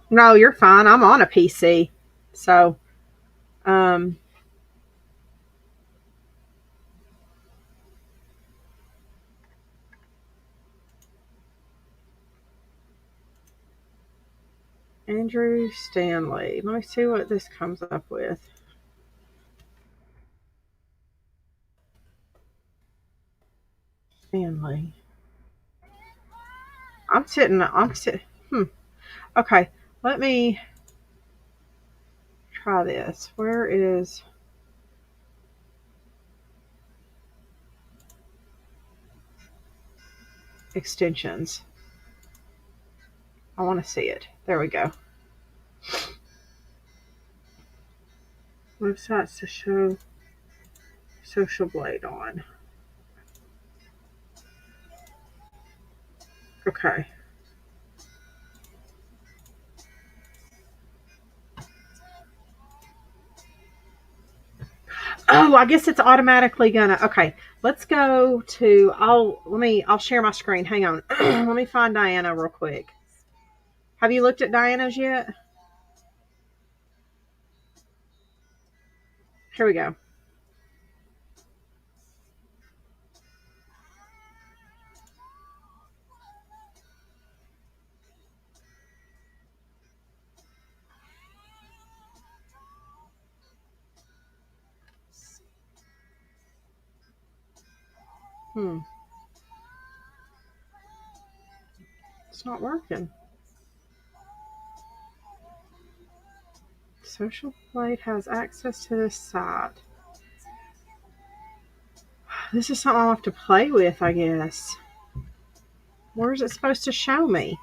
No, you're fine. I'm on a PC. So, Andrew Stanley. Let me see what this comes up with. Stanley. I'm sitting. Okay, let me try this. Where is extensions? I want to see it. There we go. Websites to show Social Blade on. Okay. Oh, I guess it's automatically gonna. Okay, let's go to. I'll share my screen. Hang on. Let me find Diana real quick. Have you looked at Diana's yet? Here we go. It's not working. Social Blade has access to this site. This is something I'll have to play with, I guess. Where is it supposed to show me?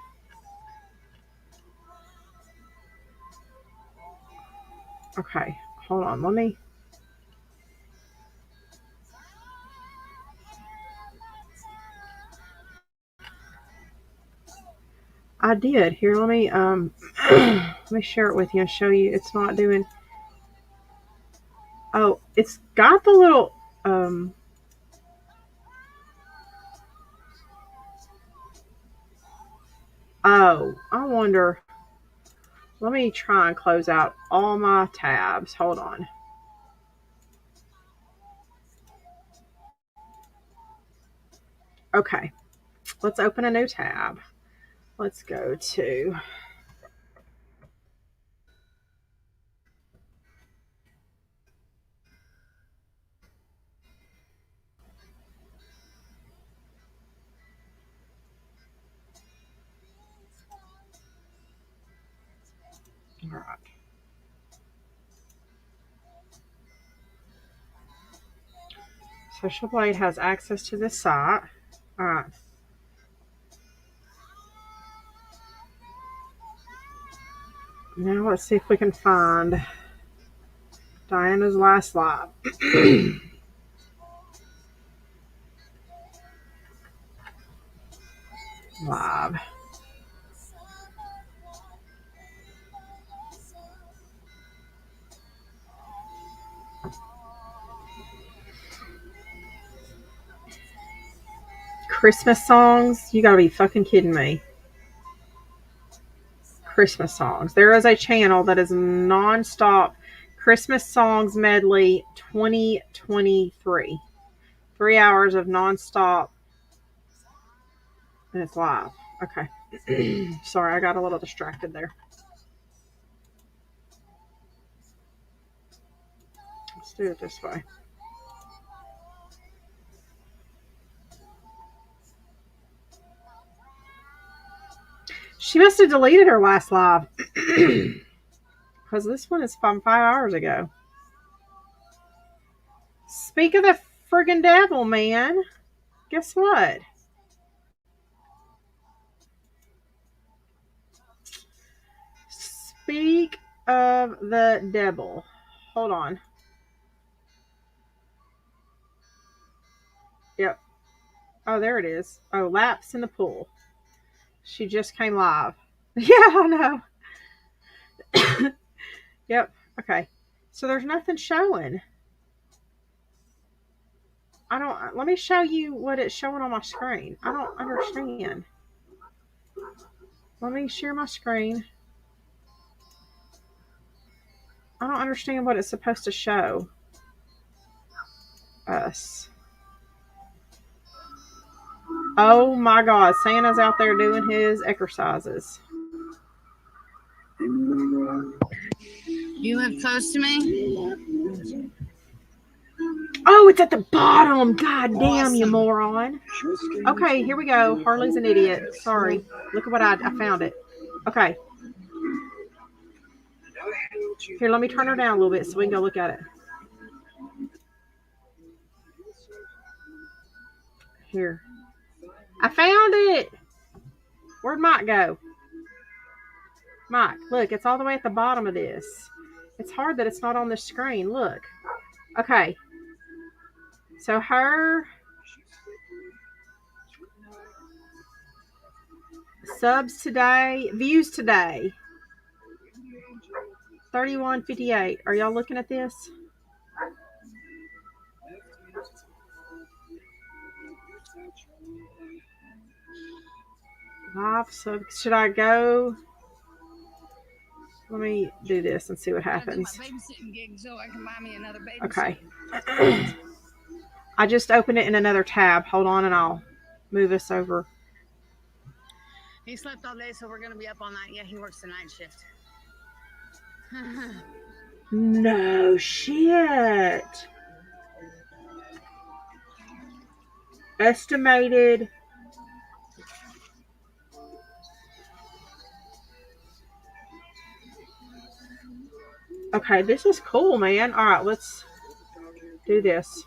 Okay, hold on. Let me. I did. Here, let me let me share it with you and show you. It's not doing. Oh, it's got the little Oh, I wonder. Let me try and close out all my tabs. Hold on. Okay, let's open a new tab. Let's go to. All right. Social Blade has access to this site. All right. Now let's see if we can find Diana's last live. Live. Christmas songs? You gotta be fucking kidding me. Christmas songs. There is a channel that is non-stop Christmas songs medley 2023. 3 hours of non-stop. And it's live. Okay. Sorry, I got a little distracted there. Let's do it this way. She must have deleted her last live. Because this one is from 5 hours ago. Speak of the friggin' devil, man. Guess what? Speak of the devil. Hold on. Yep. Oh, there it is. Oh, laps in the pool. She just came live. Yeah, I know. Yep. Okay. So there's nothing showing. Let me show you what it's showing on my screen. I don't understand. Let me share my screen. I don't understand what it's supposed to show us. Oh my God, Santa's out there doing his exercises. You live close to me? Oh, it's at the bottom. God damn, you moron. Okay, here we go. Harley's an idiot. Sorry. Look at what I found it. Okay. Here, let me turn her down a little bit so we can go look at it. Here. I found it. Where'd Mike go? Mike, look, it's all the way at the bottom of this. It's hard that it's not on the screen. Look. Okay. So her subs today, views today, 3158. Are y'all looking at this? Live sub. Should I go? Let me do this and see what happens. Okay. I just opened it in another tab. Hold on and I'll move us over. He slept all day, so we're going to be up all night. Yeah, he works the night shift. No shit. Estimated. Okay, this is cool, man. All right, let's do this.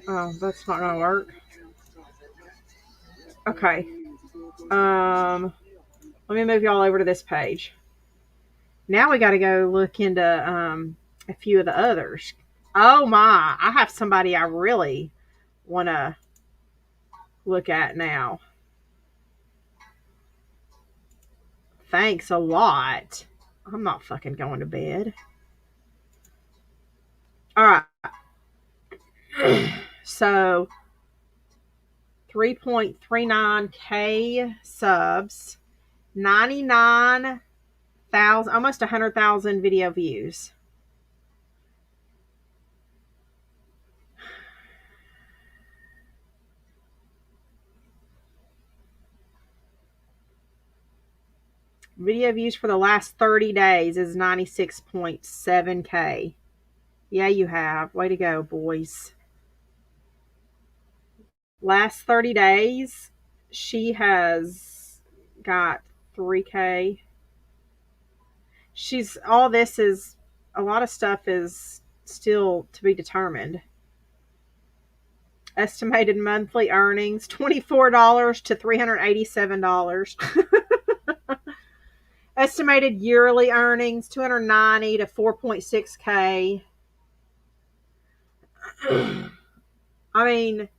Oh, that's not gonna work. Okay. Let me move y'all over to this page. Now we got to go look into a few of the others. Oh my! I have somebody I really want to look at now. Thanks a lot. I'm not fucking going to bed. All right. So 3.39K subs, 99,000, almost 100,000 video views. Video views for the last 30 days is 96.7K. Yeah, you have. Way to go, boys. Last 30 days, she has got 3K. All this is, a lot of stuff is still to be determined. Estimated monthly earnings, $24 to $387. Estimated yearly earnings, $290 to $4.6K. I mean,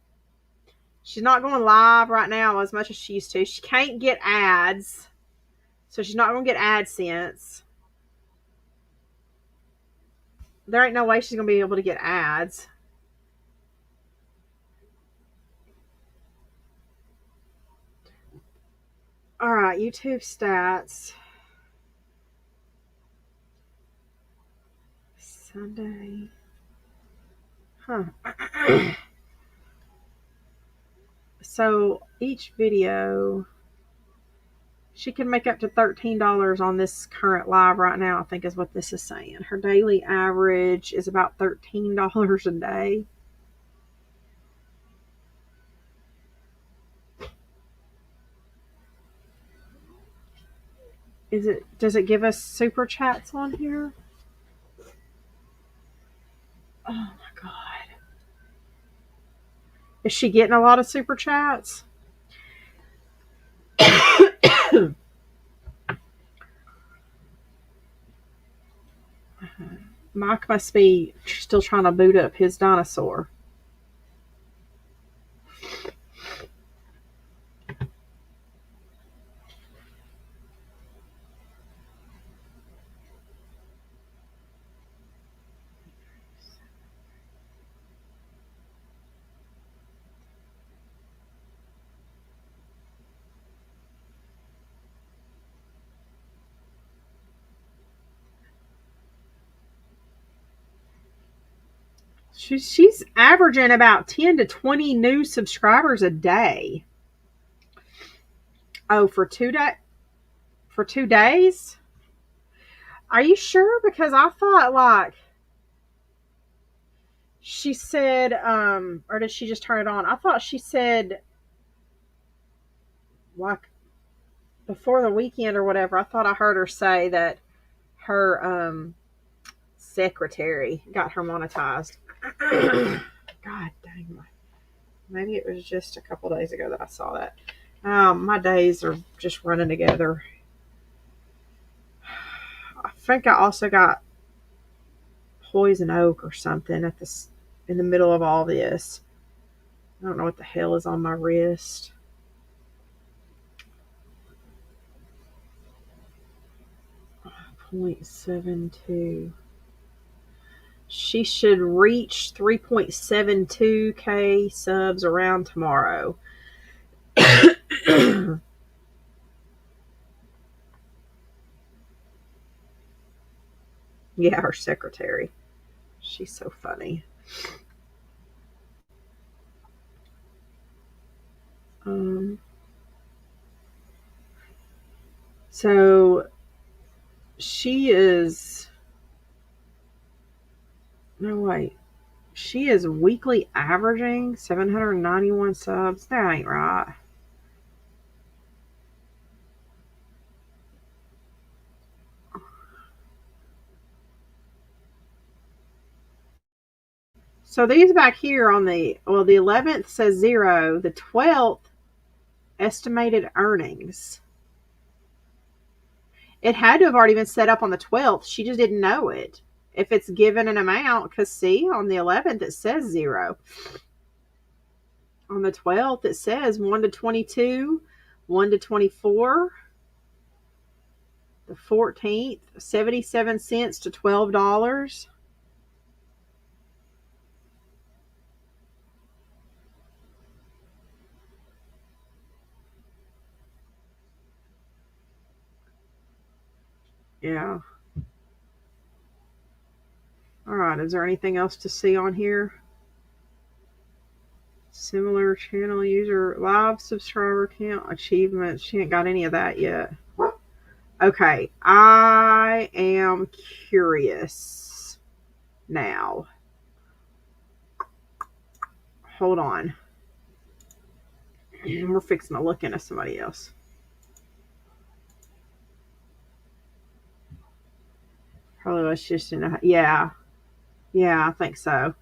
she's not going live right now as much as she used to. She can't get ads, so she's not going to get AdSense. There ain't no way she's going to be able to get ads. All right, YouTube stats. Sunday. Huh. So each video, she can make up to $13 on this current live right now, I think is what this is saying. Her daily average is about $13 a day. Does it give us super chats on here? Oh my God. Is she getting a lot of super chats? Mike must be still trying to boot up his dinosaur. She's averaging about 10 to 20 new subscribers a day. Oh, for 2 days? Are you sure? Because I thought like she said, or did she just turn it on? I thought she said like before the weekend or whatever. I thought I heard her say that her secretary got her monetized. God dang. Maybe it was just a couple days ago that I saw that. My days are just running together. I think I also got poison oak or something in the middle of all this. I don't know what the hell is on my wrist. .72. She should reach 3.72K subs around tomorrow. Yeah, her secretary. She's so funny. So she is. No, wait. She is weekly averaging 791 subs. That ain't right. So these back here on the 11th says 0. The 12th, estimated earnings. It had to have already been set up on the 12th. She just didn't know it. If it's given an amount, because see, on the 11th it says 0. On the 12th it says 1 to 22, 1 to 24. The 14th, 77 cents to $12. Yeah. All right. Is there anything else to see on here? Similar channel user, live subscriber count, achievements. She ain't got any of that yet. Okay. I am curious now. Hold on. We're fixing to look into somebody else. Probably was just in a, yeah. Yeah, I think so.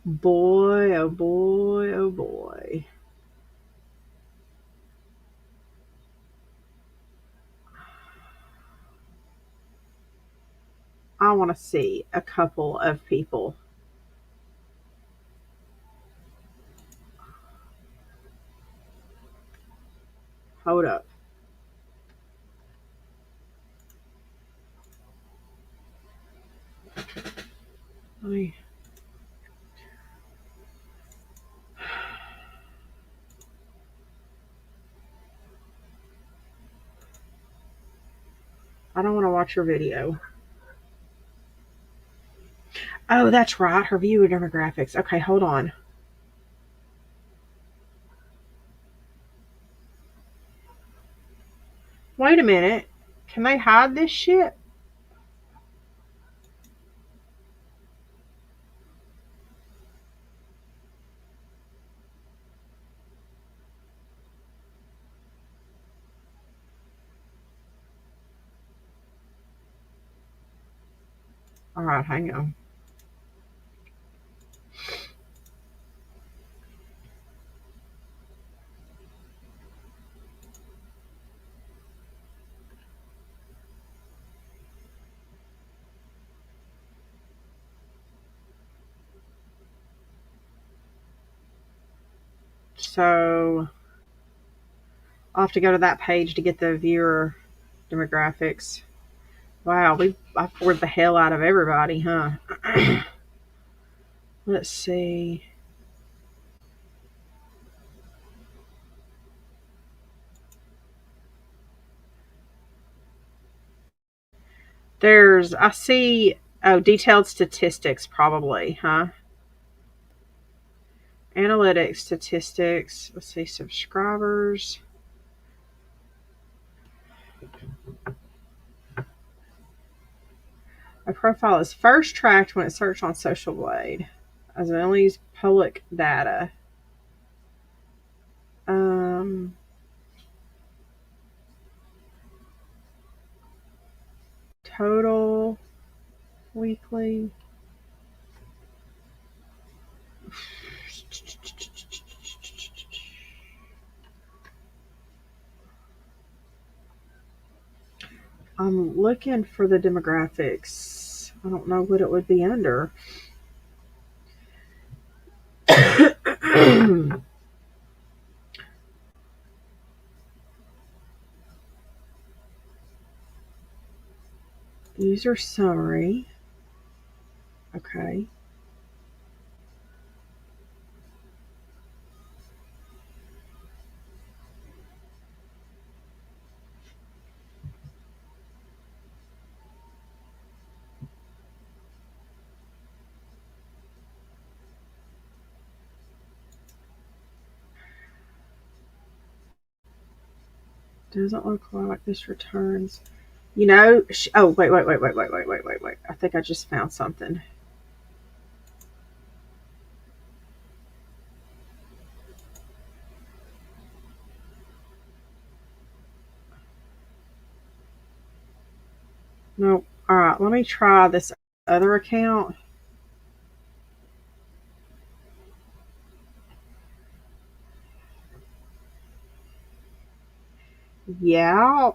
Boy, oh boy, oh boy. I want to see a couple of people. Hold up. I don't want to watch her video. Oh, that's right. Her viewer demographics. Okay, hold on. Wait a minute. Can they hide this shit? All right, hang on. So I'll have to go to that page to get the viewer demographics. Wow, I poured the hell out of everybody, huh? Let's see. I see, detailed statistics probably, huh? Analytics, statistics. Let's see, subscribers. A profile is first tracked when it's searched on Social Blade, as it only uses public data. Total weekly. I'm looking for the demographics. I don't know what it would be under. User summary. Okay. Doesn't look like this returns. You know, oh, wait. I think I just found something. Nope. All right, let me try this other account. Yeah.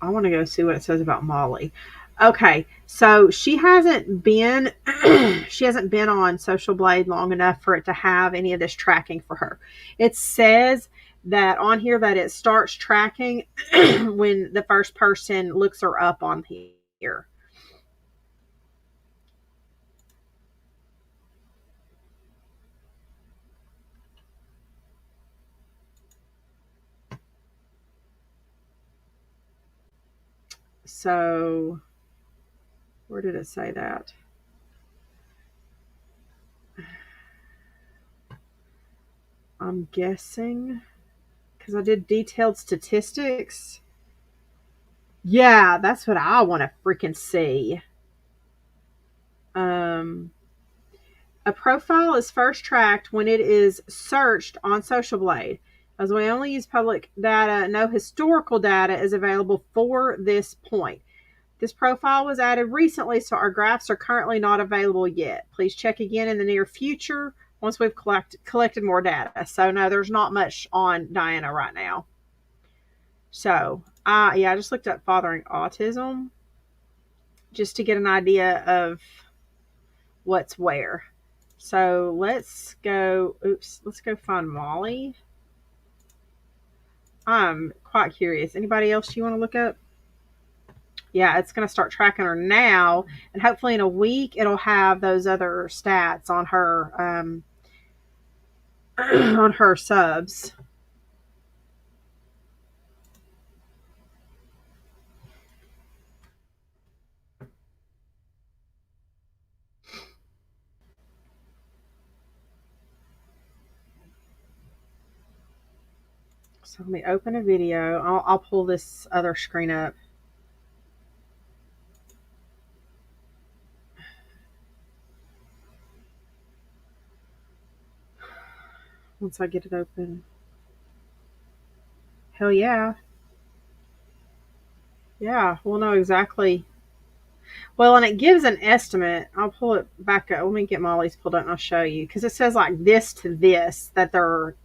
I want to go see what it says about Molly. Okay, so she hasn't been on Social Blade long enough for it to have any of this tracking for her. It says that on here that it starts tracking when the first person looks her up on here. So, where did it say that? I'm guessing because I did detailed statistics. Yeah, that's what I want to freaking see. A profile is first tracked when it is searched on Social Blade. As we only use public data, no historical data is available for this point. This profile was added recently, so our graphs are currently not available yet. Please check again in the near future once we've collected more data. So no, there's not much on Diana right now. So I just looked up fathering autism just to get an idea of what's where. So let's go find Molly. I'm quite curious. Anybody else you want to look up? Yeah, it's going to start tracking her now, and hopefully in a week it'll have those other stats on her on her subs. So let me open a video. I'll pull this other screen up. Once I get it open. Hell yeah. Yeah, we'll know exactly. Well, and it gives an estimate. I'll pull it back up. Let me get Molly's pulled up and I'll show you. Because it says like this to this that they're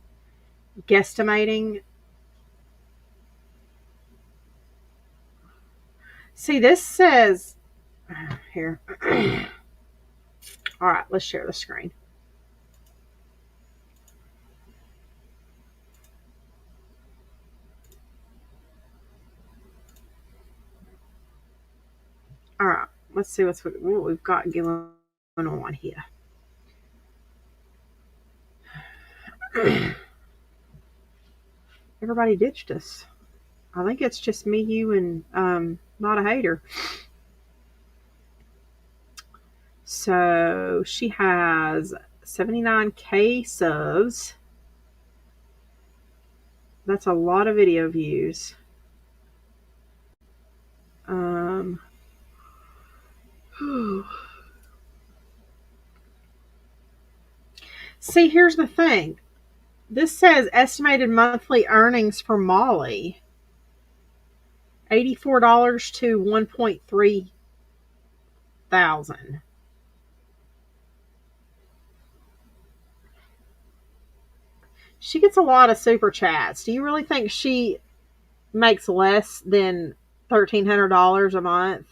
guesstimating. See, this says here. All right, let's share the screen. All right, let's see what we've got going on here. Everybody ditched us. I think it's just me, you, and not a hater. So she has 79K subs. That's a lot of video views. See, here's the thing. This says estimated monthly earnings for Molly. $84 to $1.3 thousand. She gets a lot of super chats. Do you really think she makes less than $1,300 a month?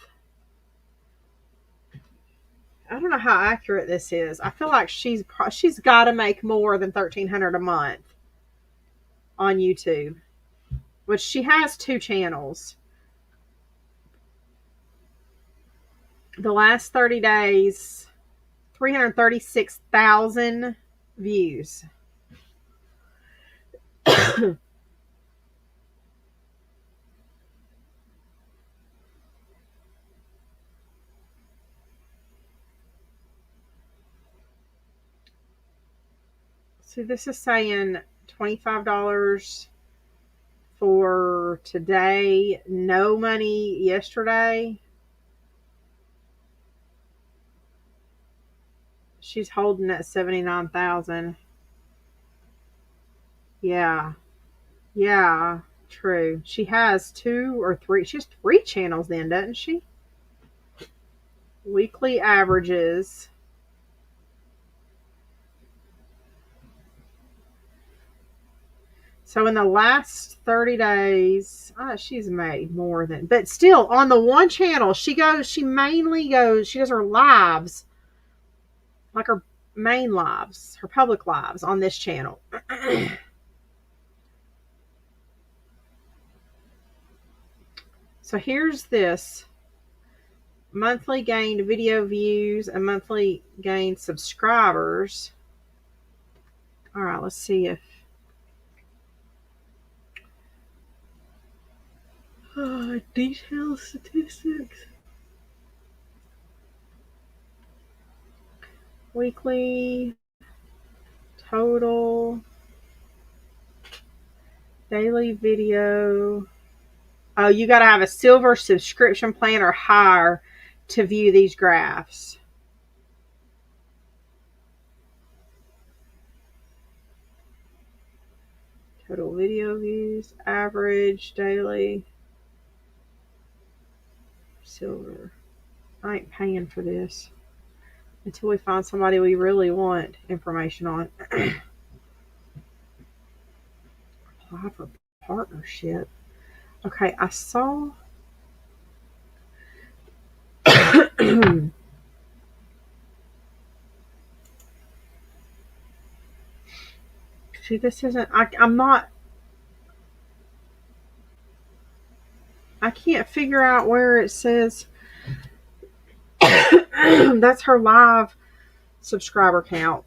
I don't know how accurate this is. I feel like she's got to make more than $1,300 a month on YouTube, which she has 2 channels. The last 30 days, 336,000 views. So this is saying $25 for today, no money yesterday. She's holding at 79,000. Yeah. Yeah, true. She has 2 or 3. She has 3 channels then, doesn't she? Weekly averages. So in the last 30 days, she's made more than, but still on the one channel, she mainly goes, she does her lives, like her main lives, her public lives on this channel. So here's this monthly gained video views and monthly gained subscribers. All right, let's see if detailed statistics. Weekly total daily video. Oh, you got to have a silver subscription plan or higher to view these graphs. Total video views, average, daily, silver. I ain't paying for this until we find somebody we really want information on. Apply for partnership. Okay, I saw. See, this isn't. I'm not. I can't figure out where it says that's her live subscriber count.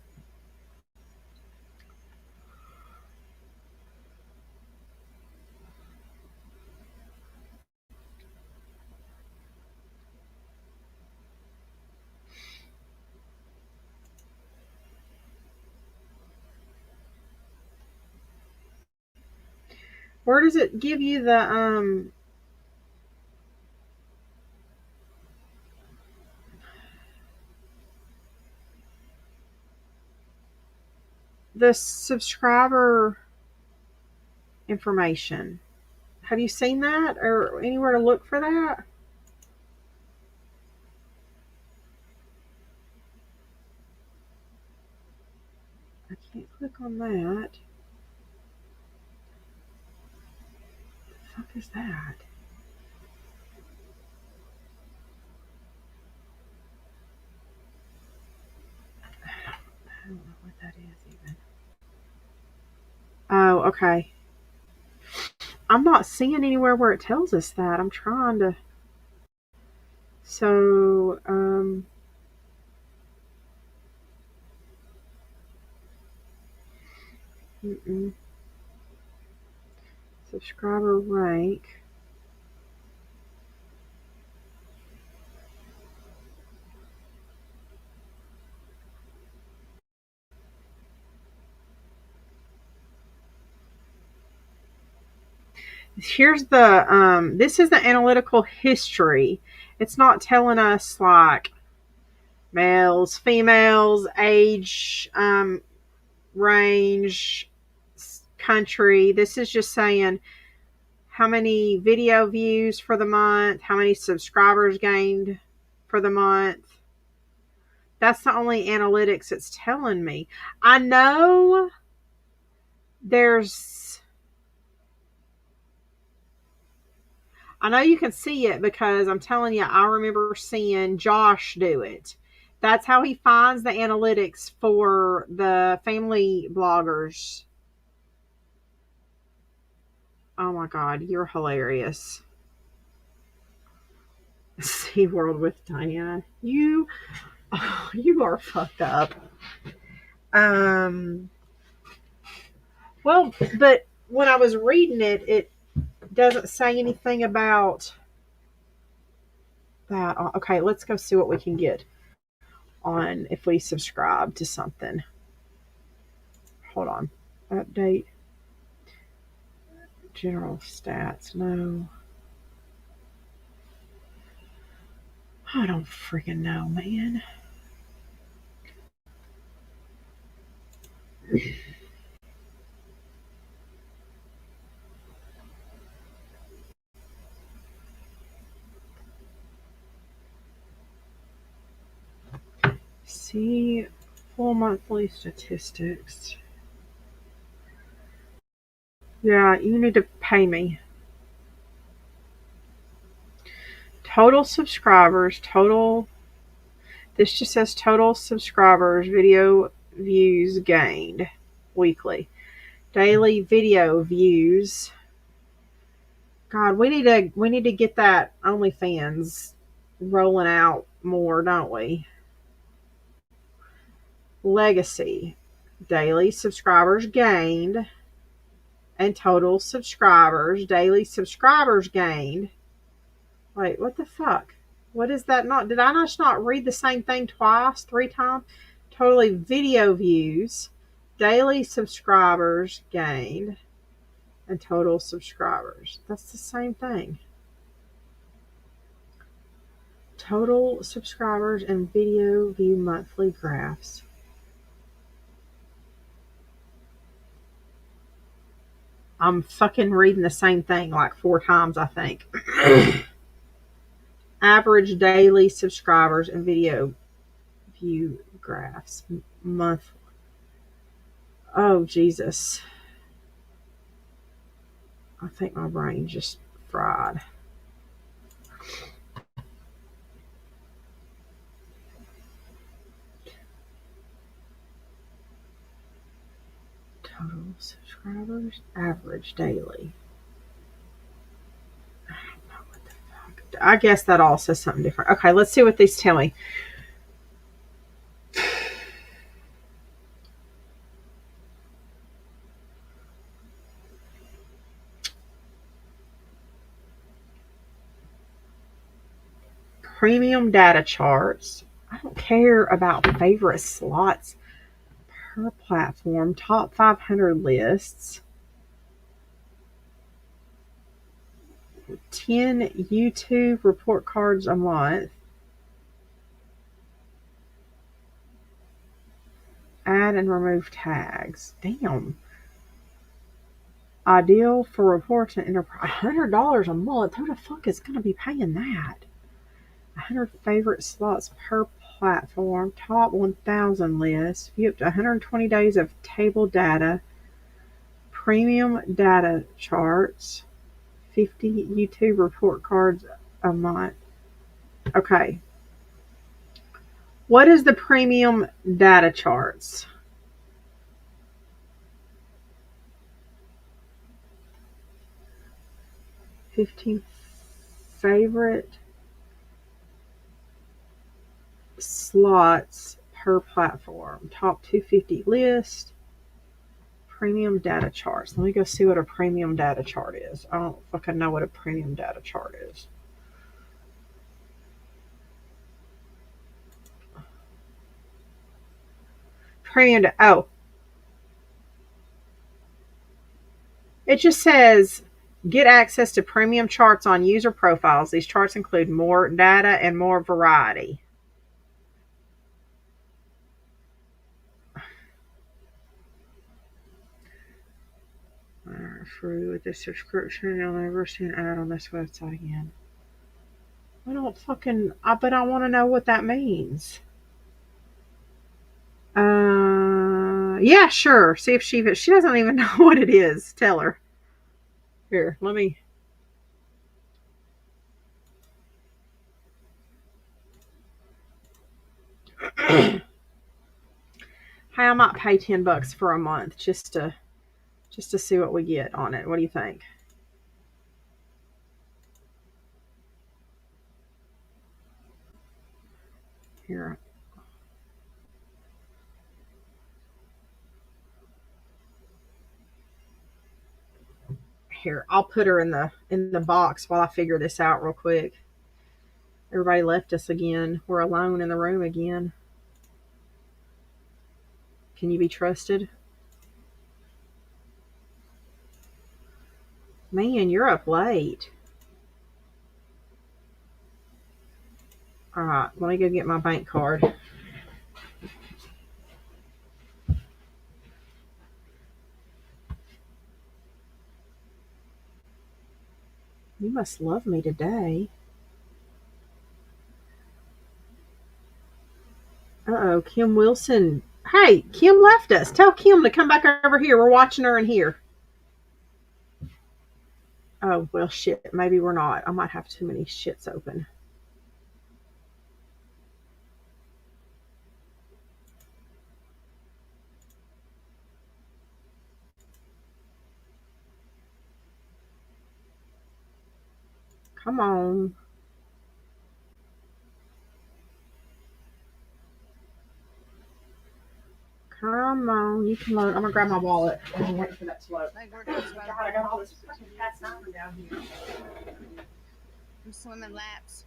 Where does it give you the subscriber information? Have you seen that or anywhere to look for that? I can't click on that. What the fuck is that? I don't know what that is even. Oh, okay. I'm not seeing anywhere where it tells us that. I'm trying to. So, subscriber rank. Here's the this is the analytical history. It's not telling us like males, females, age, range, country. This is just saying how many video views for the month, how many subscribers gained for the month. That's the only analytics it's telling me. I know you can see it because I'm telling you, I remember seeing Josh do it. That's how he finds the analytics for the family bloggers. Oh my God, you're hilarious. SeaWorld with Diana. You are fucked up. Well, but when I was reading it, it doesn't say anything about that. Okay, let's go see what we can get on if we subscribe to something. Hold on. Update. General stats. No. I don't freaking know, man. See full monthly statistics. Yeah, you need to pay me. Total subscribers, this just says total subscribers, video views gained weekly. Daily video views. God, we need to get that OnlyFans rolling out more, don't we? Legacy. Daily subscribers gained and total subscribers. Daily subscribers gained. Wait, what the fuck? What is that not? Did I not read the same thing twice, 3 times? Totally video views. Daily subscribers gained and total subscribers. That's the same thing. Total subscribers and video view monthly graphs. I'm fucking reading the same thing like 4 times, I think. Average daily subscribers and video view graphs. Month. Oh, Jesus. I think my brain just fried. Total subscribers, average daily. I don't know what I guess that all says something different. Okay, let's see what these tell me. Premium data charts. I don't care about favorite slots per platform. Top 500 lists. 10 YouTube report cards a month. Add and remove tags. Damn. Ideal for reports and enterprise. $100 a month. Who the fuck is going to be paying that? 100 favorite slots per platform. Top 1,000 list. View up to 120 days of table data. Premium data charts. 50 YouTube report cards a month. Okay. What is the premium data charts? $15 favorite slots per platform. Top 250 list. Premium data charts. Let me go see what a premium data chart is. I don't fucking know what a premium data chart is. Oh. It just says get access to premium charts on user profiles. These charts include more data and more variety. Free with this subscription, you'll never see an ad on this website again. I don't fucking. But I want to know what that means. Yeah, sure. See if she doesn't even know what it is. Tell her. Here, let me. Hey, I might pay $10 for a month just to see what we get on it. What do you think? Here. Here, I'll put her in the box while I figure this out real quick. Everybody left us again. We're alone in the room again. Can you be trusted? Man, you're up late. All right, let me go get my bank card. You must love me today. Uh-oh, Kim Wilson. Hey, Kim left us. Tell Kim to come back over here. We're watching her in here. Oh, well, shit. Maybe we're not. I might have too many shits open. Come on. Come on. You can load. I'm going to grab my wallet. I'm waiting for that to load. God, I got all this fucking cast iron down here. I'm swimming laps.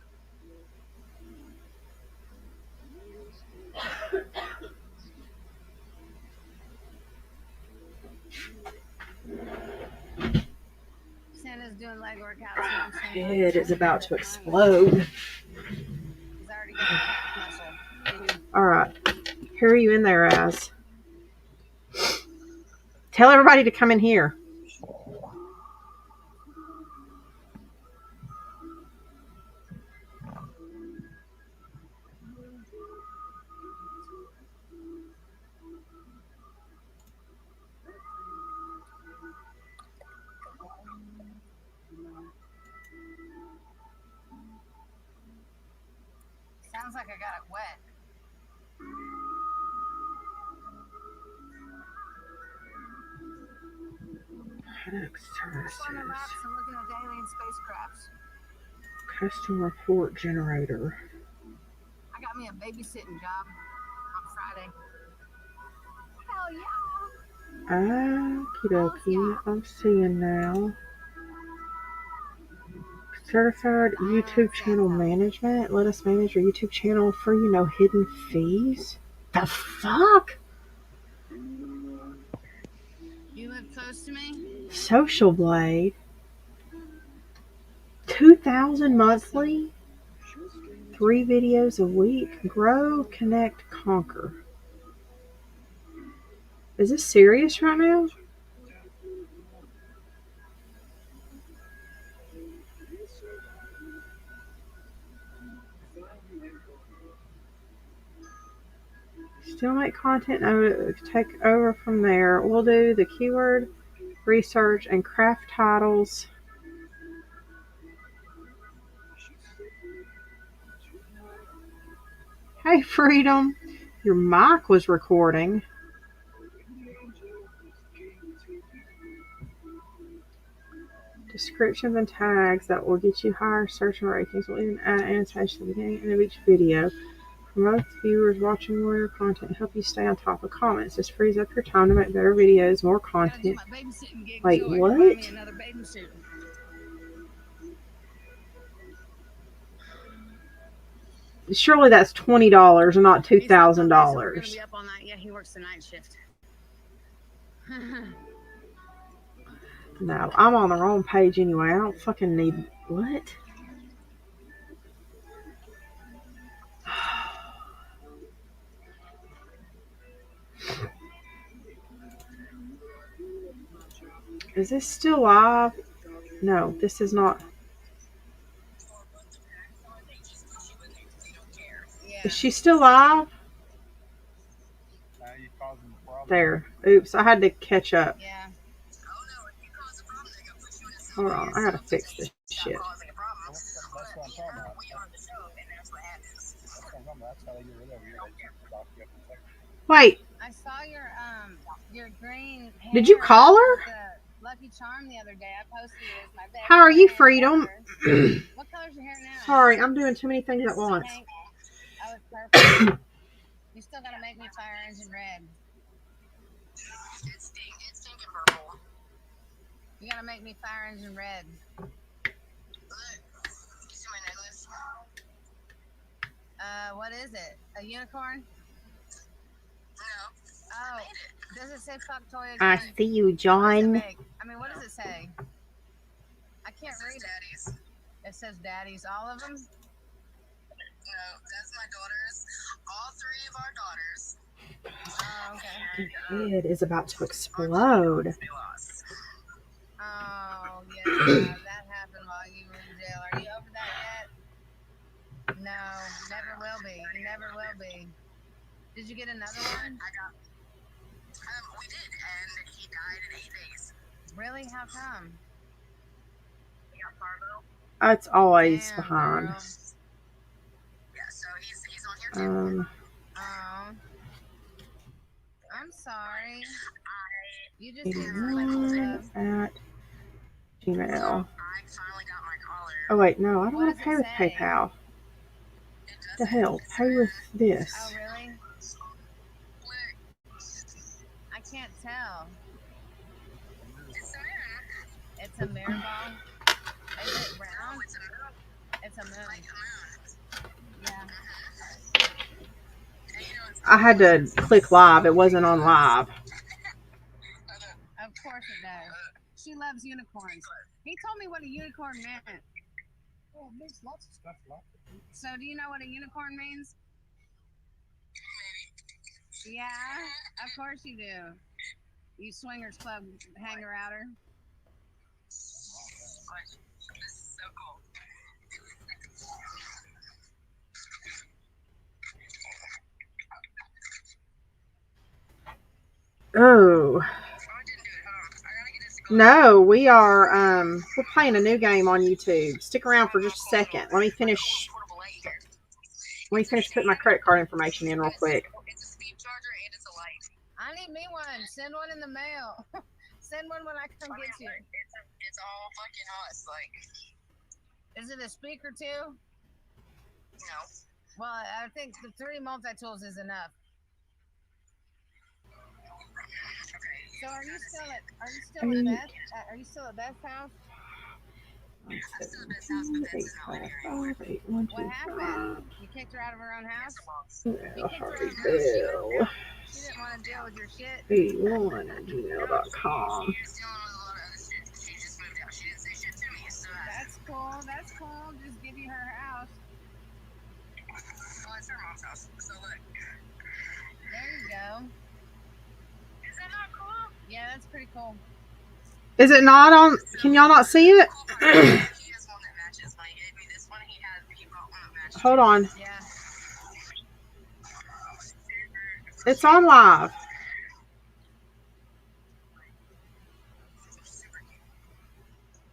Santa's doing leg workouts. It is about to explode. He's already getting calf muscle. All right. Who are you in there as? Tell everybody to come in here. Sounds like I got it wet. Product services. Swimming laps and looking at alien spacecrafts. Custom report generator. I got me a babysitting job on Friday. Hell yeah! Okie dokie. I'm seeing now. Certified YouTube channel management. Let us manage your YouTube channel for no hidden fees. The fuck? You live close to me? Social Blade. 2,000 monthly. 3 videos a week. Grow, connect, conquer. Is this serious right now? Still make content, take over from there. We'll do the keyword research and craft titles. Hey, Freedom. Your mic was recording. Descriptions and tags that will get you higher search rankings. We'll even add annotation at the beginning of each video. Promote viewers watching more of your content. Help you stay on top of comments. This frees up your time to make better videos, more content. Wait, what? Surely that's $20 and not $2,000. Yeah, he works the night shift. No, I'm on the wrong page anyway. I don't fucking need... What? Is this still live? No, this is not. Yeah. Is she still live? There. Oops, I had to catch up. Yeah. Hold on, I gotta fix this shit. Wait, I saw your green hair. did you call her? The Lucky Charm the other day. I posted it as my best How are you, friend Freedom? ever. What color's your hair now? Sorry, I'm doing too many things at once. Pink. Oh, it's purple. You still gotta make me fire engine red. It's pink and purple. You gotta make me fire engine red. Look, you see my necklace? What is it? A unicorn? No. Oh, does it say fuck toy again? I see you, John. I mean, what does it say? I can't read it. It says daddies, all of them? No, that's my daughters. All 3 of our daughters. Oh, okay. Your head is about to explode. Oh, yeah, that happened while you were in jail. Are you over that yet? No, never will be. You never will be. Did you get another one? We did, and he died in 8 days. Really? How come? He got Fargo. It's always Damn, behind. girl. Yeah, so he's on here too. I'm sorry. You just didn't like at Gmail. I finally got my collar. Oh wait, no, I don't What want does to pay it with say? PayPal. The hell, pay with this. Oh, really? I can't tell. It's a mirror ball. Is it round? It's a moon. Yeah. I had to click live. It wasn't on live. Of course it does. She loves unicorns. He told me what a unicorn meant. Oh, it makes lots of stuff like it. So do you know what a unicorn means? Yeah, of course you do. You swingers club hanger outer. This is so cool. Oh. No, we are we're playing a new game on YouTube. Stick around for just a second. Let me finish putting my credit card information in real quick. It's a speed charger and it's a light. I need me one. Send one in the mail. Send one when I come get you. It's all fucking us. Like, Is it a speaker too? No. Well, I think the 3 multi-tools is enough. Okay. So are you still at Beth? Are you still at Beth's house? I'm still at Beth's house, but Beth's not living here anymore. What happened? You kicked her out of her own house? You You kicked her out of her Harvey house. Bill. She didn't want to deal with your shit. 81 at gmail.com. That's cool. That's cool. Just give you her house. Well, it's her mom's house. So look. There you go. Is that not cool? Yeah, that's pretty cool. Is it not on? Can y'all not see it? Hold on. Yeah. It's on live.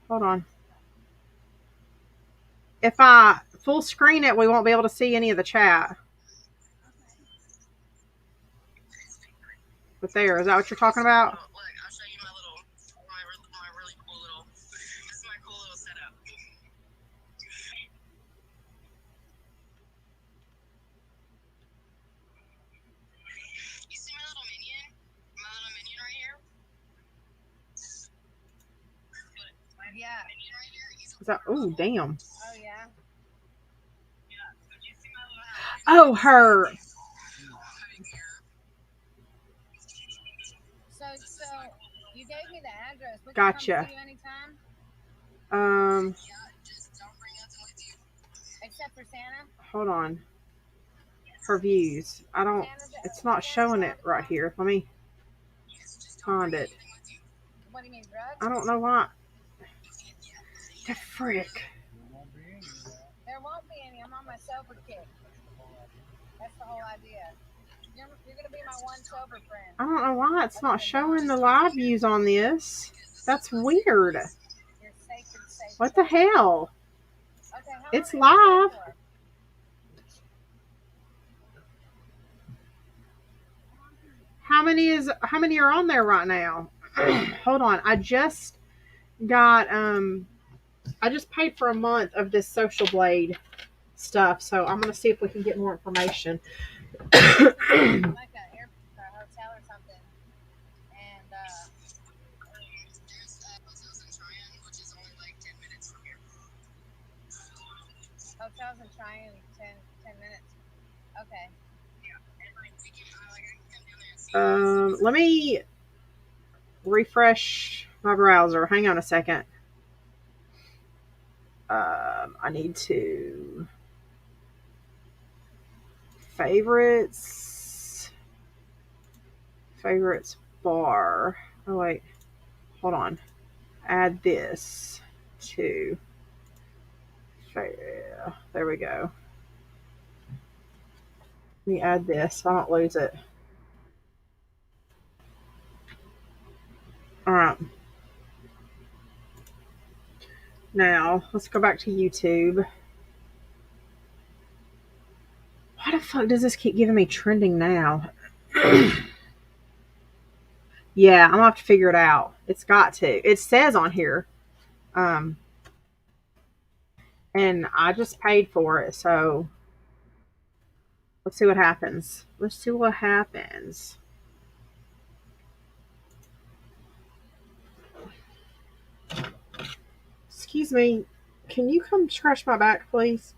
Hold on. If I full screen it, we won't be able to see any of the chat. But there, is that what you're talking about? Look, I'll show you my really cool little, this is my cool little setup. You see my little minion? My little minion right here? Yeah. Minion right here? Is that? Oh, damn. Oh, yeah. Oh, her. So you gave me the address. We can Gotcha. come see you anytime? Um. Yeah, just don't bring nothing with you. Except for Santa? Hold on. Her views. I don't. It's not showing it right here. Let me find it. What do you mean, drugs? I don't know why. The frick. There won't be any. I'm on my sober kick. That's the whole idea. You're going to be my one sober friend. I don't know why it's not showing the live views on this. That's weird. You're safe and safe. What the hell? Okay, how It's long are you live. staying for? How many are on there right now? Hold on. I just got I just paid for a month of this Social Blade stuff, so I'm gonna see if we can get more information. Like a hotel or something. And there's hotels in Chwm, which is only like 10 minutes from here. Hotels in Chwm, 10 minutes. Okay. Yeah. And like we can I can come down there and see. Let me refresh my browser. Hang on a second. I need to favorites bar. Oh wait, hold on. Add this to there we go. Let me add this so I don't lose it. All right. Now let's go back to YouTube. Why the fuck does this keep giving me trending now? Yeah, I'm gonna have to figure it out. It's got to. It says on here. And I just paid for it, so let's see what happens. Excuse me. Can you come scratch my back, please?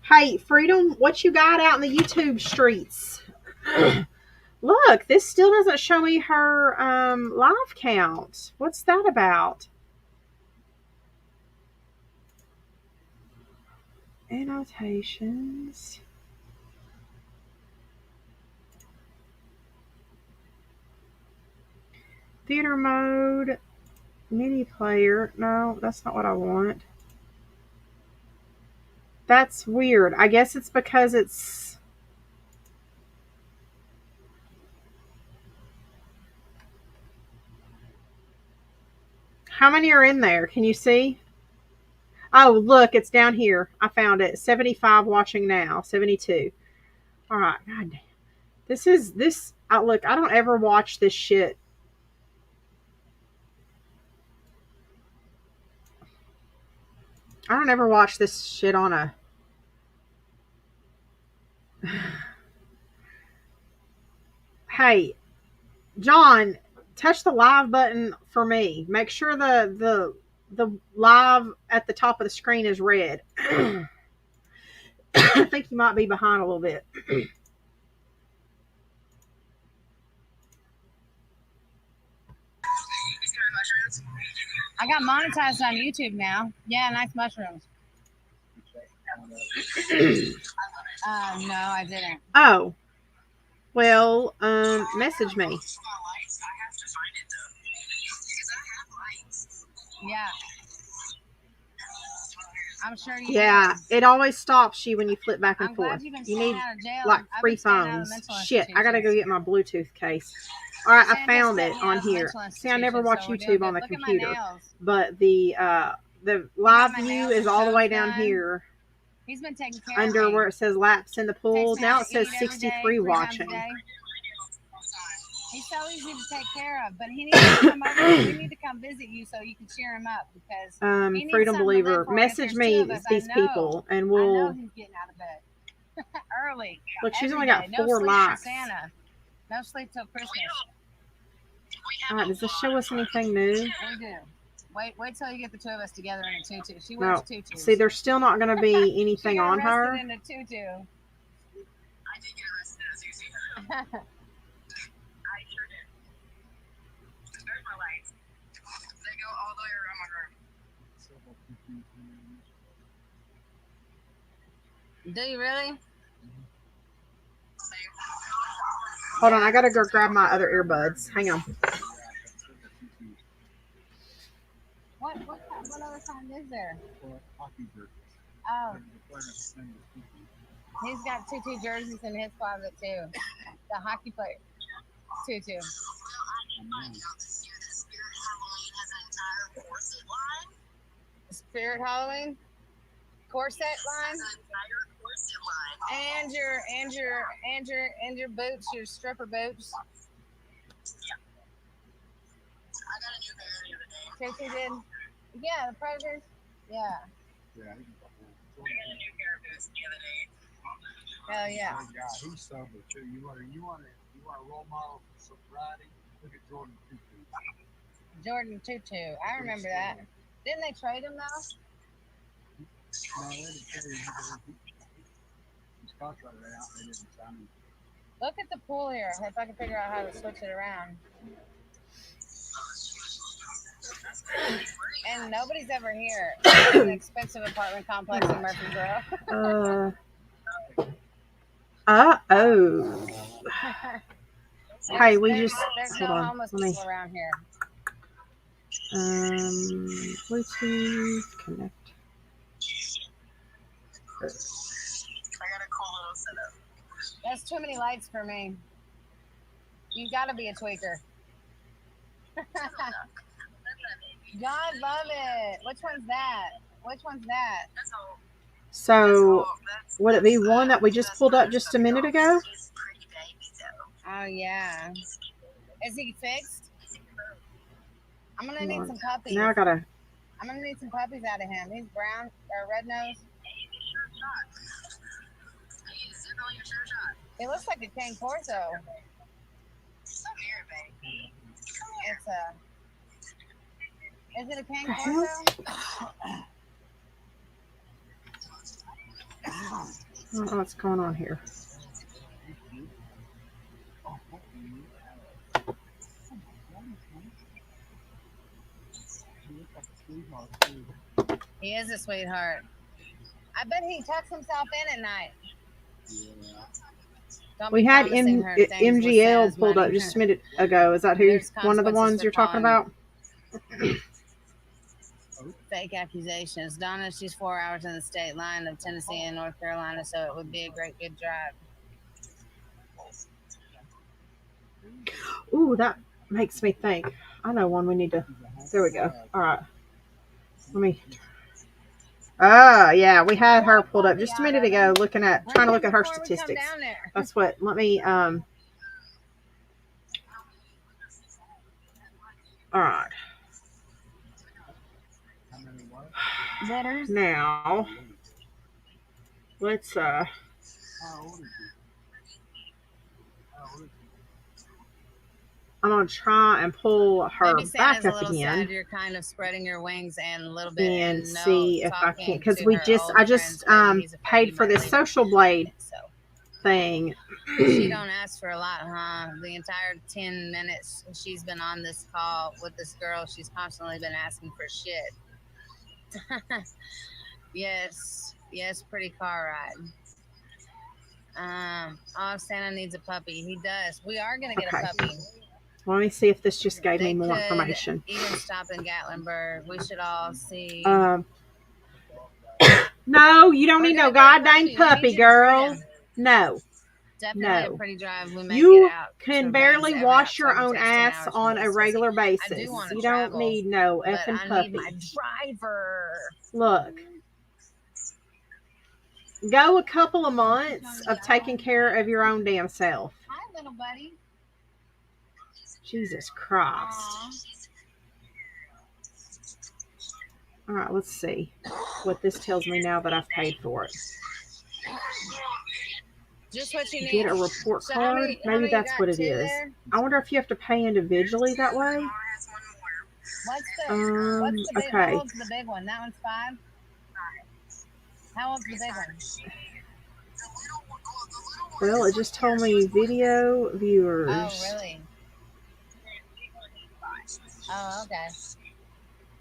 Hey, Freedom, what you got out in the YouTube streets? Look, this still doesn't show me her live count. What's that about? Annotations. Theater mode. Mini player. No, that's not what I want. That's weird. I guess it's because it's... How many are in there? Can you see? Oh, look, it's down here. I found it. 75 watching now. 72. All right. God damn. Look, I don't ever watch this shit. I don't ever watch this shit on a. Hey, John, touch the live button for me. Make sure the live at the top of the screen is red. I think you might be behind a little bit. I got monetized on YouTube now. Yeah, nice mushrooms. No, I didn't. Oh, well, message me. Yeah. I'm sure you Yeah, did. it always stops you when you flip back and I'm forth. glad you've been You staying need out of jail. like I've 3 been staying out of phones. mental Shit, I gotta go institutions. get my Bluetooth case. All right, I Shan just found let it me on out of here. mental See, I never institutions, watch so we're doing YouTube good. on the Look at my computer, nails. but the got live my view nails is and all the way toes down done. here He's been taking care of under me. where it says laps in the Takes pool. me Now out it to says eat every day, 63 3 times a watching. day. He's so easy to take care of, but he needs to come over. We need to come visit you so you can cheer him up because he needs Freedom something to Believer, live for. And if message there's 2 me of us, these people and I know we'll he's getting out of bed early. look. She's Every only day. got No 4 sleep likes. for Santa. No sleep till Christmas. All right, does this show us anything new? We do. Wait till you get the 2 of us together in a tutu. She No. wears tutus. See, there's still not going to be She anything got on her. arrested in a tutu. I did get arrested, as you see. I sure did. There's my lights. They go all the way around my room. Do you really? Hold on, I gotta go grab my other earbuds. Hang on. What other kind is there? Oh. He's got tutu jerseys in his closet too. The hockey player tutu. Spirit Halloween corset line. And your boots, your stripper boots. I got a new pair the other day. Tracy did? Yeah, the Predators. Yeah. Yeah, I got a new pair of boots the other day. Hell yeah. he's sober too. You want a role model for sobriety? Look at Jordan Tutu. Jordan Tutu. I remember that. Didn't they trade him though? No, they didn't trade him. His contract ran out. They didn't sign him. Look at the pool here. If I can figure out how to switch it around. And nobody's ever here. It's an expensive apartment complex in Murfreesboro. Oh. Hey, we just there's hold no on. homeless Let me. people around here. Bluetooth connect. I got a cool little setup. That's too many lights for me. You gotta be a tweaker. God love it. Which one's that? Which one's that? So, would it be one that we just pulled up just a minute ago? Oh yeah. Is he fixed? I'm gonna need some puppies. Now I gotta. I'm gonna need some puppies out of him. He's brown or red nose. He looks like a Cane Corso. It's a. Is it a Cane Corso? I don't know what's going on here. He is a sweetheart. I bet he tucks himself in at night. Don't We be had promising her things with MGL Santa's pulled money. up just a minute ago. Is that who? There's One of the consequences ones for you're talking calling. about? Fake accusations. Donna, she's 4 hours in the state line of Tennessee and North Carolina, so it would be a great good drive. Ooh, that makes me think. I know one we need to. There we go. All right. Let me. Oh, yeah. We had her pulled up just a minute ago trying to look at her statistics. That's what. Let me. All right. Litters. Now, let's How old is he? How old is he? I'm gonna try and pull her Maybe back Santa's a up little again sad you're kind of spreading your wings and a little bit and and no see if I can, talking because to we her just old I friends. just Maybe he's afraid paid you for might this leave Social him. Blade So thing. she don't ask for a lot, huh? The entire 10 minutes she's been on this call with this girl, she's constantly been asking for shit. Yes, pretty car ride. Oh, Santa needs a puppy. He does. We are gonna get Okay. a puppy. Let me see if this just gave They me more could information. even stop in Gatlinburg. We should all see. No, you don't We're need no gonna get a goddamn puppy. We need puppy, you to girl. breed him. No. Definitely a No. pretty drive. We may You get out can to barely events every wash your October own takes 10 ass hours on from a East regular Tennessee. I basis. do want to You travel, don't need no but effing I puppy. need my driver. Look. Go a couple of months of taking care of your own damn self. Hi, little buddy. Jesus Christ. Aww. All right, let's see what this tells me now that I've paid for it. Just what you need. Get a report So card. Maybe that's what it is. There? I wonder if you have to pay individually that way. What's the big, Okay. how old's the big one? That one's 5? How old's the big one? Well, it just told me video viewers. Oh, really? Oh, okay.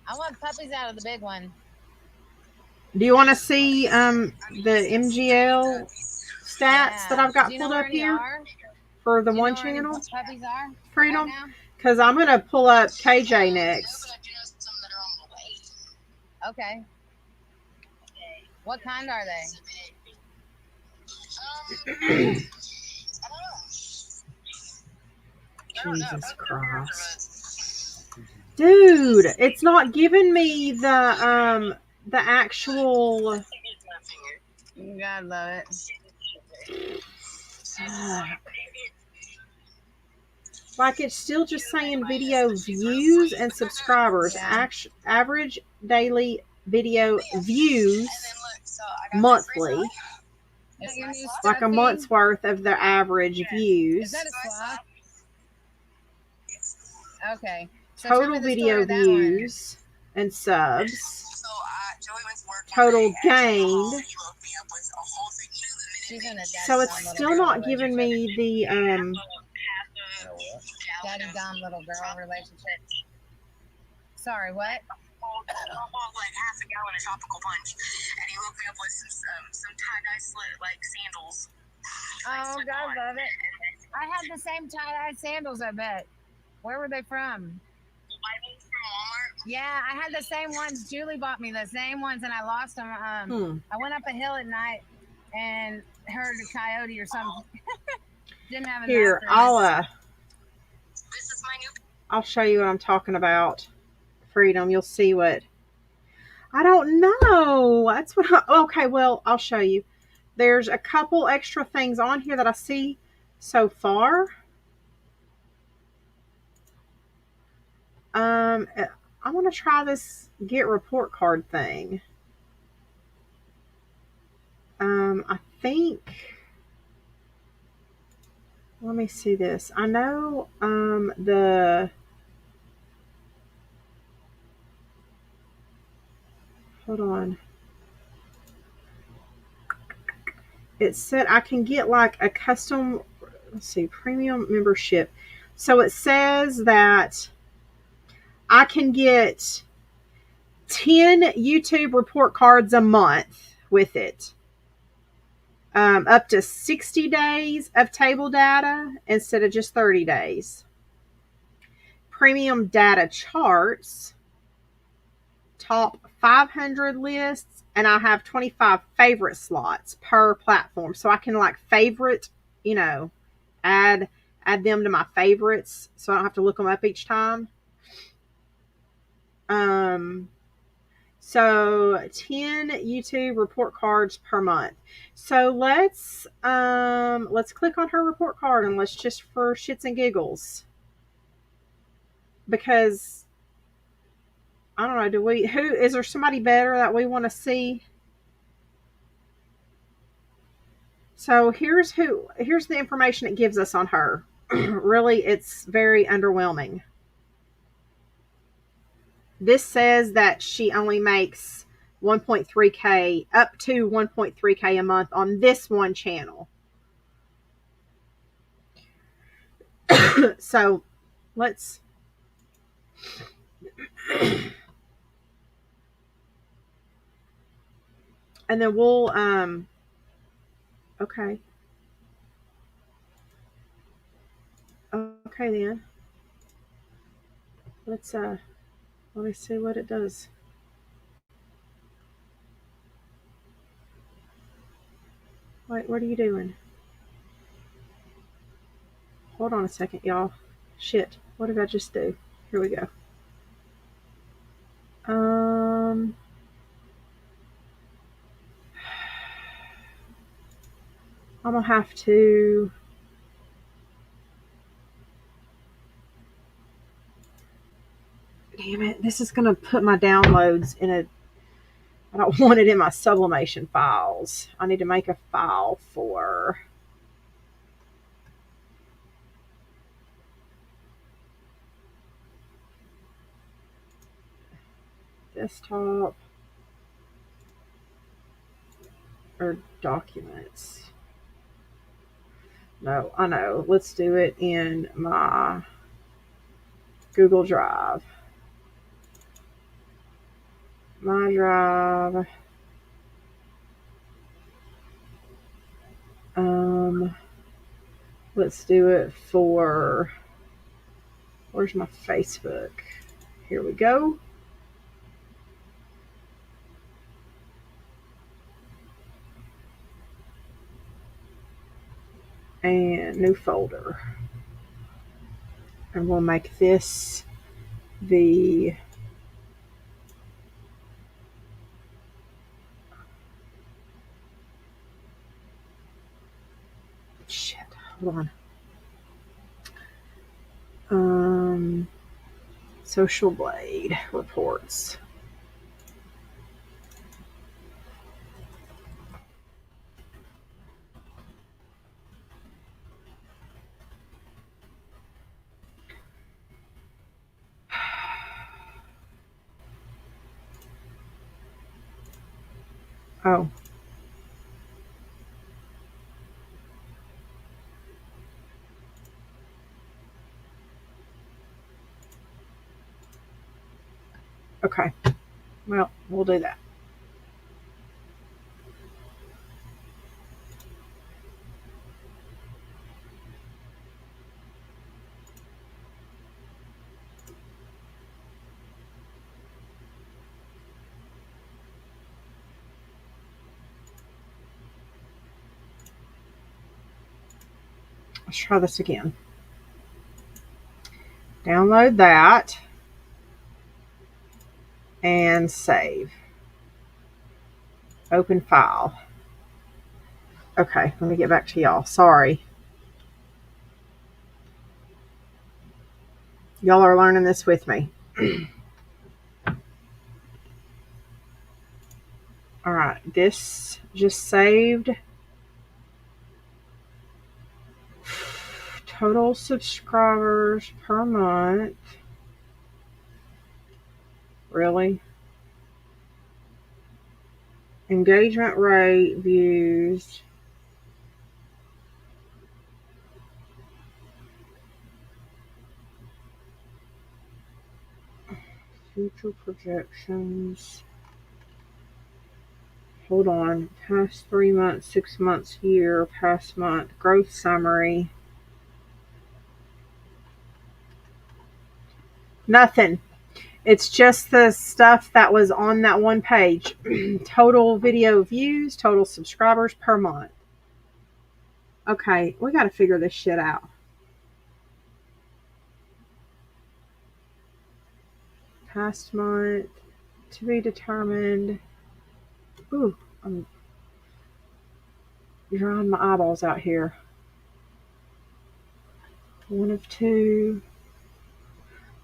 I want puppies out of the big one. Do you want to see the MGL stats that I've got pulled up here for the one channel? Puppies are Freedom. right now? Because I'm gonna pull up KJ next. Okay. What kind are they? Jesus Christ. Dude, it's not giving me the actual. God love it. Like it's still just saying video views and subscribers. Yeah. Average daily video views monthly. Like a month's worth of the average views. Is that a sloth? Okay. So Total video views and subs. Total gained. So it's still not giving me the daddy dom little girl relationship. Sorry, what? Like half a gallon of tropical punch, and he hooked me up with some tie-dye slit like sandals. Oh, God love it. I had the same tie-dye sandals, I bet. Where were they from? Yeah, I had the same ones. Julie bought me the same ones, and I lost them. I went up a hill at night and heard a coyote or something. Didn't have a here. I'll show you what I'm talking about. Freedom. You'll see what. I don't know. That's what. Okay, well, I'll show you. There's a couple extra things on here that I see so far. I want to try this get report card thing. I think. Let me see this. I know hold on. It said I can get like a custom, let's see, premium membership. So it says that I can get 10 YouTube report cards a month with it. Up to 60 days of table data instead of just 30 days. Premium data charts, top 500 lists, and I have 25 favorite slots per platform. So I can like favorite, add them to my favorites so I don't have to look them up each time. So 10 YouTube report cards per month. So let's click on her report card and let's just for shits and giggles. Because I don't know. Is there somebody better that we want to see? So here's the information it gives us on her. Really, it's very underwhelming. This says that she only makes 1.3K, up to 1.3K a month on this one channel. So let's and then we'll okay. Okay then. Let me see what it does. Wait, what are you doing? Hold on a second, y'all. Shit. What did I just do? Here we go. I'm gonna have to. Damn it! This is gonna put my downloads in a. I don't want it in my sublimation files. I need to make a file for. Desktop or documents. No, I know. Let's do it in my Google Drive. My Drive. Let's do it for. Where's my Facebook? Here we go. And new folder. And we'll make this the shit. Hold on. Social Blade reports. Oh. Okay. Well, we'll do that. Let's try this again. Download that and save. Open file. Okay, let me get back to y'all. Sorry. Y'all are learning this with me. All right, this just saved. Total subscribers per month. Really? Engagement rate, views. Future projections. Hold on. Past 3 months, 6 months, year, past month. Growth summary. Nothing. It's just the stuff that was on that one page. Total video views, total subscribers per month. Okay, we got to figure this shit out. Past month, to be determined. Ooh, I'm drawing my eyeballs out here. 1 of 2,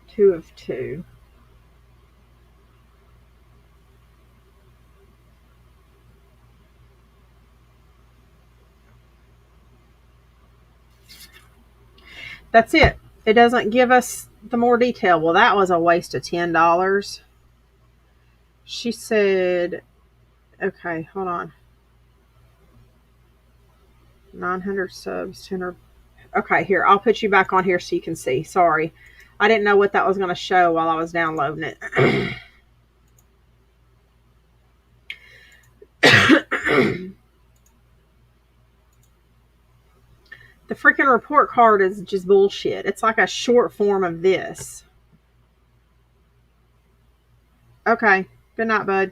2 of 2. That's it. It doesn't give us the more detail. Well, that was a waste of $10. She said, okay, hold on. 900 subs, 200. Okay, here, I'll put you back on here so you can see. Sorry. I didn't know what that was going to show while I was downloading it. The freaking report card is just bullshit. It's like a short form of this. Okay. Good night, bud.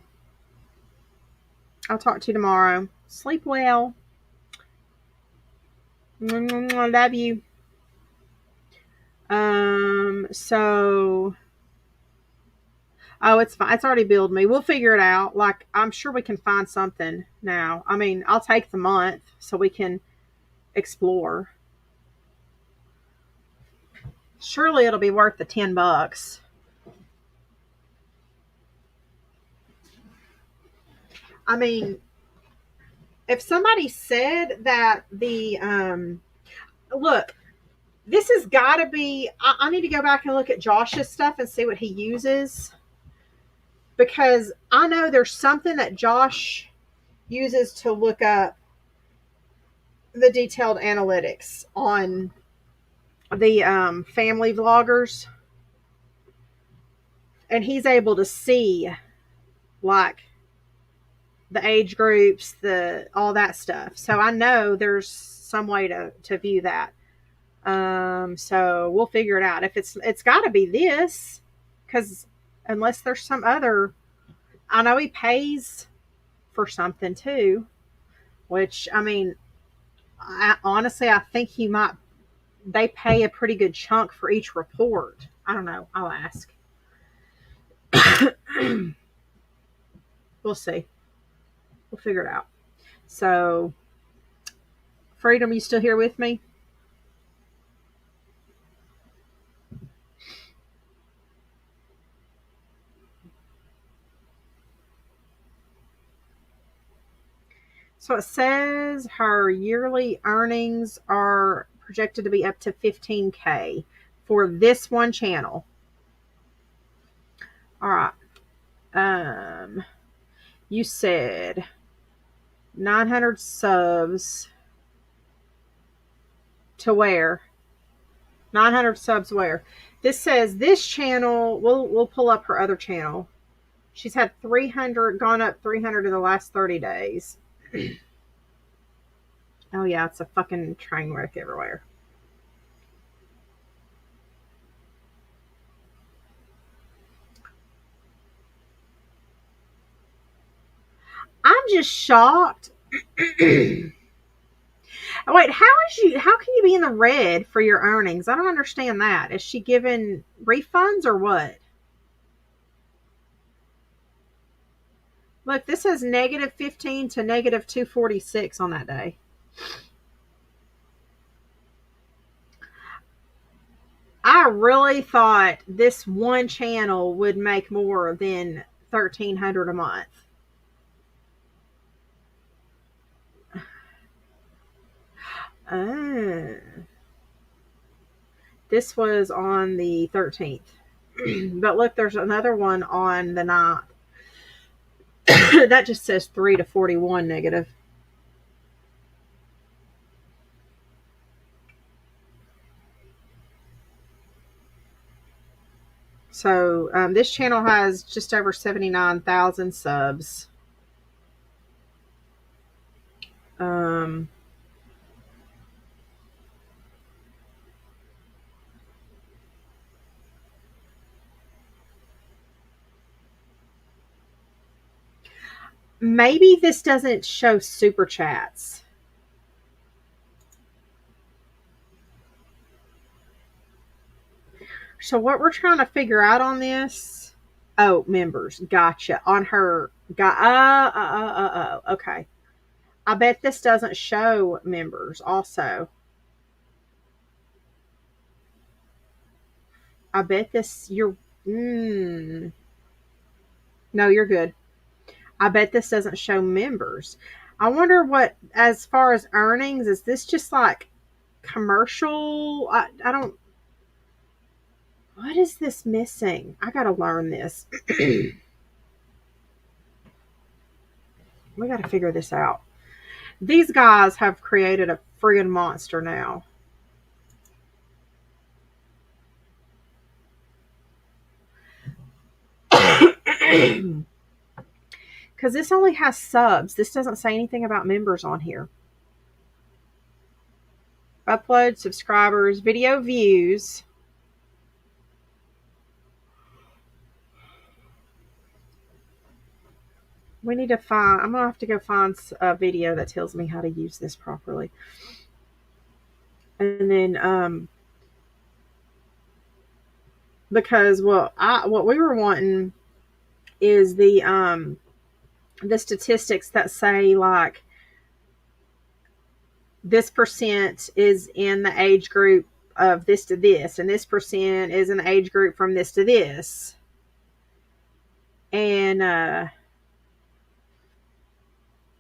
I'll talk to you tomorrow. Sleep well. I love you. So, oh, it's fine. It's already billed me. We'll figure it out. Like, I'm sure we can find something now. I mean, I'll take the month so we can explore. Surely it'll be worth the $10. I mean, if somebody said that look, this has got to be, I need to go back and look at Josh's stuff and see what he uses, because I know there's something that Josh uses to look up the detailed analytics on the family vloggers, and he's able to see like the age groups, all that stuff. So I know there's some way to view that. So we'll figure it out. If it's got to be this, because unless there's some other, I know he pays for something too, which, I mean, honestly, I think they pay a pretty good chunk for each report. I don't know. I'll ask. We'll see. We'll figure it out. So, Freedom, you still here with me? So it says her yearly earnings are projected to be up to $15,000 for this one channel. All right. You said 900 subs to where? 900 subs where? This says this channel, we'll pull up her other channel. She's had 300, gone up 300 in the last 30 days. Oh yeah, it's a fucking train wreck everywhere. I'm just shocked. Wait, how can you be in the red for your earnings? I don't understand that. Is she giving refunds or what? Look, this says -15 to -246 on that day. I really thought this one channel would make more than $1,300 a month. Oh. This was on the 13th. But look, there's another one on the 9th. That just says 3 to 41 negative. So this channel has just over 79,000 subs. Maybe this doesn't show super chats. So what we're trying to figure out on this, oh, members, gotcha. On her, okay. I bet this doesn't show members also. I bet this, no, you're good. I bet this doesn't show members. I wonder what, as far as earnings, is this just like commercial. I don't. What is this missing? I gotta learn this. We gotta figure this out. These guys have created a friggin' monster now. Because this only has subs. This doesn't say anything about members on here. Upload, subscribers, video views. We need to find, I'm going to have to go find a video that tells me how to use this properly. And then, because what we were wanting is the statistics that say like this percent is in the age group of this to this, and this percent is an age group from this to this. And,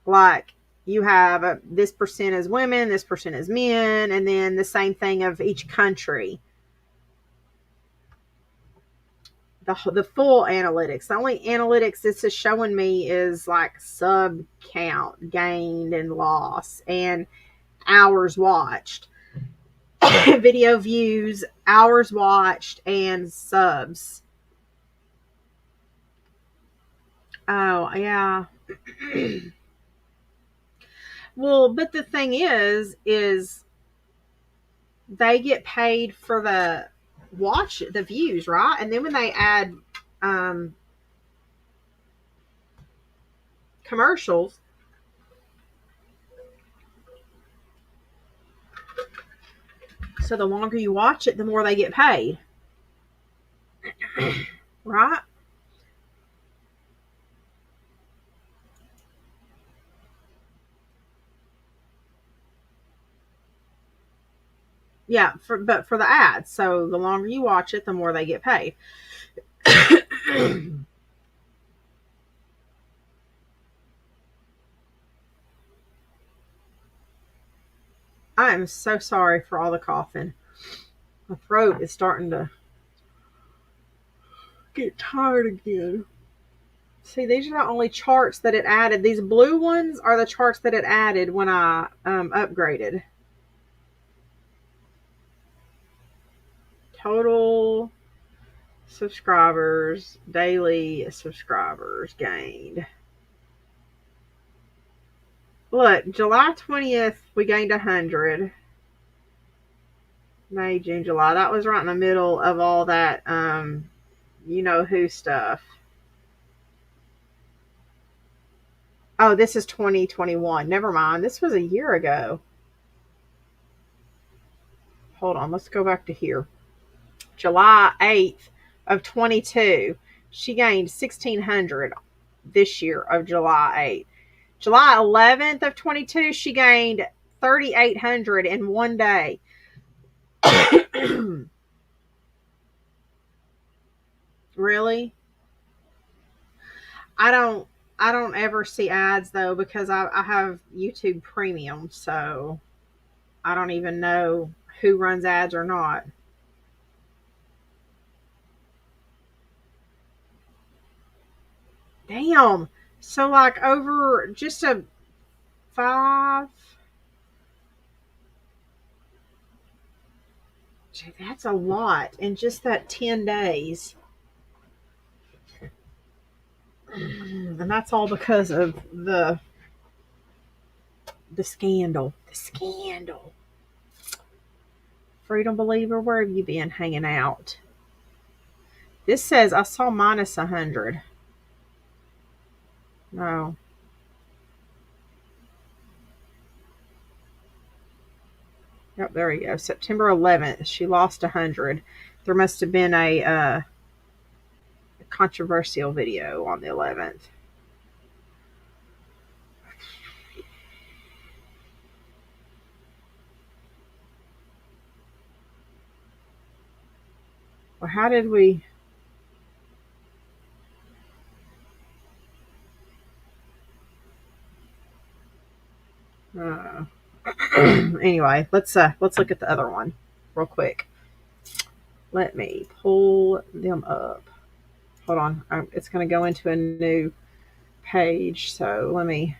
like you have this percent is women, this percent is men, and then the same thing of each country. The full analytics. The only analytics this is showing me is like sub count gained and lost and hours watched. Video views, hours watched, and subs. Oh, yeah. Well, but the thing is they get paid for the views, right? And then when they add commercials, so the longer you watch it, the more they get paid. Right? Yeah, but for the ads. So the longer you watch it, the more they get paid. I am so sorry for all the coughing. My throat is starting to get tired again. See, these are the only charts that it added. These blue ones are the charts that it added when I upgraded. Total subscribers, daily subscribers gained. Look, July 20th, we gained 100. May, June, July. That was right in the middle of all that, you know who stuff. Oh, this is 2021. Never mind. This was a year ago. Hold on. Let's go back to here. July 8th of 22. She gained 1,600 this year of July 8th. July 11th of 22, she gained 3,800 in one day. Really? I don't ever see ads though, because I have YouTube Premium, so I don't even know who runs ads or not. Damn. So like over just a 5. Gee, that's a lot in just that 10 days. And that's all because of the scandal. The scandal. Freedom Believer, where have you been hanging out? This says I saw minus 100. No. Yep, there we go. September 11th, she lost 100. There must have been a controversial video on the 11th. Well, how did we... Anyway, let's look at the other one real quick. Let me pull them up. Hold on. It's going to go into a new page, so let me.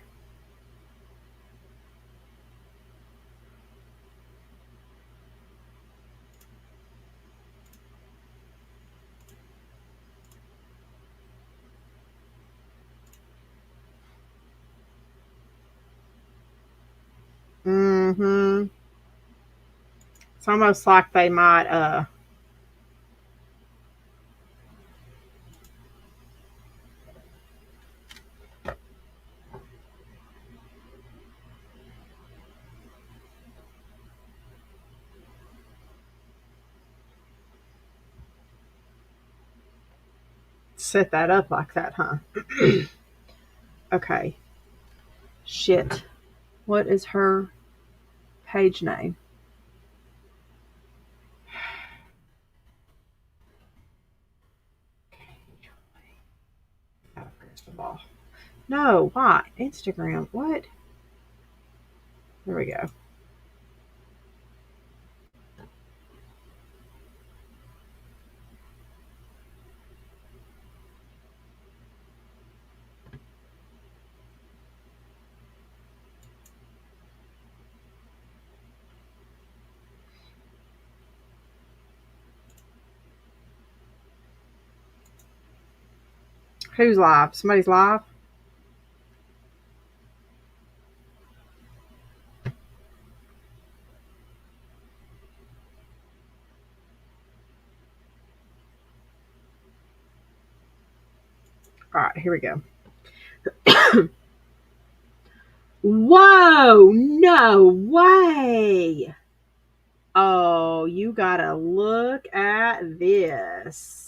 Mm-hmm. It's almost like they might set that up like that, huh? Okay. Shit. What is her page name? First of all. No, why? Instagram. What? There we go. Who's live? Somebody's live? All right, here we go. Whoa, no way. Oh, you gotta look at this.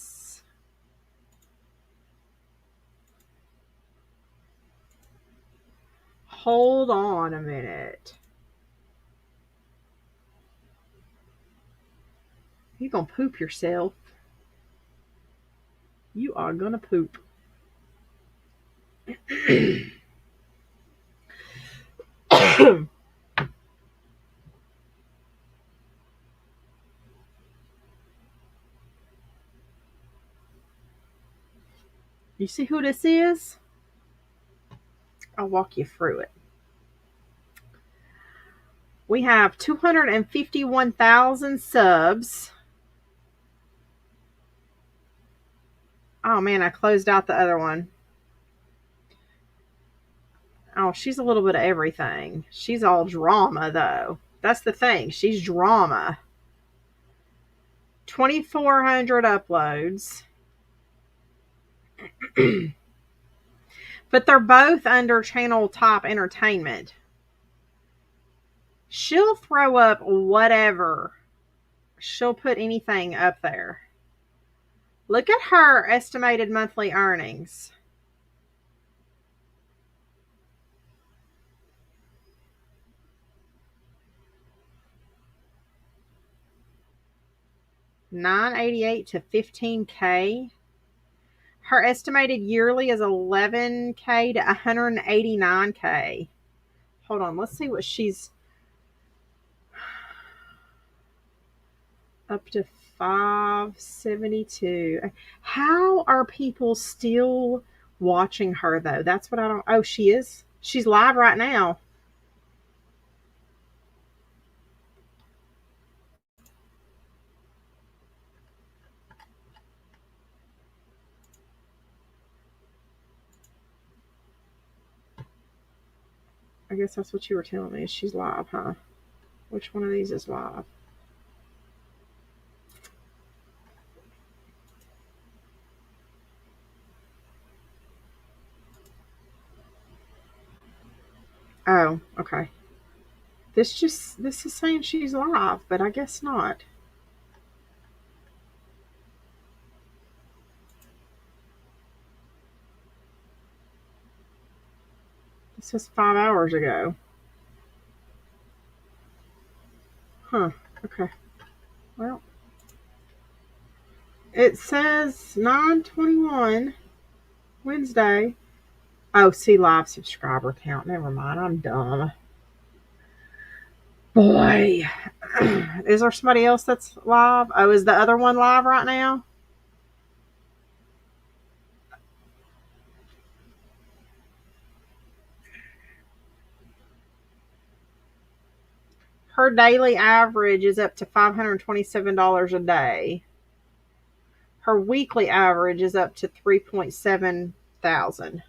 Hold on a minute. You're gonna poop yourself. You are gonna poop. You see who this is? I'll walk you through it. We have 251,000 subs. Oh man, I closed out the other one. Oh, she's a little bit of everything. She's all drama, though. That's the thing. She's drama. 2,400 uploads. But they're both under channel Top Entertainment. She'll throw up whatever. She'll put anything up there. Look at her estimated monthly earnings. $988 to $15K. Her estimated yearly is $11K to $189K. Hold on, let's see what she's up to. 572. How are people still watching her though? That's what I don't. Oh, she is. She's live right now. I guess that's what you were telling me. She's live, huh? Which one of these is live? Oh, okay. This is saying she's live, but I guess not. This was 5 hours ago. Huh. Okay. Well, it says 9/21 Wednesday. Oh, see live subscriber count. Never mind. I'm dumb. Boy. Is there somebody else that's live? Oh, is the other one live right now? Her daily average is up to $527 a day. Her weekly average is up to 3.7 thousand.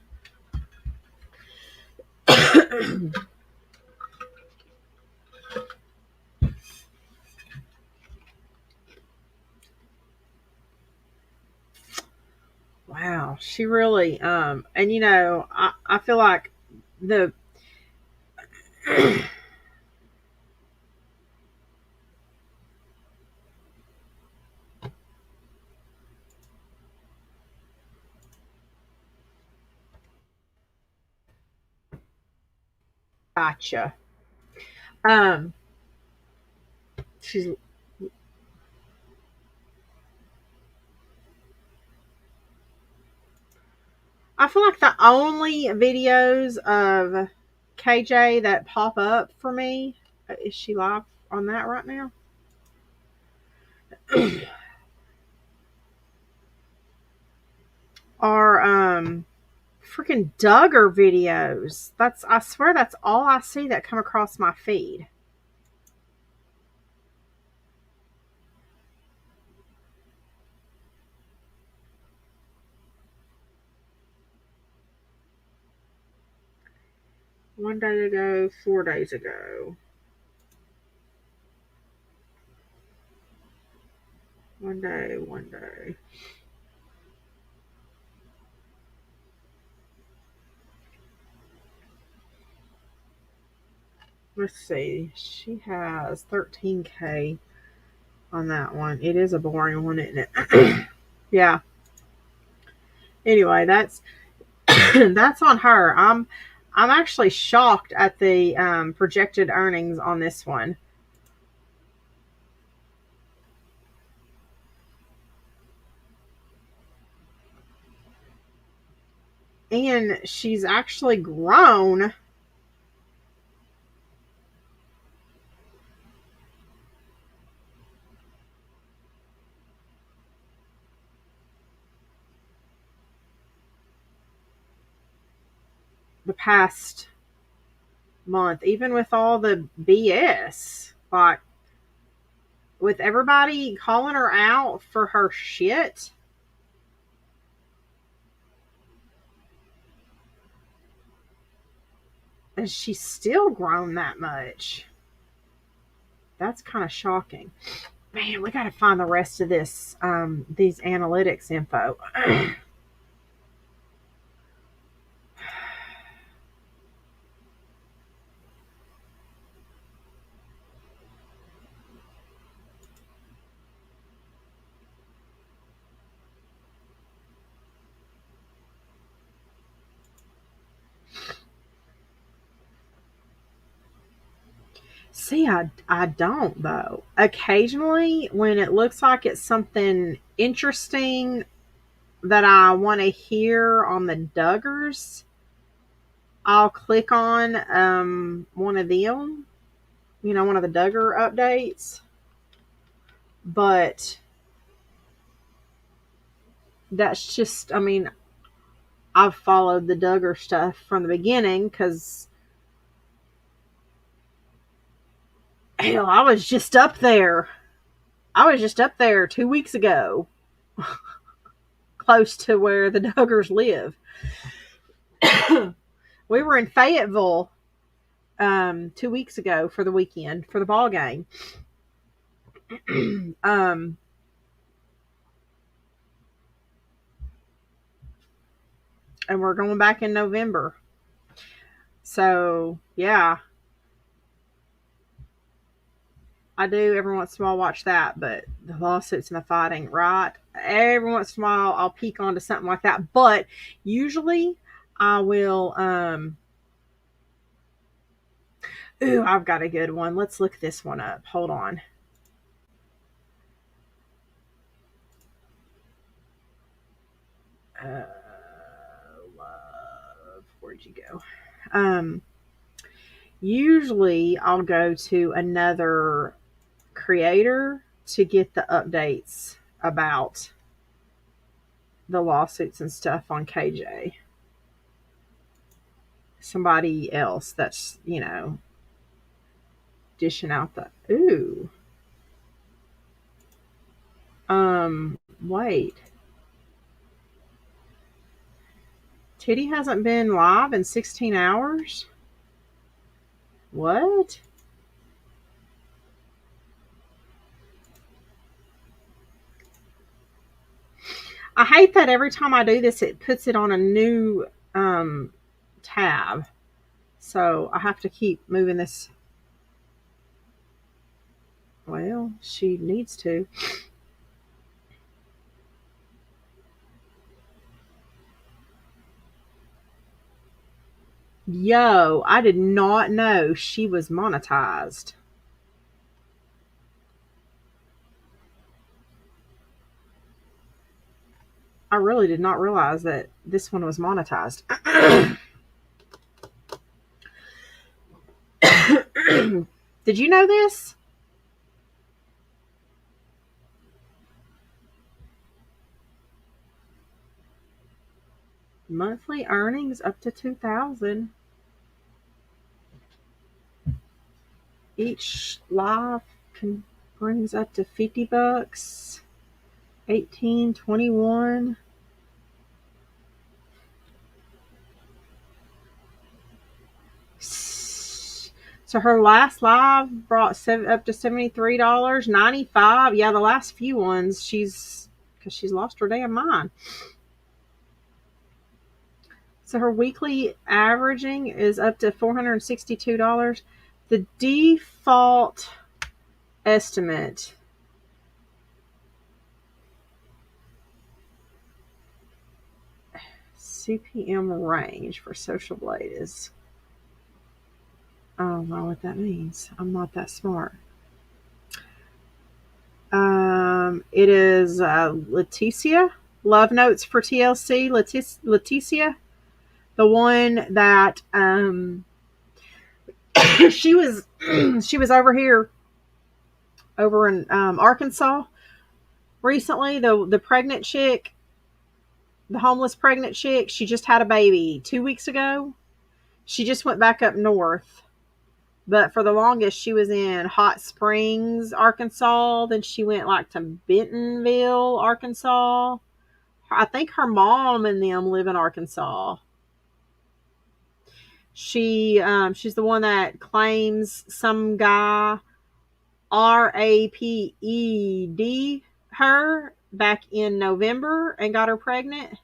Wow, she really and you know, I feel like the gotcha. Um she's I feel like the only videos of KJ that pop up for me, is she live on that right now? Are freaking Duggar videos. I swear that's all I see that come across my feed. One day ago, 4 days ago. One day. Let's see. She has 13K on that one. It is a boring one, isn't it? Yeah. Anyway, that's that's on her. I'm actually shocked at the projected earnings on this one. And she's actually grown the past month, even with all the BS. Like, with everybody calling her out for her shit. And she's still grown that much. That's kind of shocking. Man, we got to find the rest of this, these analytics info. See, I don't, though. Occasionally, when it looks like it's something interesting that I want to hear on the Duggars, I'll click on one of them, one of the Duggar updates. But that's just, I mean, I've followed the Duggar stuff from the beginning because, hell, I was just up there. 2 weeks ago, close to where the Duggars live. We were in Fayetteville 2 weeks ago for the weekend for the ball game. And we're going back in November. So, yeah. I do every once in a while watch that, but the lawsuits and the fighting, right? Every once in a while I'll peek onto something like that. But usually I will ooh, I've got a good one. Let's look this one up. Hold on. Love. Where'd you go? Usually I'll go to another creator to get the updates about the lawsuits and stuff on KJ. Somebody else that's, dishing out the wait. Titty hasn't been live in 16 hours? What? I hate that every time I do this, it puts it on a new tab. So I have to keep moving this. Well, she needs to. Yo, I did not know she was monetized. I really did not realize that this one was monetized. Did you know this? Monthly earnings up to $2,000. Each live brings up to $50. 18, 21. So her last live brought up to $73, 95. Yeah, the last few ones because she's lost her damn mind. So her weekly averaging is up to $462. The default estimate CPM range for Social Blade is, I don't know what that means. I'm not that smart. It is Leticia. Love Notes for TLC. Leticia. The one that she was over in Arkansas recently. The pregnant chick, the homeless pregnant chick, she just had a baby 2 weeks ago. She just went back up north. But for the longest, she was in Hot Springs, Arkansas. Then she went to Bentonville, Arkansas. I think her mom and them live in Arkansas. She's the one that claims some guy raped her back in November and got her pregnant.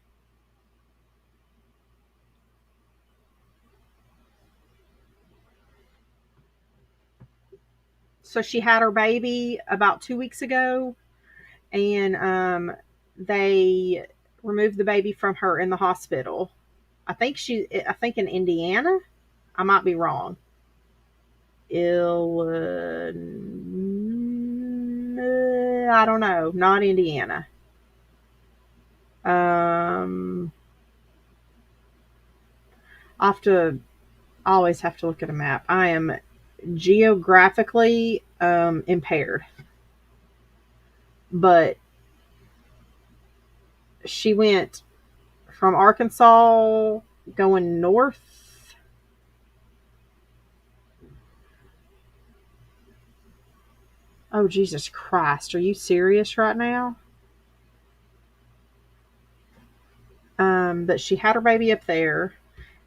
So she had her baby about 2 weeks ago, and they removed the baby from her in the hospital. I think in Indiana. I might be wrong. I don't know. Not Indiana. I always have to look at a map. I am geographically impaired. But she went from Arkansas going north. Oh, Jesus Christ. Are you serious right now? But she had her baby up there,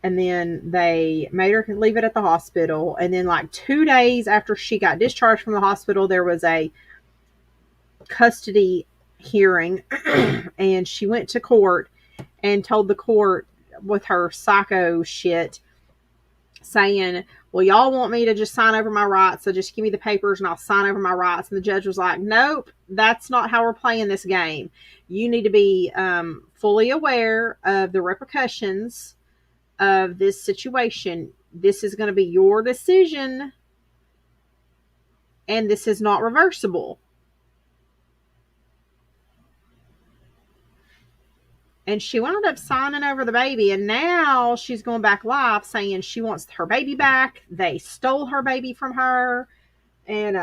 and then they made her leave it at the hospital. And then 2 days after she got discharged from the hospital, there was a custody hearing, and she went to court and told the court with her psycho shit, saying, well, y'all want me to just sign over my rights, so just give me the papers and I'll sign over my rights. And the judge was like, nope, that's not how we're playing this game. You need to be fully aware of the repercussions of this situation. This is going to be your decision, and this is not reversible. And she wound up signing over the baby, and now she's going back live saying she wants her baby back. They stole her baby from her, and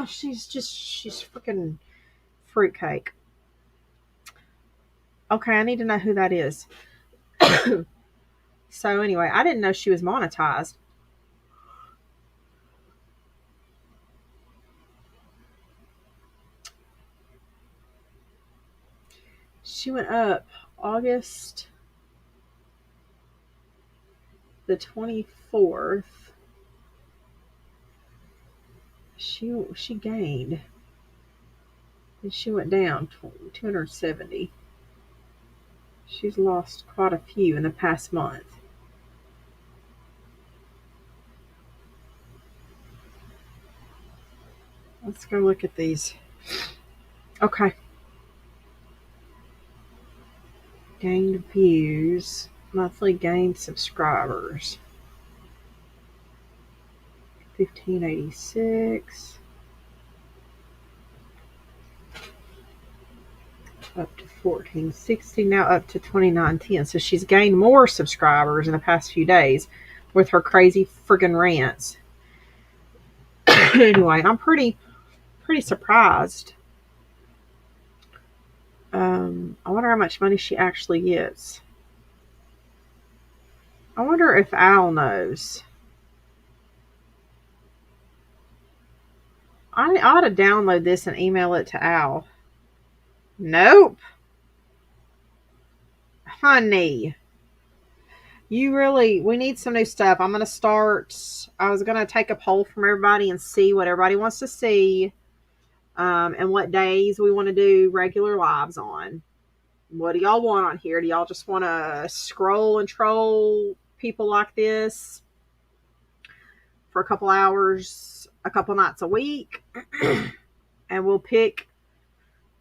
she's freaking fruitcake. Okay, I need to know who that is. So anyway, I didn't know she was monetized. She went up August the 24th. She gained, and she went down 270. She's lost quite a few in the past month. Let's go look at these. Okay. Gained views, monthly gained subscribers. 1586. Up to 1460, now up to 2910. So she's gained more subscribers in the past few days with her crazy friggin' rants. Anyway, I'm pretty surprised. I wonder how much money she actually gets. I wonder if Al knows. I ought to download this and email it to Al. Nope. Honey. We need some new stuff. I was going to take a poll from everybody and see what everybody wants to see. And what days we want to do regular lives on. What do y'all want on here? Do y'all just want to scroll and troll people like this for a couple hours, a couple nights a week? And we'll pick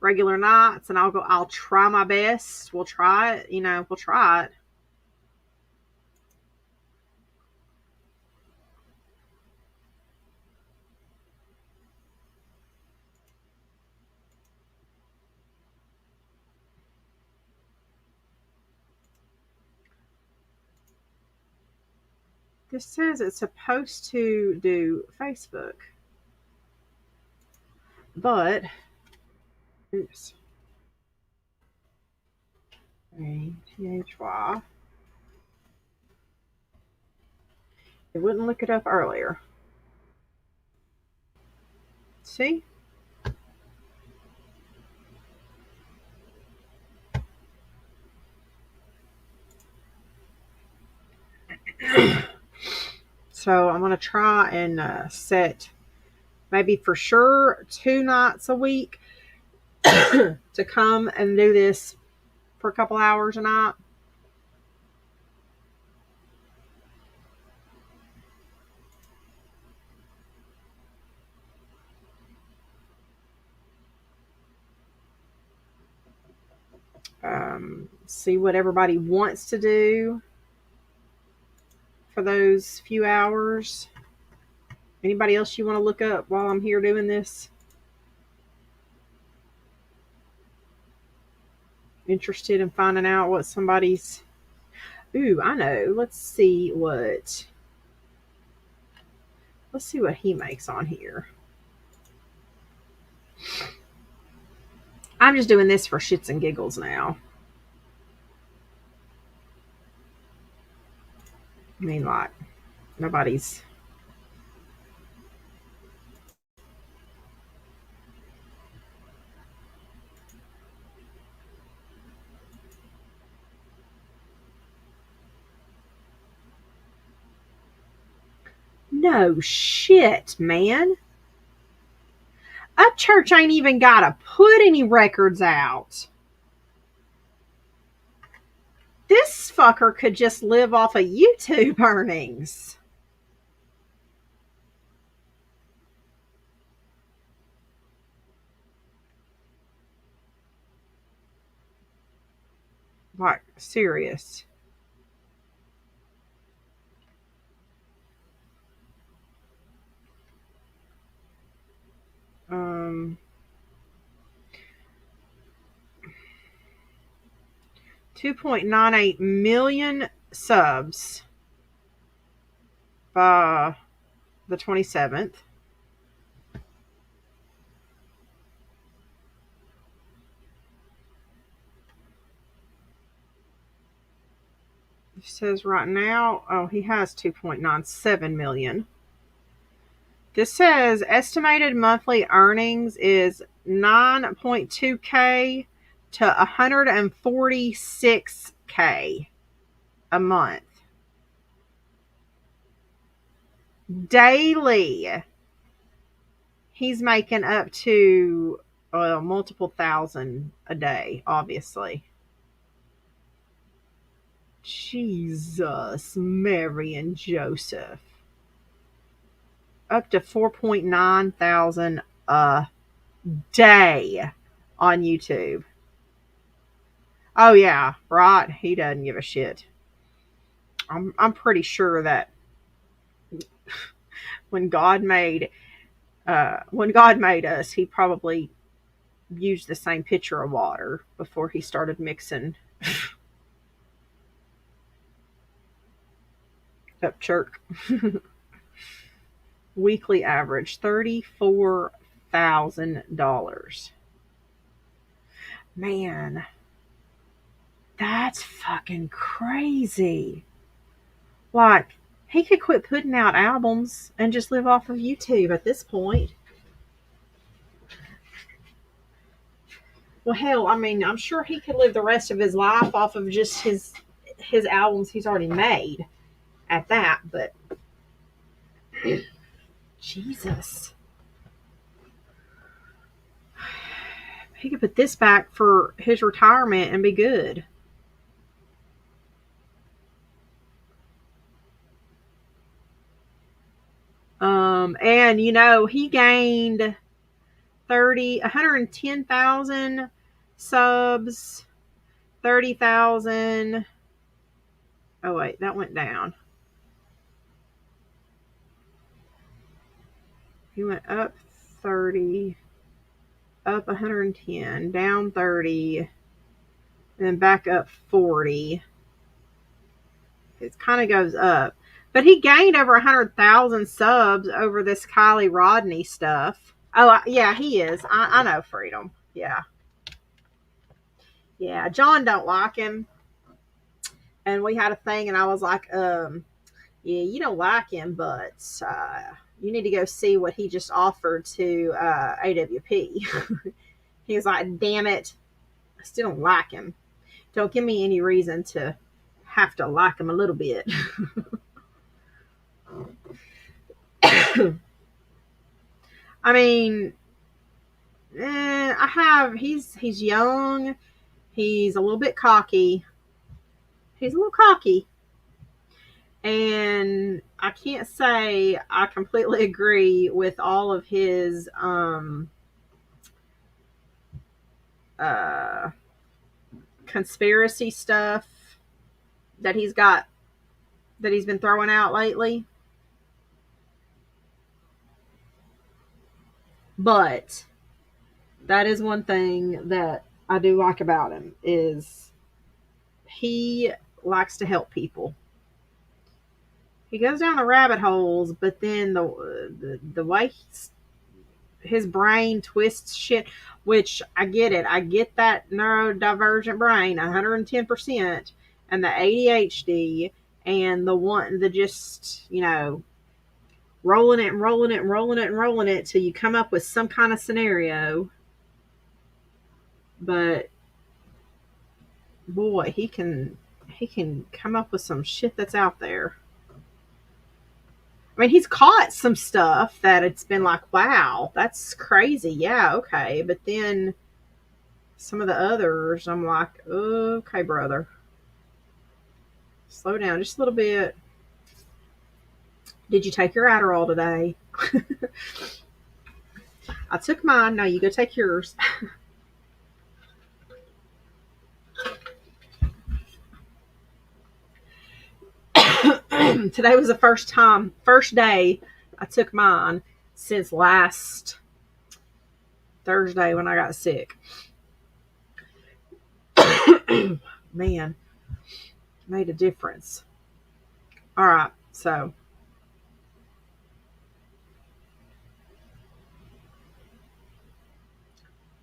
regular nights, and I'll try my best. We'll try it. We'll try it. This says it's supposed to do Facebook. But, oops. A-T-H-Y. It wouldn't look it up earlier. See? So I'm going to try and set maybe for sure 2 nights a week to come and do this for a couple hours a night. See what everybody wants to do for those few hours. Anybody else you want to look up while I'm here doing this? Interested in finding out what somebody's... Ooh, I know. Let's see what he makes on here. I'm just doing this for shits and giggles now. I mean, like, nobody's... No shit, man. Upchurch ain't even gotta put any records out. This fucker could just live off of YouTube earnings. Like, serious. 2.98 million subs by the 27th. It says right now, he has 2.97 million. This says estimated monthly earnings is 9.2K to 146K a month. Daily, he's making up to multiple thousand a day, obviously. Jesus, Mary and Joseph. Up to 4.9 thousand a day on YouTube. Oh yeah, right. He doesn't give a shit. I'm pretty sure that when God made us, he probably used the same pitcher of water before he started mixing up chirk. Weekly average $34,000. Man, that's fucking crazy. Like, he could quit putting out albums and just live off of YouTube at this point. Well, hell, I mean, I'm sure he could live the rest of his life off of just his albums he's already made at that, but Jesus. He could put this back for his retirement and be good. And he gained 110,000 subs, 30,000. Oh wait, that went down. He went up 30, up 110, down 30, then back up 40. It kind of goes up. But he gained over 100,000 subs over this Kylie Rodney stuff. Oh, yeah, he is. I know, Freedom. Yeah. Yeah, John don't like him. And we had a thing, and I was like, yeah, you don't like him, but you need to go see what he just offered to AWP. He was like, damn it, I still don't like him. Don't give me any reason to have to like him a little bit. I mean, he's young. He's a little bit cocky. He's a little cocky. And I can't say I completely agree with all of his conspiracy stuff that he's been throwing out lately. But that is one thing that I do like about him, is he likes to help people. He goes down the rabbit holes, but then the way his brain twists shit, which I get it. I get that neurodivergent brain 110%, and the ADHD, and the just, rolling it till you come up with some kind of scenario. But boy, he can come up with some shit that's out there. I mean, he's caught some stuff that it's been like, wow, that's crazy. Yeah, okay. But then some of the others, I'm like, okay, brother, slow down just a little bit. Did you take your Adderall today? I took mine. Now you go take yours. Today was the first day I took mine since last Thursday when I got sick. man, made a difference. All right, so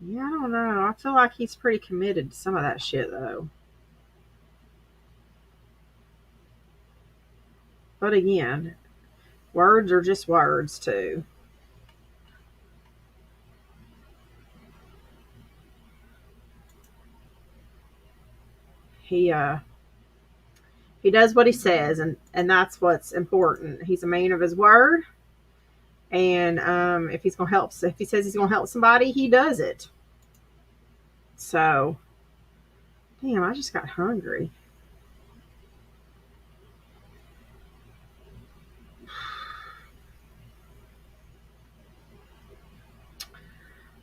yeah, I don't know. I feel like he's pretty committed to some of that shit though. But again, words are just words too. He he does what he says, and that's what's important. He's a man of his word, and if he's gonna help, if he says he's gonna help somebody, he does it. So, damn, I just got hungry.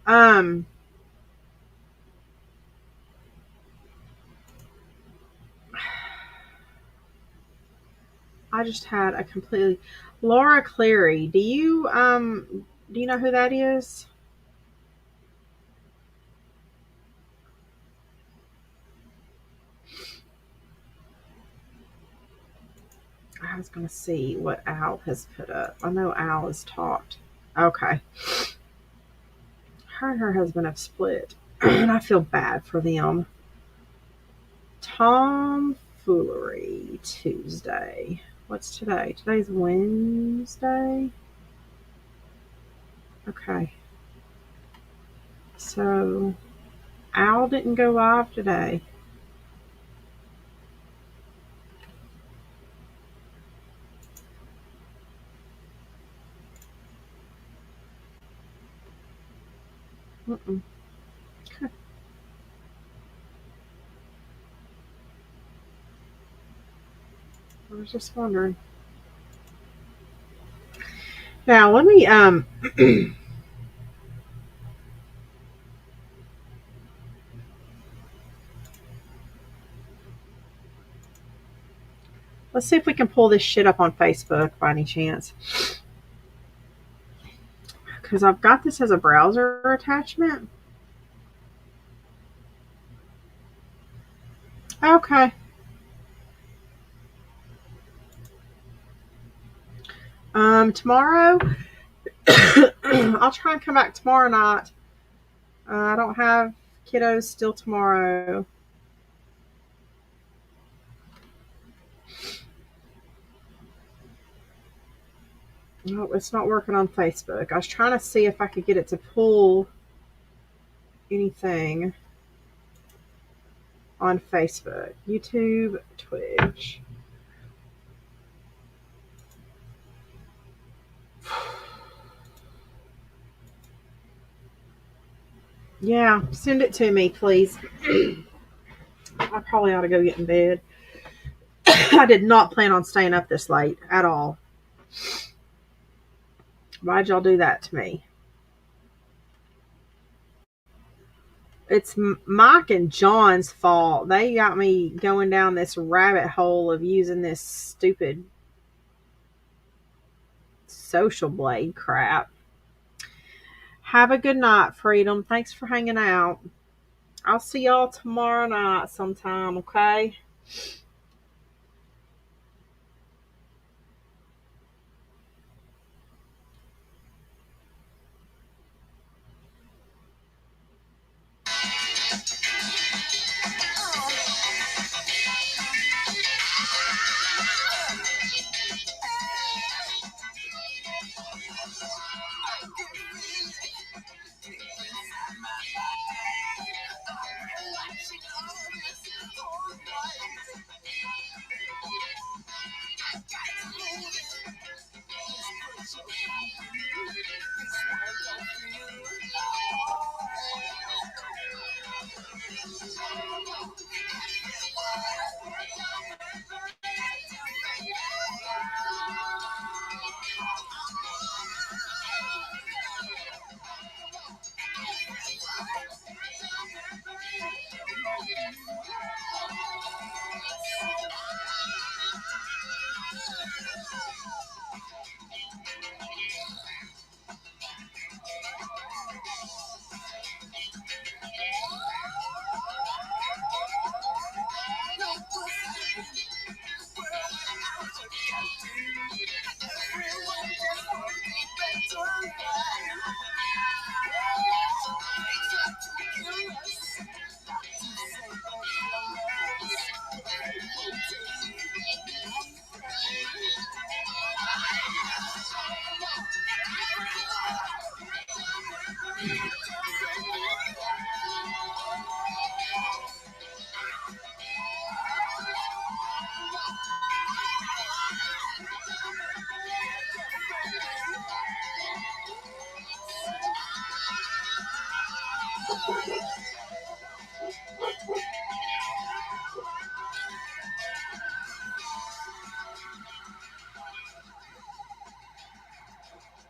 Um, I just had a completely Laura Cleary. Do you know who that is? I was gonna see what Al has put up. I know Al has talked. Okay. Her and her husband have split, and I feel bad for them. Tomfoolery Tuesday. What's today? Today's Wednesday. Okay. So Al didn't go live today. Mm-mm. Okay. I was just wondering. Now let me let's see if we can pull this shit up on Facebook by any chance. Because I've got this as a browser attachment. Okay. Tomorrow, I'll try and come back tomorrow night. I don't have kiddos still tomorrow. No, it's not working on Facebook. I was trying to see if I could get it to pull anything on Facebook, YouTube, Twitch. Yeah, send it to me, please. I probably ought to go get in bed. I did not plan on staying up this late at all. Why'd y'all do that to me? It's Mike and John's fault. They got me going down this rabbit hole of using this stupid social blade crap. Have a good night, Freedom. Thanks for hanging out. I'll see y'all tomorrow night sometime, okay?